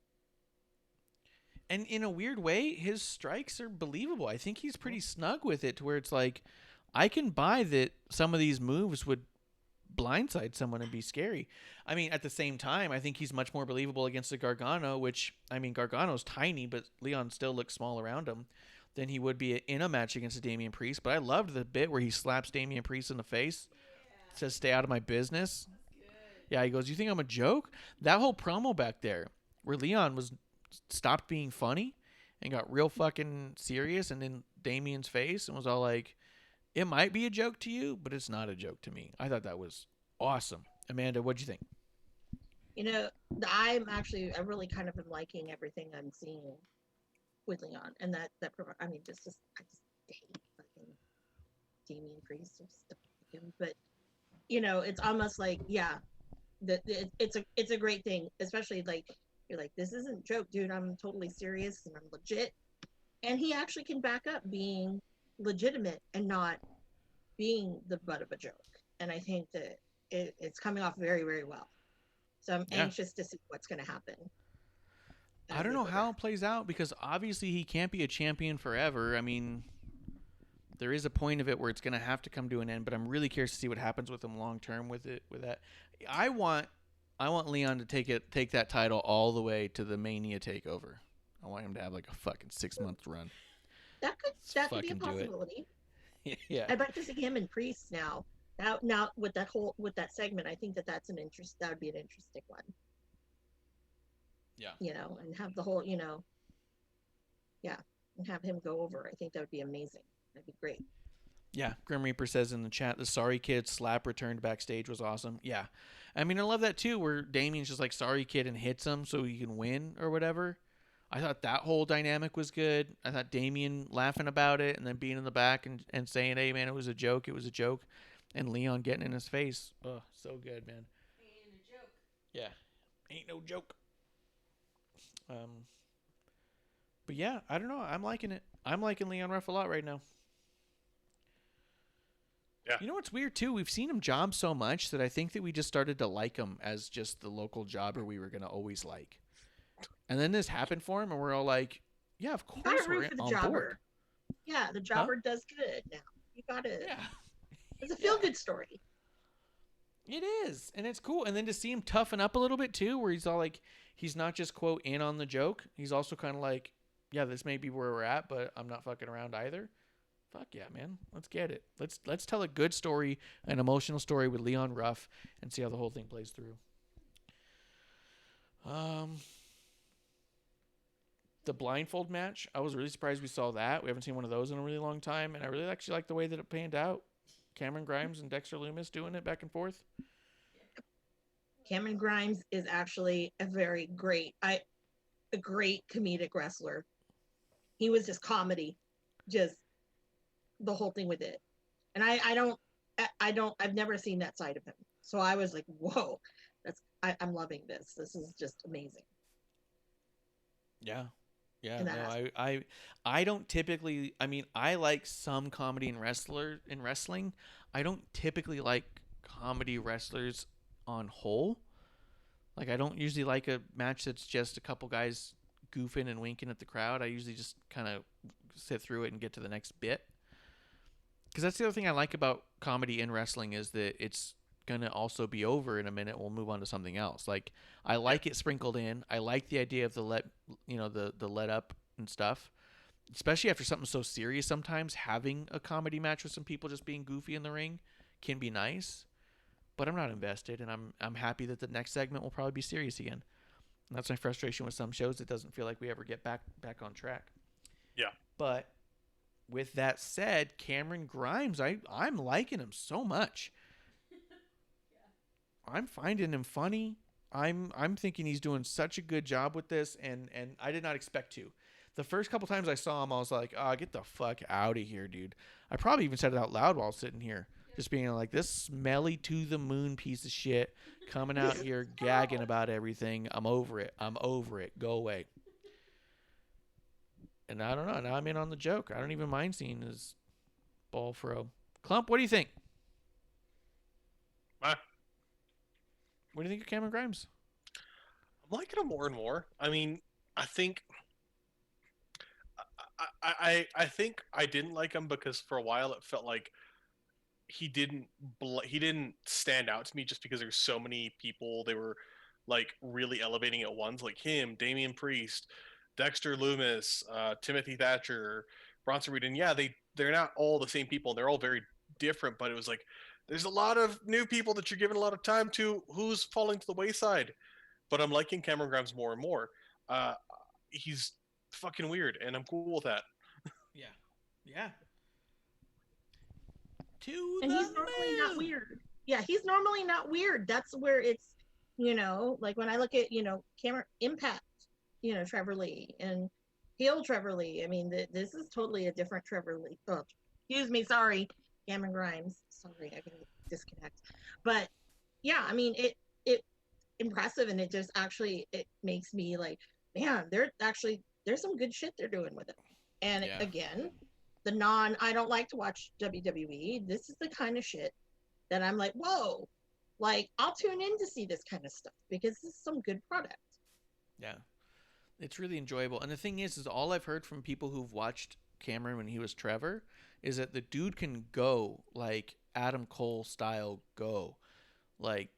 S3: And in a weird way, his strikes are believable. I think he's pretty snug with it to where it's like, I can buy that some of these moves would blindside someone and be scary. I mean, at the same time, I think he's much more believable against the Gargano, which, I mean, Gargano's tiny, but Leon still looks small around him, than he would be in a match against a Damian Priest. But I loved the bit where he slaps Damian Priest in the face, says, "Stay out of my business." Yeah, he goes, "You think I'm a joke?" That whole promo back there where Leon stopped being funny and got real fucking serious and in Damian's face and was all like, "It might be a joke to you, but it's not a joke to me." I thought that was awesome. Amanda, what'd you think?
S5: I really kind of am liking everything I'm seeing with Leon, and that I mean, I just hate fucking Damian Priest and stuff like him, but it's almost like it's a great thing, especially like you're like, this isn't a joke, dude. I'm totally serious and I'm legit, and he actually can back up being legitimate and not being the butt of a joke, and I think that it's coming off very, very well. So I'm anxious to see what's going to happen.
S3: I don't know how it plays out, because obviously he can't be a champion forever. I mean, there is a point of it where it's going to have to come to an end, but I'm really curious to see what happens with him long term with that. I want Leon to take that title all the way to the Mania takeover. I want him to have like a fucking 6-month run.
S5: That could be a possibility.
S3: Yeah.
S5: I'd like to see him and Priest now. Now with that segment, I think that would be an interesting one.
S3: Yeah.
S5: And have the whole, and have him go over. I think that would be amazing. That'd be great.
S3: Yeah, Grim Reaper says in the chat, the Sorry Kid slap returned backstage was awesome. Yeah. I mean, I love that too, where Damien's just like Sorry Kid and hits him so he can win or whatever. I thought that whole dynamic was good. I thought Damien laughing about it and then being in the back and saying, hey, man, it was a joke. And Leon getting in his face. Oh, so good, man.
S6: Ain't a joke.
S3: Yeah. Ain't no joke. But yeah, I don't know. I'm liking it. I'm liking Leon Ruff a lot right now.
S4: Yeah.
S3: You know what's weird too? We've seen him job so much that I think that we just started to like him as just the local jobber we were gonna always like. And then this happened for him, and we're all like, "Yeah, of course we're on board."
S5: Yeah, the jobber does good now. You gotta.
S3: Yeah.
S5: It's a feel-good story.
S3: It is, and it's cool. And then to see him toughen up a little bit too, where he's all like, he's not just quote in on the joke. He's also kind of like, "Yeah, this may be where we're at, but I'm not fucking around either." Fuck yeah, man. Let's get it. Let's tell a good story, an emotional story with Leon Ruff, and see how the whole thing plays through. The blindfold match, I was really surprised we saw that. We haven't seen one of those in a really long time, and I really actually like the way that it panned out. Cameron Grimes and Dexter Lumis doing it back and forth.
S5: Cameron Grimes is actually a great comedic wrestler. He was just comedy, just the whole thing with it. And I've never seen that side of him. So I was like, whoa, I'm loving this. This is just amazing.
S3: Yeah. Yeah, no, I don't typically, I mean, I like some comedy in wrestling. I don't typically like comedy wrestlers on whole. Like, I don't usually like a match that's just a couple guys goofing and winking at the crowd. I usually just kind of sit through it and get to the next bit. Because that's the other thing I like about comedy in wrestling is that it's going to also be over in a minute. We'll move on to something else. Like, I like it sprinkled in. I like the idea of the let up and stuff, especially after something so serious. Sometimes having a comedy match with some people just being goofy in the ring can be nice, but I'm not invested, and I'm happy that the next segment will probably be serious again. And that's my frustration with some shows. It doesn't feel like we ever get back on track.
S4: Yeah.
S3: But with that said, Cameron Grimes, I'm liking him so much. I'm finding him funny. I'm thinking he's doing such a good job with this, and I did not expect to. The first couple times I saw him, I was like, get the fuck out of here, dude. I probably even said it out loud while sitting here. Just being like, this smelly to the moon piece of shit coming out here gagging about everything. I'm over it. Go away. And I don't know. Now I'm in on the joke. I don't even mind seeing his ball throw. Clump, what do you think? What do you think of Cameron Grimes?
S4: I'm liking him more and more. I mean, I think I think I didn't like him because for a while it felt like he didn't stand out to me just because there's so many people they were like really elevating at once, like him, Damian Priest, Dexter Lumis, Timothy Thatcher, Bronson Reed, and yeah, they're not all the same people. They're all very different, but it was like there's a lot of new people that you're giving a lot of time to who's falling to the wayside. But I'm liking Cameron Grimes more and more. He's fucking weird, and I'm cool with that.
S3: Yeah. Yeah.
S5: And he's normally not weird. Yeah, he's normally not weird. That's where it's, like when I look at, Cameron Impact, Trevor Lee and heel Trevor Lee. I mean, this is totally a different Trevor Lee. Oh, excuse me. Sorry. Cameron Grimes. Sorry, I can disconnect. But yeah, I mean, it impressive, and it just actually it makes me like, man, there's some good shit they're doing with it. And again, the I don't like to watch WWE. This is the kind of shit that I'm like, whoa, like I'll tune in to see this kind of stuff because this is some good product.
S3: Yeah. It's really enjoyable. And the thing is all I've heard from people who've watched Cameron when he was Trevor is that the dude can go like Adam Cole style go. Like,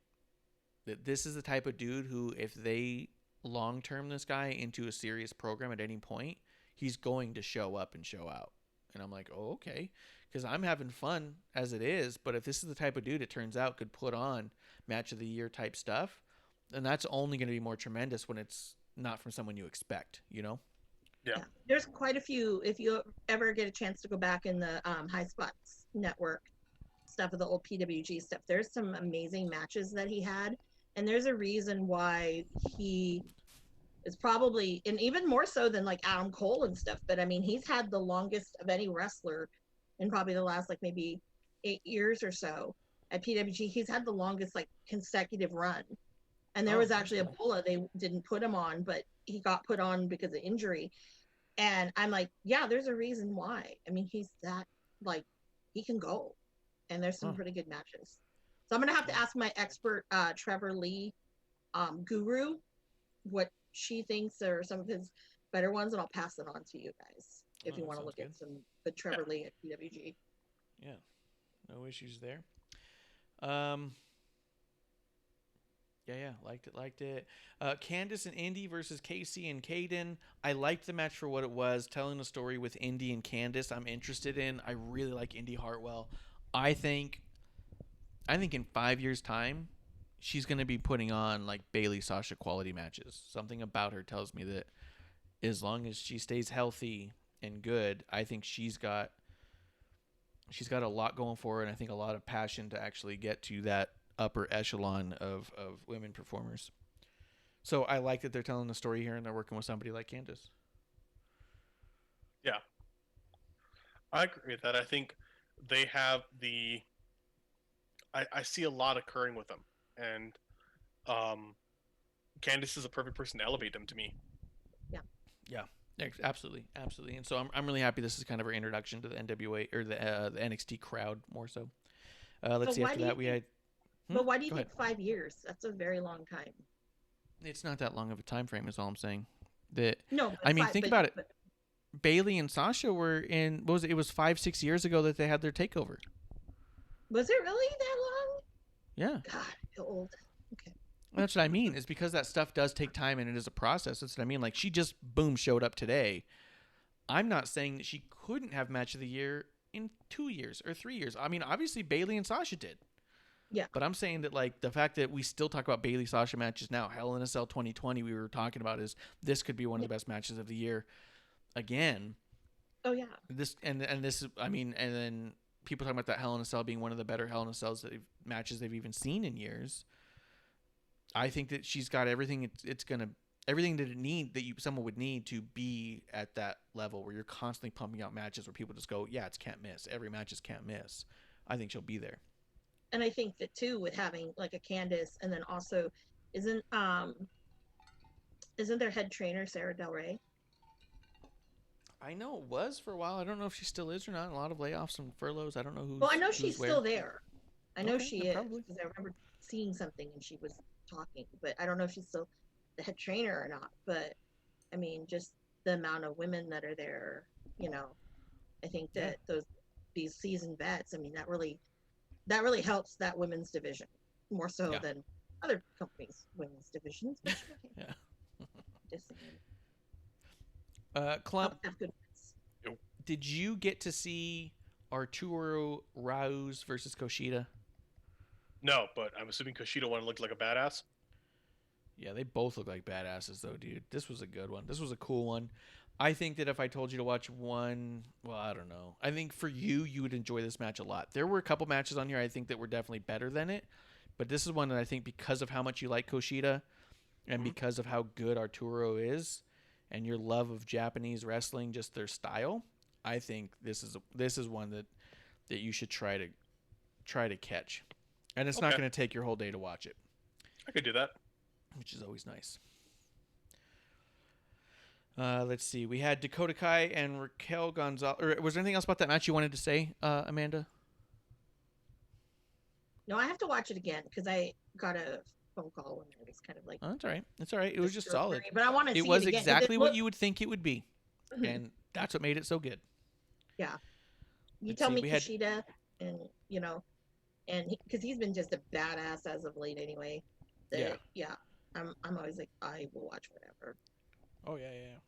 S3: that this is the type of dude who, if they long term this guy into a serious program at any point, he's going to show up and show out. And I'm like, oh, okay. Because I'm having fun as it is. But if this is the type of dude it turns out could put on match of the year type stuff, then that's only going to be more tremendous when it's not from someone you expect, you know?
S4: Yeah.
S5: There's quite a few. If you ever get a chance to go back in the High Spots Network stuff of the old PWG stuff, there's some amazing matches that he had. And there's a reason why he is probably, and even more so than like Adam Cole and stuff, but I mean, he's had the longest of any wrestler in probably the last like maybe 8 years or so at PWG. He's had the longest like consecutive run. And there was actually a Bola they didn't put him on, but he got put on because of injury. And I'm like, yeah, there's a reason why. I mean, he's that, like, he can go. And there's some pretty good matches. So I'm going to have to ask my expert, Trevor Lee, guru, what she thinks are some of his better ones. And I'll pass it on to you guys if you want to look at some good Trevor Lee at PWG.
S3: Yeah. No issues there. Yeah, liked it. Candice and Indy versus Casey and Caden. I liked the match for what it was, telling a story with Indy and Candice I'm interested in. I really like Indy Hartwell. I think in 5 years' time, she's going to be putting on like Bailey Sasha quality matches. Something about her tells me that as long as she stays healthy and good, I think she's got a lot going for her, and I think a lot of passion to actually get to that upper echelon of women performers. So I like that they're telling the story here and they're working with somebody like Candice.
S4: Yeah. I agree with that. I think they have I see a lot occurring with them. And Candice is a perfect person to elevate them to me.
S3: Yeah, absolutely. And so I'm really happy this is kind of our introduction to the NWA or the NXT crowd more so. Let's see, after that we had...
S5: But why do you think 5 years? That's a very long time.
S3: It's not that long of a time frame is all I'm saying.
S5: No,
S3: I mean, think about it. Bailey and Sasha were in, what was it? It was 5-6 years ago that they had their takeover.
S5: Was it really that long?
S3: Yeah.
S5: God, I feel old. Okay.
S3: That's what I mean. Is because that stuff does take time and it is a process. That's what I mean. Like, she just, boom, showed up today. I'm not saying that she couldn't have match of the year in 2 years or 3 years. I mean, obviously Bailey and Sasha did.
S5: Yeah.
S3: But I'm saying that, like, the fact that we still talk about Bailey Sasha matches now, Hell in a Cell 2020 we were talking about, is this could be one of the best matches of the year again.
S5: Oh yeah.
S3: This and this is, I mean, and then people talking about that Hell in a Cell being one of the better Hell in a Cells matches they've even seen in years. I think that she's got everything everything that someone would need to be at that level where you're constantly pumping out matches where people just go, yeah, it's can't miss. Every match is can't miss. I think she'll be there.
S5: And I think that too, with having like a Candice, and then also isn't their head trainer Sarah Del Rey?
S3: I know it was for a while. I don't know if she still is or not. A lot of layoffs and furloughs. I don't know who's.
S5: Well, I know she's still there. I know
S3: Okay,
S5: she is
S3: probably.
S5: because I remember seeing something and she was talking, but I don't know if she's still the head trainer or not. But I mean, just the amount of women that are there, you know, I think that these seasoned vets, I mean, that really helps that women's division more so than other companies' women's divisions. Which, okay.
S3: Yeah. Clump,
S5: have good ones.
S3: did you get to see Arturo Raus versus Kushida?
S4: No, but I'm assuming Kushida one looked like a badass.
S3: Yeah, they both look like badasses, though, dude. This was a good one. This was a cool one. I think that if I told you to watch one, well, I don't know. I think for you would enjoy this match a lot. There were a couple matches on here I think that were definitely better than it, but this is one that I think because of how much you like Kushida and because of how good Arturo is and your love of Japanese wrestling, just their style, I think this is one that you should try to catch. And it's not going to take your whole day to watch it.
S4: I could do that.
S3: Which is always nice. Let's see. We had Dakota Kai and Raquel Gonzalez. Or was there anything else about that match you wanted to say, Amanda?
S5: No, I have to watch it again because I got a phone call and it was kind of like.
S3: Oh, that's all right. It's all right. It was just solid.
S5: But I want to see
S3: it was
S5: again, 'cause
S3: exactly what you would think it would be,
S5: Mhm.
S3: and that's what made it so good.
S5: Yeah. You
S3: Let's
S5: tell
S3: see,
S5: me
S3: we had-
S5: Kushida, and and because he's been just a badass as of late anyway. Yeah. I'm always like, I will watch whatever.
S3: Oh yeah.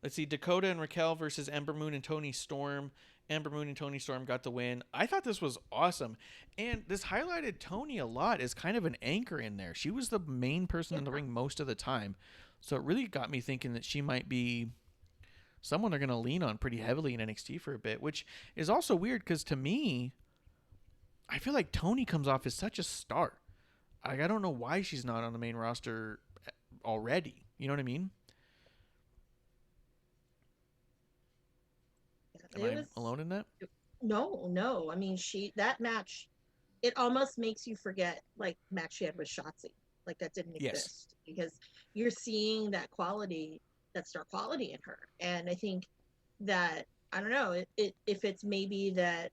S3: Let's see. Dakota and Raquel versus Ember Moon and Toni Storm. Ember Moon and Toni Storm got the win. I thought this was awesome, and this highlighted Toni a lot as kind of an anchor in there. She was the main person in the ring most of the time, so it really got me thinking that she might be someone they're going to lean on pretty heavily in NXT for a bit, which is also weird because to me, I feel like Toni comes off as such a star. I don't know why she's not on the main roster already. You know what I mean? Am I alone in that?
S5: No. I mean, that match, it almost makes you forget like match she had with Shotzi, like that didn't exist because you're seeing that quality, that star quality in her, and I think that I don't know if it's maybe that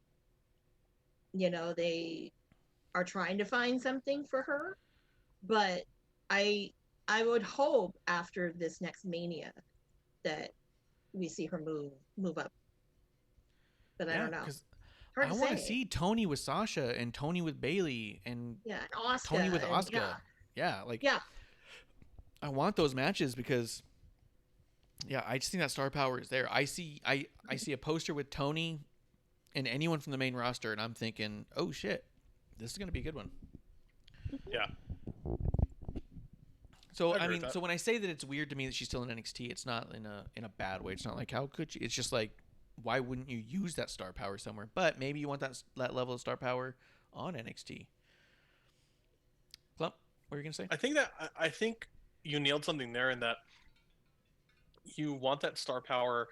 S5: they are trying to find something for her, but I would hope after this next Mania that we see her move up. But I don't know.
S3: I want to see Toni with Sasha and Toni with Bailey and
S5: and Asuka,
S3: Toni with Asuka. Yeah. I want those matches because I just think that star power is there. I see a poster with Toni and anyone from the main roster, and I'm thinking, oh shit, this is gonna be a good one.
S4: Yeah.
S3: So I mean, so when I say that it's weird to me that she's still in NXT, it's not in a bad way. It's not like how could she? It's just like, why wouldn't you use that star power somewhere? But maybe you want that level of star power on NXT. Clump, what are you gonna say?
S4: I think you nailed something there in that you want that star power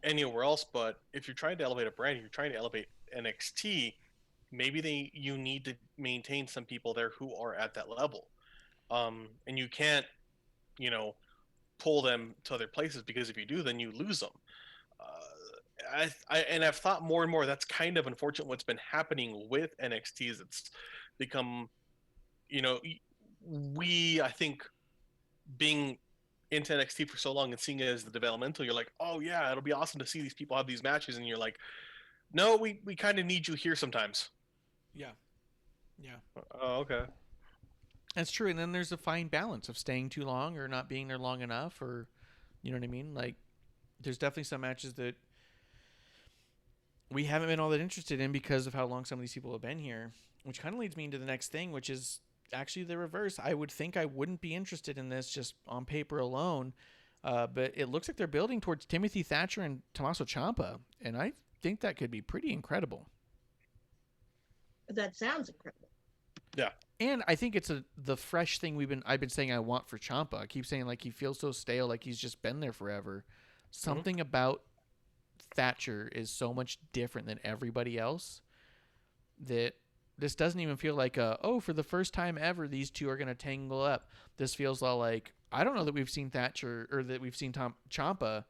S4: anywhere else, but if you're trying to elevate a brand, you're trying to elevate NXT, maybe you need to maintain some people there who are at that level, and you can't, pull them to other places because if you do, then you lose them. I've thought more and more that's kind of unfortunate what's been happening with NXT is it's become, I think being into NXT for so long and seeing it as the developmental, you're like, oh yeah, it'll be awesome to see these people have these matches, and you're like, no, we kind of need you here sometimes.
S3: Yeah.
S4: Oh, okay.
S3: That's true, and then there's a fine balance of staying too long or not being there long enough, or you know what I mean. Like, there's definitely some matches that we haven't been all that interested in because of how long some of these people have been here, which kind of leads me into the next thing, which is actually the reverse. I would think I wouldn't be interested in this just on paper alone, but it looks like they're building towards Timothy Thatcher and Tommaso Ciampa, and I think that could be pretty incredible.
S5: That sounds incredible.
S4: Yeah.
S3: And I think it's the fresh thing I've been saying I want for Ciampa. I keep saying like he feels so stale, like he's just been there forever. Something about Thatcher is so much different than everybody else that this doesn't even feel like for the first time ever these two are going to tangle up. This feels all like, I don't know that we've seen Thatcher or that we've seen Ciampa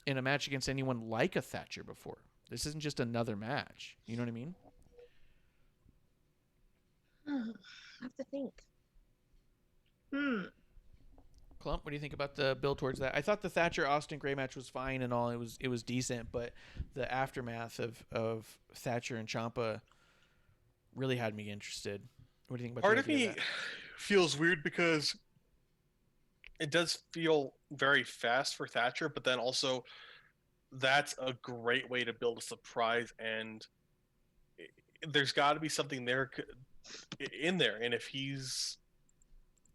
S3: in a match against anyone like a Thatcher before. This isn't just another match. You know what I mean?
S5: I have to think.
S3: Clump, what do you think about the build towards that? I thought the Thatcher Austin Gray match was fine and all. It was decent, but the aftermath of Thatcher and Ciampa really had me interested. What do you think about
S4: Part
S3: the
S4: of me feels weird because it does feel very fast for Thatcher, but then also that's a great way to build a surprise, and there's got to be something there in there. And if he's,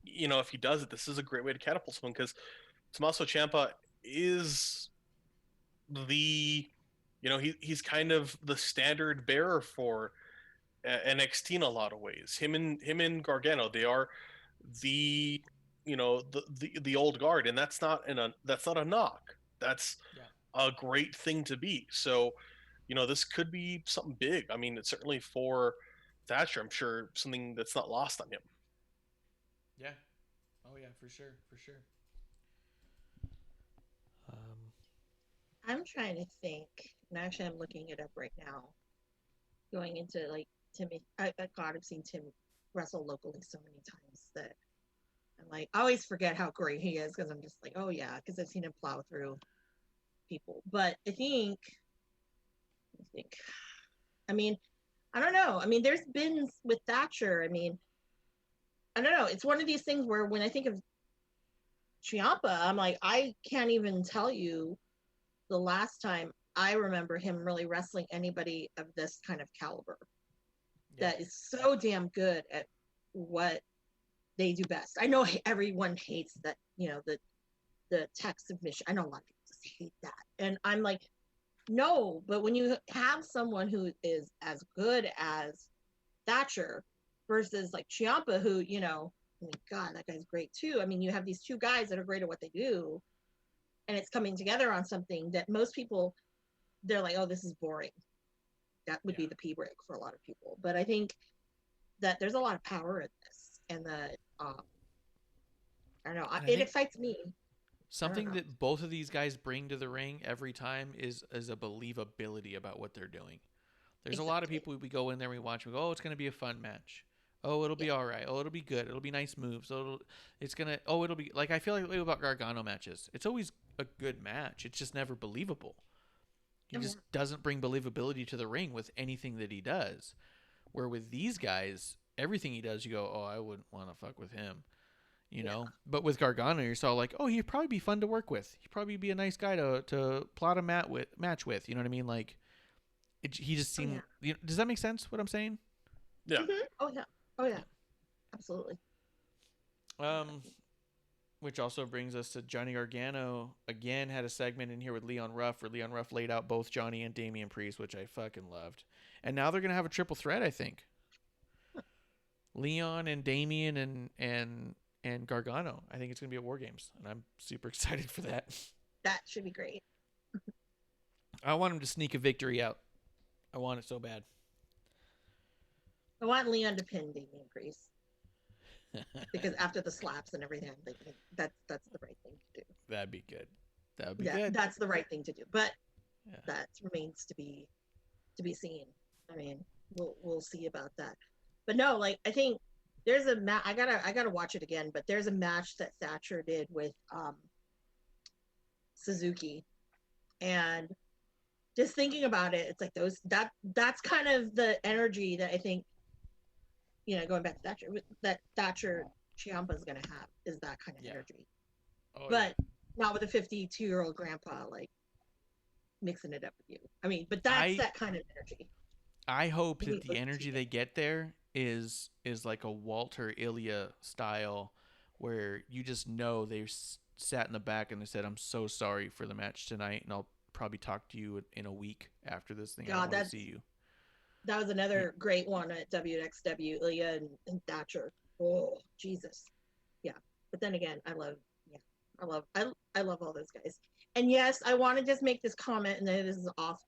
S4: if he does it, this is a great way to catapult someone because Tommaso Ciampa is the, he's kind of the standard bearer for NXT in a lot of ways. Him and Gargano, they are the, the old guard, and that's not a knock. That's a great thing to be. So, this could be something big. I mean, it's certainly for Thatcher, I'm sure something that's not lost on him.
S3: Yeah. Oh yeah, for sure.
S5: I'm trying to think, and actually, I'm looking it up right now. Going into like Timmy, God, I've seen Tim wrestle locally so many times that I'm like, I always forget how great he is because I'm just like, oh yeah, because I've seen him plow through people. But I think, I mean, I don't know. I mean, there's been with Thatcher. I mean, I don't know. It's one of these things where when I think of Ciampa, I'm like, I can't even tell you the last time I remember him really wrestling anybody of this kind of caliber that is so damn good at what they do best. I know everyone hates that, the tech submission. I know a lot of people just hate that. And I'm like, no, but when you have someone who is as good as Thatcher versus like Ciampa, who, I mean, God, that guy's great too. I mean, you have these two guys that are great at what they do, and it's coming together on something that most people, they're like, oh, this is boring. That would be the P break for a lot of people. But I think that there's a lot of power in this, and that I don't know, it excites me.
S3: Something that both of these guys bring to the ring every time is a believability about what they're doing. There's a lot of people, we go in there, we watch, we go, oh, it's going to be a fun match. Oh, it'll be all right. Oh, it'll be good. It'll be nice moves. It'll be like, I feel like about Gargano matches. It's always a good match. It's just never believable. He just doesn't bring believability to the ring with anything that he does. Where with these guys, everything he does, you go, oh, I wouldn't want to fuck with him. But with Gargano, you're so like, oh, he'd probably be fun to work with. He'd probably be a nice guy to plot a match with. You know what I mean? Like, he just seemed. Does that make sense? What I'm saying?
S4: Yeah.
S5: Mm-hmm. Oh yeah. Absolutely.
S3: Which also brings us to Johnny Gargano again had a segment in here with Leon Ruff where Leon Ruff laid out both Johnny and Damian Priest, which I fucking loved. And now they're gonna have a triple threat, I think. Leon and Damian and Gargano. I think it's gonna be at War Games, and I'm super excited for that.
S5: That should be great.
S3: I want him to sneak a victory out. I want it so bad.
S5: I want Leon to pin Damian Priest. Because after the slaps and everything, I'm thinking that's the right thing to do.
S3: That'd be good. That would be good.
S5: That's the right thing to do. But that remains to be seen. I mean, we'll see about that. But no, like I think there's a match. I gotta watch it again. But there's a match that Thatcher did with Suzuki, and just thinking about it, it's like that's kind of the energy that I think. Going back to Thatcher, that Thatcher Ciampa is going to have is that kind of energy. But not with a 52-year-old grandpa, like, mixing it up with you. I mean, but that's that kind of energy.
S3: I hope that the energy they get there is like a Walter Ilya style where you just know they sat in the back and they said, I'm so sorry for the match tonight, and I'll probably talk to you in a week after this thing. I want to see you.
S5: That was another great one at WXW, Ilya and Thatcher. Oh, Jesus. Yeah. But then again, I love all those guys. And yes, I want to just make this comment, and then this is off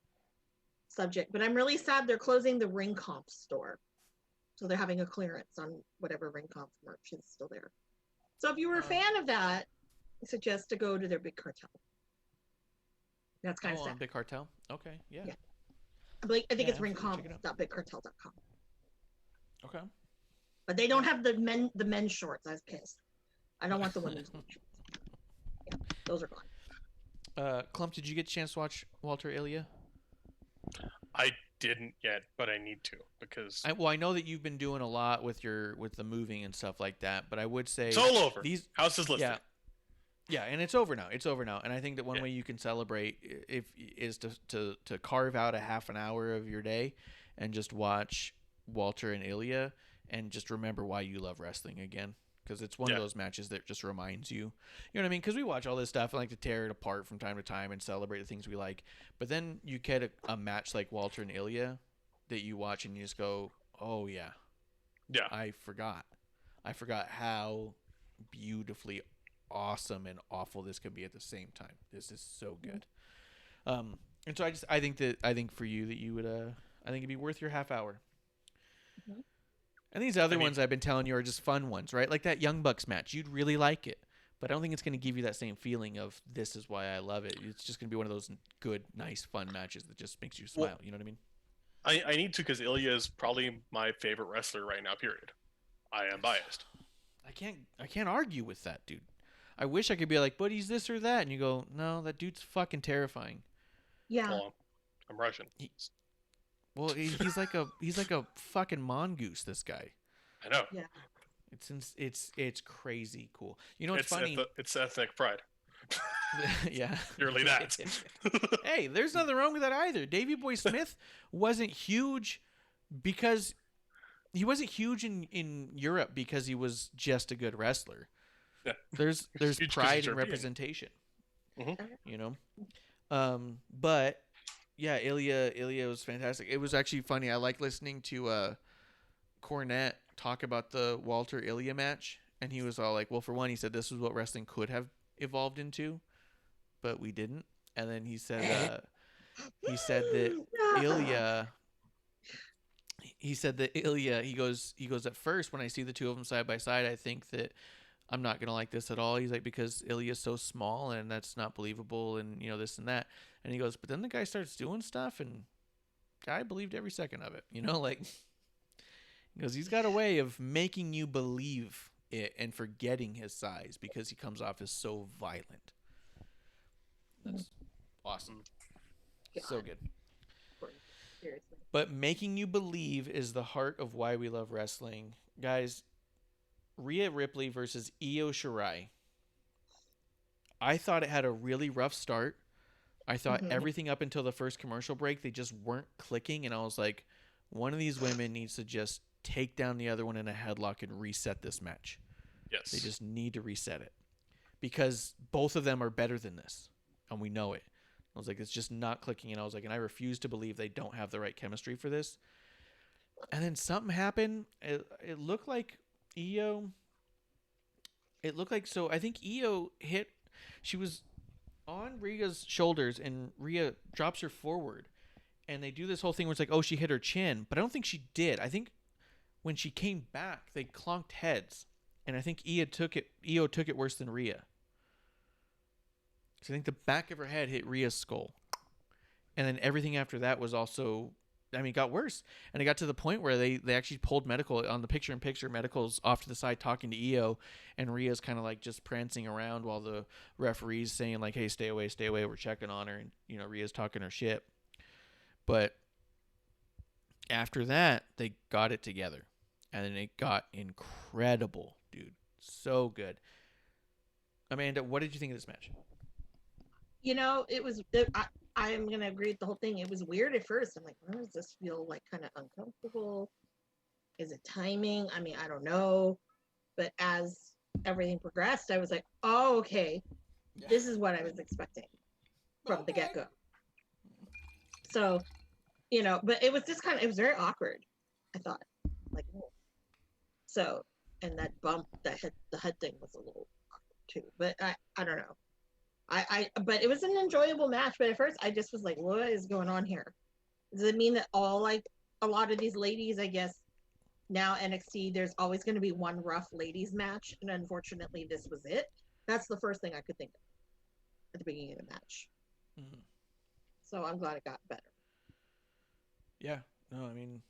S5: subject, but I'm really sad they're closing the Ring Comp store. So they're having a clearance on whatever Ring Comp merch is still there. So if you were a fan of that, I suggest to go to their Big Cartel. That's kind of sad.
S3: Big Cartel? Okay, yeah.
S5: I think it's ringcomp.bigcartel.com.
S3: Okay.
S5: But they don't have the men's shorts. I was pissed. I don't want the women's shorts. Yeah, those are gone.
S3: Clump, did you get a chance to watch Walter Ilya?
S4: I didn't yet, but I need to because
S3: I know that you've been doing a lot with the moving and stuff like that, but I would say
S4: it's all over. House is listed.
S3: Yeah, and it's over now. And I think that one way you can celebrate is to carve out a half an hour of your day and just watch Walter and Ilya and just remember why you love wrestling again. Because it's one of those matches that just reminds you. You know what I mean? Because we watch all this stuff and like to tear it apart from time to time and celebrate the things we like. But then you get a match like Walter and Ilya that you watch and you just go, oh, yeah.
S4: Yeah.
S3: I forgot how beautifully awesome and awful this could be at the same time. This is so good. And so I think for you that you would I think it'd be worth your half hour. And these other ones I've been telling you are just fun ones, right? Like that Young Bucks match, you'd really like it. But I don't think it's going to give you that same feeling of this is why I love it. It's just going to be one of those good, nice, fun matches that just makes you smile.
S4: Well,
S3: You know what I mean?
S4: I need to, because Ilya is probably my favorite wrestler right now. Period. I am biased.
S3: I can't argue with that, dude. I wish I could be like, but he's this or that, and you go, no, that dude's fucking terrifying.
S5: Yeah.
S4: Well, I'm Russian.
S3: Well, he's like a fucking mongoose. This guy.
S4: I know.
S5: Yeah.
S3: It's crazy cool. You know what's
S4: It's
S3: funny?
S4: it's ethnic pride.
S3: Yeah.
S4: Purely that.
S3: Hey, there's nothing wrong with that either. Davey Boy Smith wasn't huge because he wasn't huge in Europe because he was just a good wrestler.
S4: Yeah.
S3: There's
S4: Huge 'cause he's
S3: pride in
S4: European.
S3: representation.
S4: Mhm.
S3: You know? But yeah, Ilya was fantastic. It was actually funny. I like listening to Cornette talk about the Walter Ilya match, and he was all like, well, for one, he said this was what wrestling could have evolved into, but we didn't. And then he said that Ilya he goes at first when I see the two of them side by side, I think that I'm not gonna like this at all. He's like, because Ilya's so small and that's not believable, and you know, this and that. And he goes, but then the guy starts doing stuff, and I believed every second of it. You know, like, he goes, he's got a way of making you believe it and forgetting his size because he comes off as so violent. That's awesome. So good.
S5: Seriously.
S3: But making you believe is the heart of why we love wrestling. Guys, Rhea Ripley versus Io Shirai. I thought it had a really rough start. I thought everything up until the first commercial break, they just weren't clicking. And I was like, one of these women needs to just take down the other one in a headlock and reset this match.
S4: Yes.
S3: They just need to reset it. Because both of them are better than this. And we know it. I was like, it's just not clicking. And I was like, and I refuse to believe they don't have the right chemistry for this. And then something happened. It looked like Io. It looked like, so I think Io hit, she was on Rhea's shoulders and Rhea drops her forward. And they do this whole thing where it's like, oh, she hit her chin. But I don't think she did. I think when she came back, they clonked heads. And I think Io took it worse than Rhea. So I think the back of her head hit Rhea's skull. And then everything after that was also, I mean, it got worse. And it got to the point where they actually pulled medical on the picture-in-picture. Medical's off to the side talking to Io. And Rhea's kind of like just prancing around while the referee's saying like, hey, stay away, we're checking on her. And, you know, Rhea's talking her shit. But after that, they got it together. And then it got incredible, dude. So good. Amanda, what did you think of this match?
S5: You know, I'm going to agree with the whole thing. It was weird at first. I'm like, oh, does this feel like kind of uncomfortable? Is it timing? I mean, I don't know. But as everything progressed, I was like, oh, okay. This is what I was expecting from the get-go. So, you know, but it was just it was very awkward, I thought. Like, oh. So, and that bump, the head thing was a little awkward too. But I don't know. But it was an enjoyable match. But at first, I just was like, what is going on here? Does it mean that a lot of these ladies, I guess, now NXT, there's always going to be one rough ladies match, and unfortunately, this was it. That's the first thing I could think of at the beginning of the match.
S3: Mm-hmm.
S5: So I'm glad it got better.
S3: Yeah. No, I mean,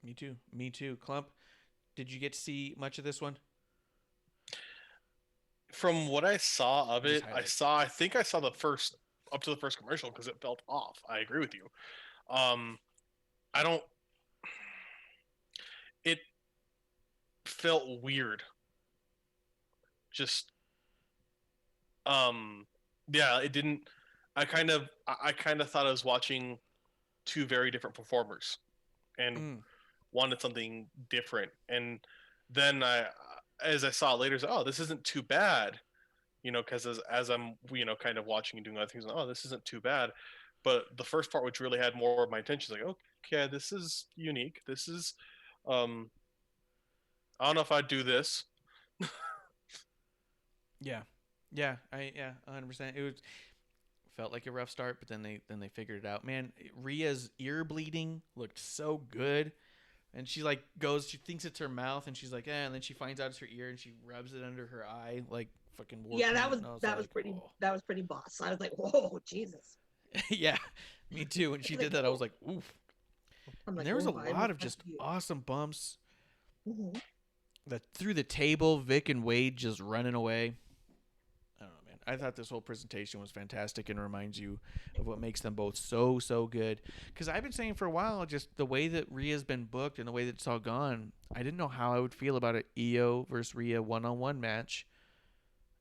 S3: me too. Clump, did you get to see much of this one?
S4: From what I saw of it, I think I saw the first up to the first commercial because it felt off. I agree with you. It felt weird. Just yeah, it didn't. I kind of thought I was watching two very different performers, and wanted something different. And then as I saw it later, I was like, oh, this isn't too bad, you know, because as I'm, you know, kind of watching and doing other things, oh, this isn't too bad. But the first part, which really had more of my attention, is like, okay, this is unique. This is, I don't know if I'd do this.
S3: Yeah, I 100%. It felt like a rough start, but then they figured it out. Man, Rhea's ear bleeding looked so good. And she like goes, she thinks it's her mouth, and she's like, and then she finds out it's her ear, and she rubs it under her eye, like fucking.
S5: Yeah, that was
S3: like,
S5: pretty.
S3: oh.
S5: That was pretty boss. I was like, whoa, Jesus.
S3: Yeah, me too. When she did that, I was like, oof.
S5: I'm like,
S3: And there was
S5: oh,
S3: a lot of just
S5: you.
S3: awesome bumps.
S5: Mm-hmm.
S3: Through the table, Vic and Wade just running away. I don't know, man. I thought this whole presentation was fantastic and reminds you of what makes them both so good. Because I've been saying for a while, just the way that Rhea's been booked and the way that it's all gone, I didn't know how I would feel about an Io versus Rhea one-on-one match.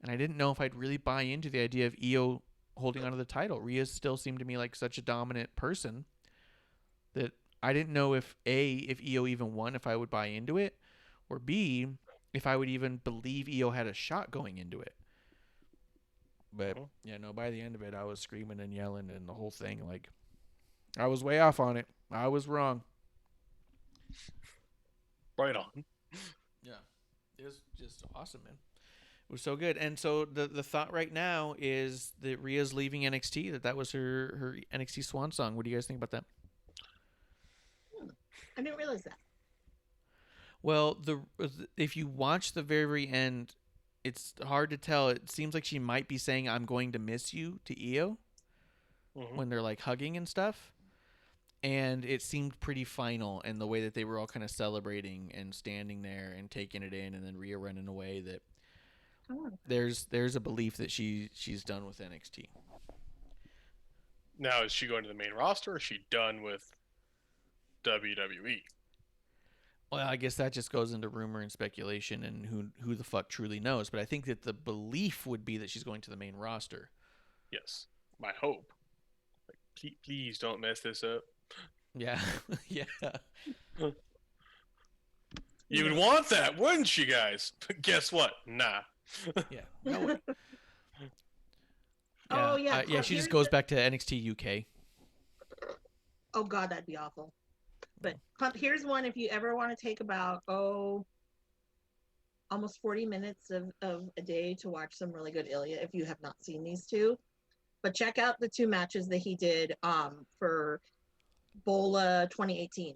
S3: And I didn't know if I'd really buy into the idea of Io holding onto the title. Rhea still seemed to me like such a dominant person that I didn't know if Io even won, if I would buy into it, or B, if I would even believe Io had a shot going into it. But, yeah, no, by the end of it, I was screaming and yelling and the whole thing. Like, I was way off on it. I was wrong.
S4: Right on.
S3: Yeah. It was just awesome, man. It was so good. And so the thought right now is that Rhea's leaving NXT, that was her NXT swan song. What do you guys think about that?
S5: I didn't realize that.
S3: Well, if you watch the very end, it's hard to tell. It seems like she might be saying, "I'm going to miss you" to Io when they're like hugging and stuff. And it seemed pretty final in the way that they were all kind of celebrating and standing there and taking it in, and then Rhea running away. That there's a belief that she's done with NXT.
S4: Now, is she going to the main roster, or is she done with WWE?
S3: Well, I guess that just goes into rumor and speculation, and who the fuck truly knows. But I think that the belief would be that she's going to the main roster.
S4: Yes, my hope. Like, please don't mess this up.
S3: Yeah, yeah.
S4: You would want that, wouldn't you guys? But guess what? Nah.
S3: Yeah. No way.
S5: Oh, yeah.
S3: Yeah, she just goes back to NXT UK.
S5: Oh, God, that'd be awful. But here's one if you ever want to take about, almost 40 minutes of a day to watch some really good Ilya if you have not seen these two. But check out the two matches that he did for Bola 2018.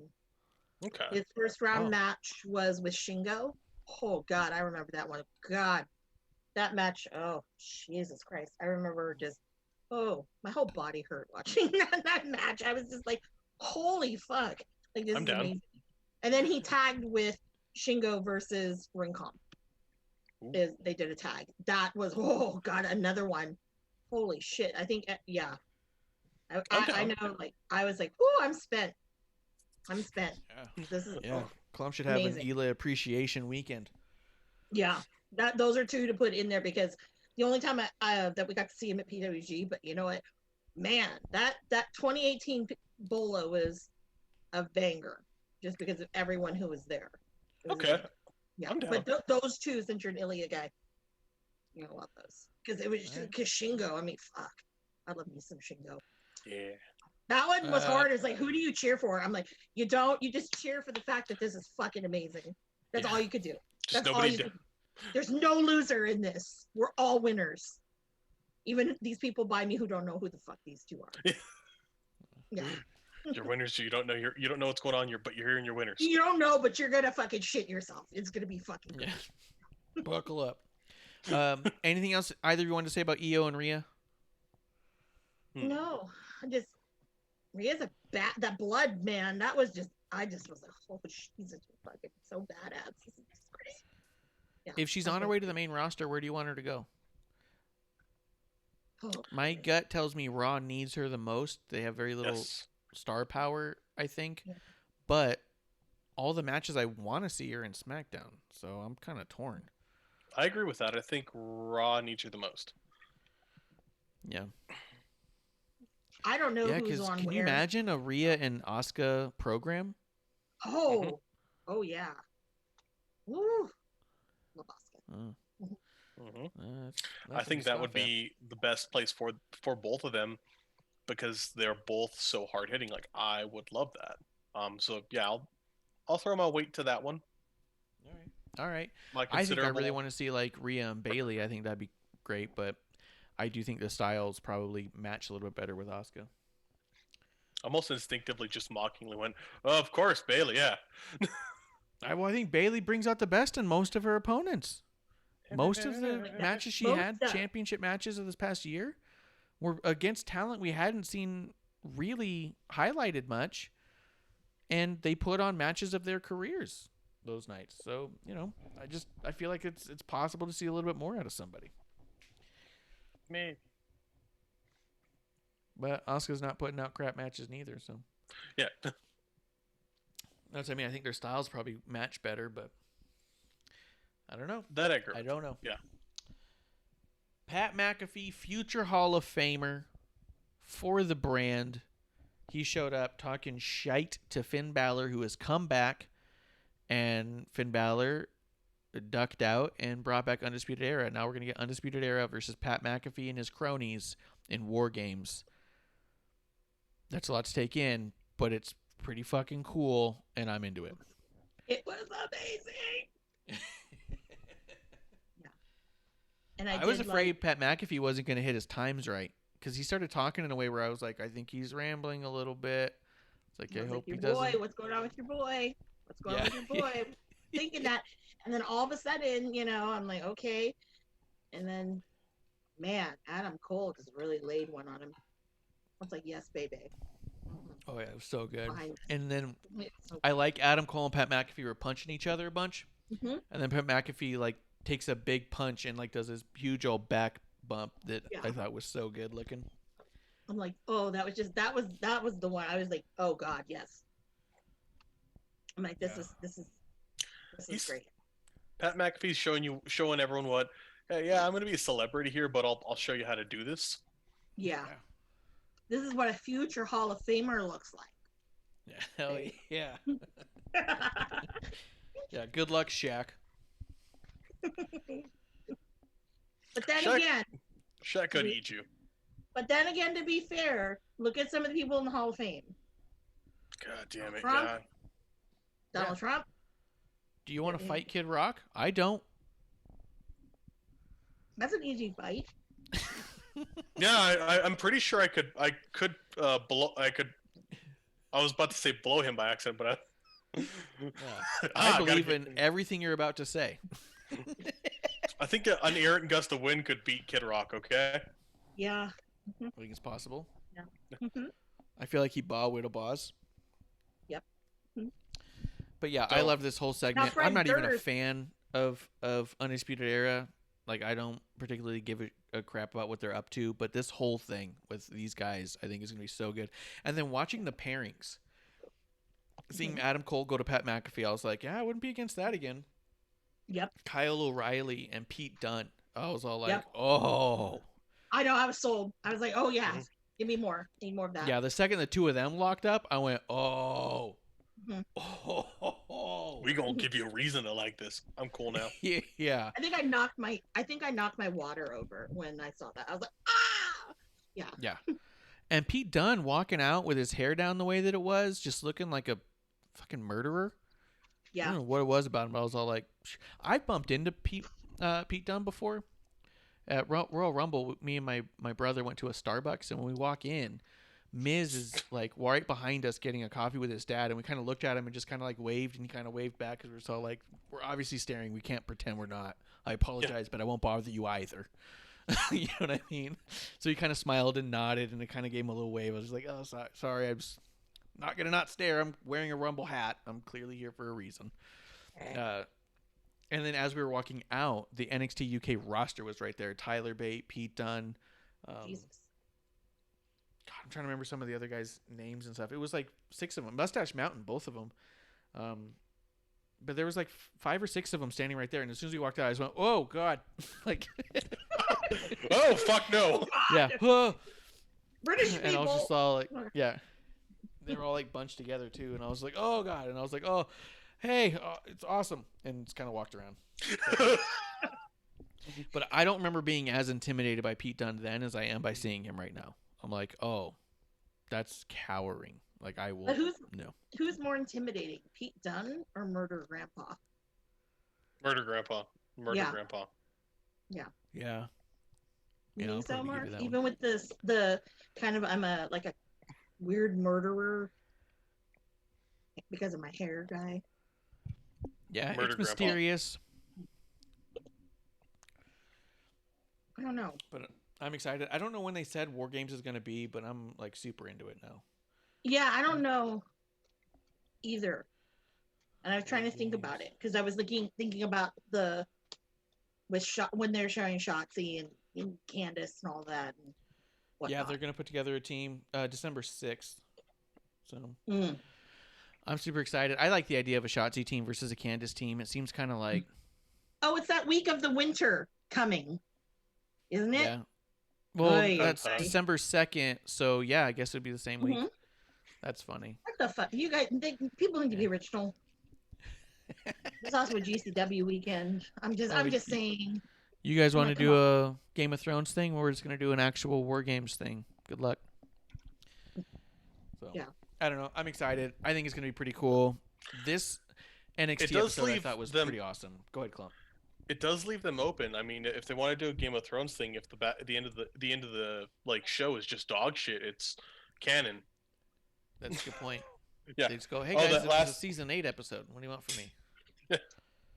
S4: Okay.
S5: His first round match was with Shingo. Oh, God, I remember that one. God, that match. Oh, Jesus Christ. I remember just, my whole body hurt watching that match. I was just like, holy fuck. Like, this is amazing. And then he tagged with Shingo versus Rincon. They did a tag. That was, oh, God, another one. Holy shit. I think, yeah. I know, like, I was like, I'm spent. I'm spent.
S3: Yeah.
S5: This is
S3: Clum should have
S5: amazing.
S3: an Ela appreciation weekend.
S5: Yeah, those are two to put in there because the only time that we got to see him at PWG, but you know what, man, that 2018 Bola was a banger just because of everyone who was there.
S4: Okay.
S5: Yeah,
S4: I'm down.
S5: but those two, since you're an Ilya guy, you're gonna love those because it was because Shingo. I mean, fuck, I love me some Shingo.
S4: Yeah.
S5: That one was hard. It's like, who do you cheer for? I'm like, you don't. You just cheer for the fact that this is fucking amazing. That's all you could do.
S4: Just
S5: That's
S4: nobody.
S5: all there's no loser in this. We're all winners. Even these people by me who don't know who the fuck these two are. Yeah.
S4: You're winners. You don't know. You don't know what's going on. But you're hearing your winners.
S5: You don't know, but you're gonna fucking shit yourself. It's gonna be fucking good.
S3: Yeah. Buckle up. Anything else either of you want to say about Io and Rhea?
S5: No, Rhea's a that blood, man. That was just, I just was like, oh, she's fucking so badass. This is great. Yeah,
S3: If she's on her way to the main roster, where do you want her to go? My gut tells me Raw needs her the most. They have very little star power, I think. Yeah. But all the matches I want to see are in SmackDown, so I'm kind of torn.
S4: I agree with that. I think Raw needs her the most.
S3: Yeah.
S5: I don't know who's on
S3: can
S5: where.
S3: you imagine a Rhea and Asuka program?
S5: Oh, oh yeah. Woo. Love Asuka.
S4: I think that would be the best place for both of them because they're both so hard hitting. Like, I would love that. So yeah, I'll throw my weight to that one.
S3: All right. I think I really want to see like Rhea and Bayley. I think that'd be great, but I do think the styles probably match a little bit better with Asuka.
S4: almost instinctively just mockingly went, oh, of course, Bailey, yeah.
S3: I think Bailey brings out the best in most of her opponents. Most of the matches she had, championship matches of this past year, were against talent we hadn't seen really highlighted much, and they put on matches of their careers those nights. So, I feel like it's possible to see a little bit more out of somebody.
S4: Maybe.
S3: But Asuka's not putting out crap matches neither, so.
S4: Yeah.
S3: That's what I mean. I think their styles probably match better, but I don't know.
S4: That I agree.
S3: I don't know.
S4: Yeah.
S3: Pat McAfee, future Hall of Famer for the brand. He showed up talking shite to Finn Balor, who has come back, and Finn Balor ducked out and brought back Undisputed Era. Now we're going to get Undisputed Era versus Pat McAfee and his cronies in War Games. That's a lot to take in, but it's pretty fucking cool, and I'm into it.
S5: It was amazing. Yeah. And
S3: I was afraid Pat McAfee wasn't going to hit his times right, because he started talking in a way where I was like, I think he's rambling a little bit. It's like, I hope he doesn't.
S5: Boy, what's going on with your boy? What's going on with your boy? Thinking that, and then all of a sudden, I'm like, okay. And then, man, Adam Cole just really laid one on him. I was like, yes, baby.
S3: Oh, yeah, it was so good.
S5: Fine.
S3: And then I like Adam Cole and Pat McAfee were punching each other a bunch.
S5: Mm-hmm.
S3: And then Pat McAfee, takes a big punch and, does this huge old back bump that I thought was so good looking.
S5: I'm like, oh, that was the one. I was like, oh, God, yes. I'm like, this is great.
S4: Pat McAfee's showing everyone what, hey, yeah, I'm going to be a celebrity here, but I'll show you how to do this.
S5: Yeah. This is what a future Hall of Famer looks like.
S3: Yeah, hell yeah. Yeah, good luck, Shaq.
S5: But then again,
S4: Shaq could eat you.
S5: But then again, to be fair, look at some of the people in the Hall of Fame.
S4: God damn it,
S5: Trump.
S4: God.
S5: Donald Trump.
S3: Do you want to fight Kid Rock? I don't.
S5: That's an easy fight.
S4: Yeah, I'm pretty sure I could blow. I was about to say blow him by accident, but
S3: I believe in everything you're about to say.
S4: I think an errant gust of wind could beat Kid Rock. Okay.
S5: Yeah.
S3: I think it's possible.
S5: Yeah. Mm-hmm.
S3: I feel like he bought with a boss.
S5: Yep. Mm-hmm.
S3: But yeah, I love this whole segment. I'm not even a fan of Undisputed Era. I don't particularly give a crap about what they're up to, but this whole thing with these guys, I think is going to be so good. And then watching the pairings, seeing Adam Cole go to Pat McAfee, I was like, yeah, I wouldn't be against that again.
S5: Yep.
S3: Kyle O'Reilly and Pete Dunne. I was all like, oh.
S5: I know, I was sold. I was like, oh yeah, give me more. Need more of that.
S3: Yeah, the second the two of them locked up, I went, oh.
S5: Mm-hmm.
S3: Oh.
S4: We gonna give you a reason to like this. I'm cool now.
S3: Yeah.
S5: I think I knocked my water over when I saw that. I was like, ah. Yeah.
S3: Yeah. And Pete Dunne walking out with his hair down the way that it was, just looking like a fucking murderer.
S5: Yeah.
S3: I don't know what it was about him, but I was all like, I bumped into Pete Dunne before at Royal Rumble. Me and my brother went to a Starbucks, and when we walk in, Miz is right behind us getting a coffee with his dad, and we kind of looked at him and just kind of waved, and he kind of waved back because we're so we're obviously staring. We can't pretend we're not. I apologize, but I won't bother you either. You know what I mean? So he kind of smiled and nodded, and it kind of gave him a little wave. I was like, oh, sorry, I'm just not going to not stare. I'm wearing a Rumble hat. I'm clearly here for a reason. And then as we were walking out, the NXT UK roster was right there. Tyler Bate, Pete Dunne.
S5: Jesus.
S3: God, I'm trying to remember some of the other guys' names and stuff. It was 6 of them. Mustache Mountain, both of them. But there was 5 or 6 of them standing right there. And as soon as we walked out, I just went, oh, God.
S4: Oh, fuck no.
S3: Yeah. Oh.
S5: British people.
S3: And I was just all yeah. They were all bunched together too. And I was like, oh, God. And I was like, oh, hey, it's awesome. And just kind of walked around. But I don't remember being as intimidated by Pete Dunne then as I am by seeing him right now. I'm like, oh, that's cowering. I will.
S5: But
S3: no.
S5: Who's more intimidating, Pete Dunne or Murder Grandpa?
S4: Murder Grandpa. Grandpa.
S5: Yeah.
S3: Yeah.
S5: You
S3: I'll
S5: think so,
S3: probably give
S5: Mark?
S3: you that
S5: Even
S3: one.
S5: with the kind of I'm a weird murderer because of my hair guy.
S3: Yeah,
S4: Murder
S3: it's
S4: Grandpa.
S3: mysterious,
S5: I don't know.
S3: but I'm excited. I don't know when they said War Games is going to be, but I'm like super into it now.
S5: Yeah, I don't know either. And I was trying to think about it because I was thinking about when they're showing Shotzi and Candace and all that and whatnot.
S3: Yeah, they're going to put together a team December 6th. So
S5: Mm.
S3: I'm super excited. I like the idea of a Shotzi team versus a Candace team. It seems kind of like...
S5: Oh, it's that week of the winter coming, isn't it?
S3: Yeah. Well,
S5: Oy,
S3: that's
S5: oy.
S3: December 2nd, so yeah, I guess it'd be the same week.
S5: Mhm.
S3: That's funny.
S5: What the fuck? You guys, people need to be original. It's also a GCW weekend. I'm just saying.
S3: You guys want to
S5: Like,
S3: do a Game of Thrones thing, or we're just going to do an actual War Games thing? Good luck. So,
S5: Yeah.
S3: I don't know. I'm excited. I think it's going to be pretty cool. This NXT
S4: does
S3: episode I
S4: leave
S3: thought was
S4: them-
S3: pretty awesome. Go ahead, Clump.
S4: It does leave them open. I mean, if they want to do a Game of Thrones thing, if the end of the like show is just dog shit, it's canon.
S3: That's a good point.
S4: Yeah.
S3: They just go, hey
S4: Oh,
S3: guys,
S4: that
S3: this was a
S4: last-
S3: season 8 episode. What do you want from me?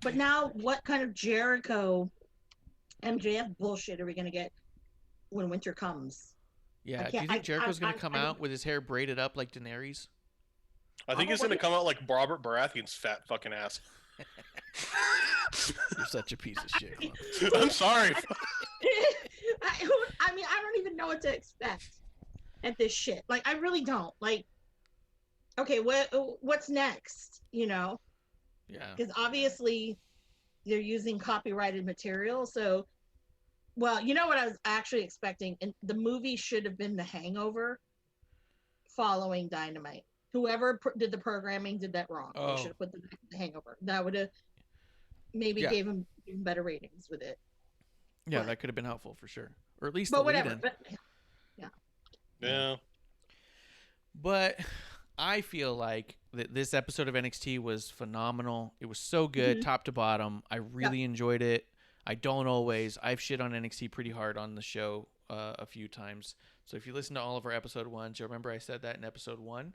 S5: But now, what kind of Jericho MJF bullshit are we gonna get when winter comes?
S3: Yeah. Do
S5: can't-
S3: you think Jericho's going
S5: I-
S3: to come
S5: I don't-
S3: out with his hair braided up like Daenerys?
S4: I think it's gonna come out like Robert Baratheon's fat fucking ass.
S3: You're such a piece of shit, Clump.
S4: I'm sorry.
S5: I mean, I don't even know what to expect at this shit. Like, I really don't. Like, okay, what's next? You know,
S3: Yeah.
S5: because obviously they're using copyrighted material. So, well, you know what I was actually expecting, and the movie should have been The Hangover, following Dynamite. Whoever did the programming did that wrong.
S3: Oh.
S5: They should have put the Hangover. That would have maybe
S3: Yeah.
S5: gave them even better ratings with it.
S3: Yeah,
S5: But-
S3: that could have been helpful for sure. Or at least the
S5: But whatever.
S3: lead-in.
S5: But,
S4: Yeah.
S3: But I feel like this episode of NXT was phenomenal. It was so good, top to bottom. I really enjoyed it. I don't always. I've shit on NXT pretty hard on the show a few times. So if you listen to all of our episode 1s, you'll remember I said that in episode 1.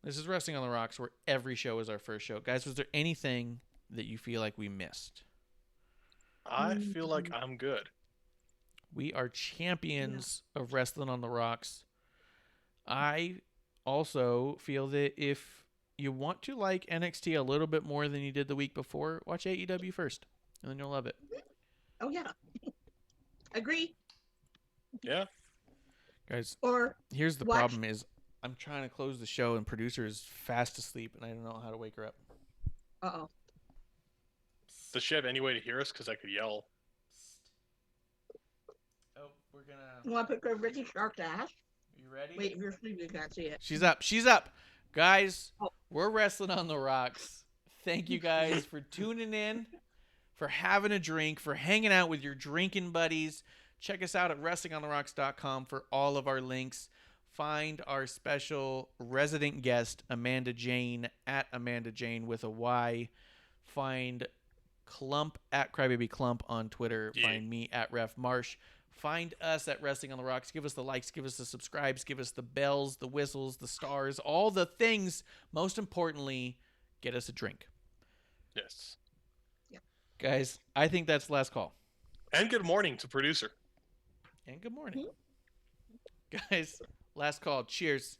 S3: This is Wrestling on the Rocks, where every show is our first show. Guys, was there anything that you feel like we missed?
S4: I feel like I'm good.
S3: We are champions of Wrestling on the Rocks. I also feel that if you want to like NXT a little bit more than you did the week before, watch AEW first, and then you'll love it.
S5: oh yeah, agree.
S4: Yeah.
S3: Guys,
S5: Or
S3: here's the
S5: watch-
S3: problem is I'm trying to close the show, and producer is fast asleep, and I don't know how to wake her up.
S5: uh-oh.
S4: Does she have any way to hear us? Because I could yell.
S3: Oh, we're gonna...
S5: You want to pick a Ricky Shark's ass?
S3: You ready?
S5: Wait, if you're sleeping, you can't see it.
S3: She's up. She's up. Guys,
S5: Oh.
S3: we're Wrestling on the Rocks. Thank you guys for tuning in, for having a drink, for hanging out with your drinking buddies. Check us out at WrestlingOnTheRocks.com for all of our links. Find our special resident guest, Amanda Jane, at Amanda Jane with a Y. Find Clump at Crybaby Clump on Twitter.
S4: Yeah.
S3: Find me at Ref Marsh. Find us at Wrestling on the Rocks. Give us the likes, give us the subscribes, give us the bells, the whistles, the stars, all the things. Most importantly, get us a drink.
S4: Yes.
S3: Guys, I think that's the last call.
S4: And good morning to producer.
S3: And good morning. Guys, last call. Cheers.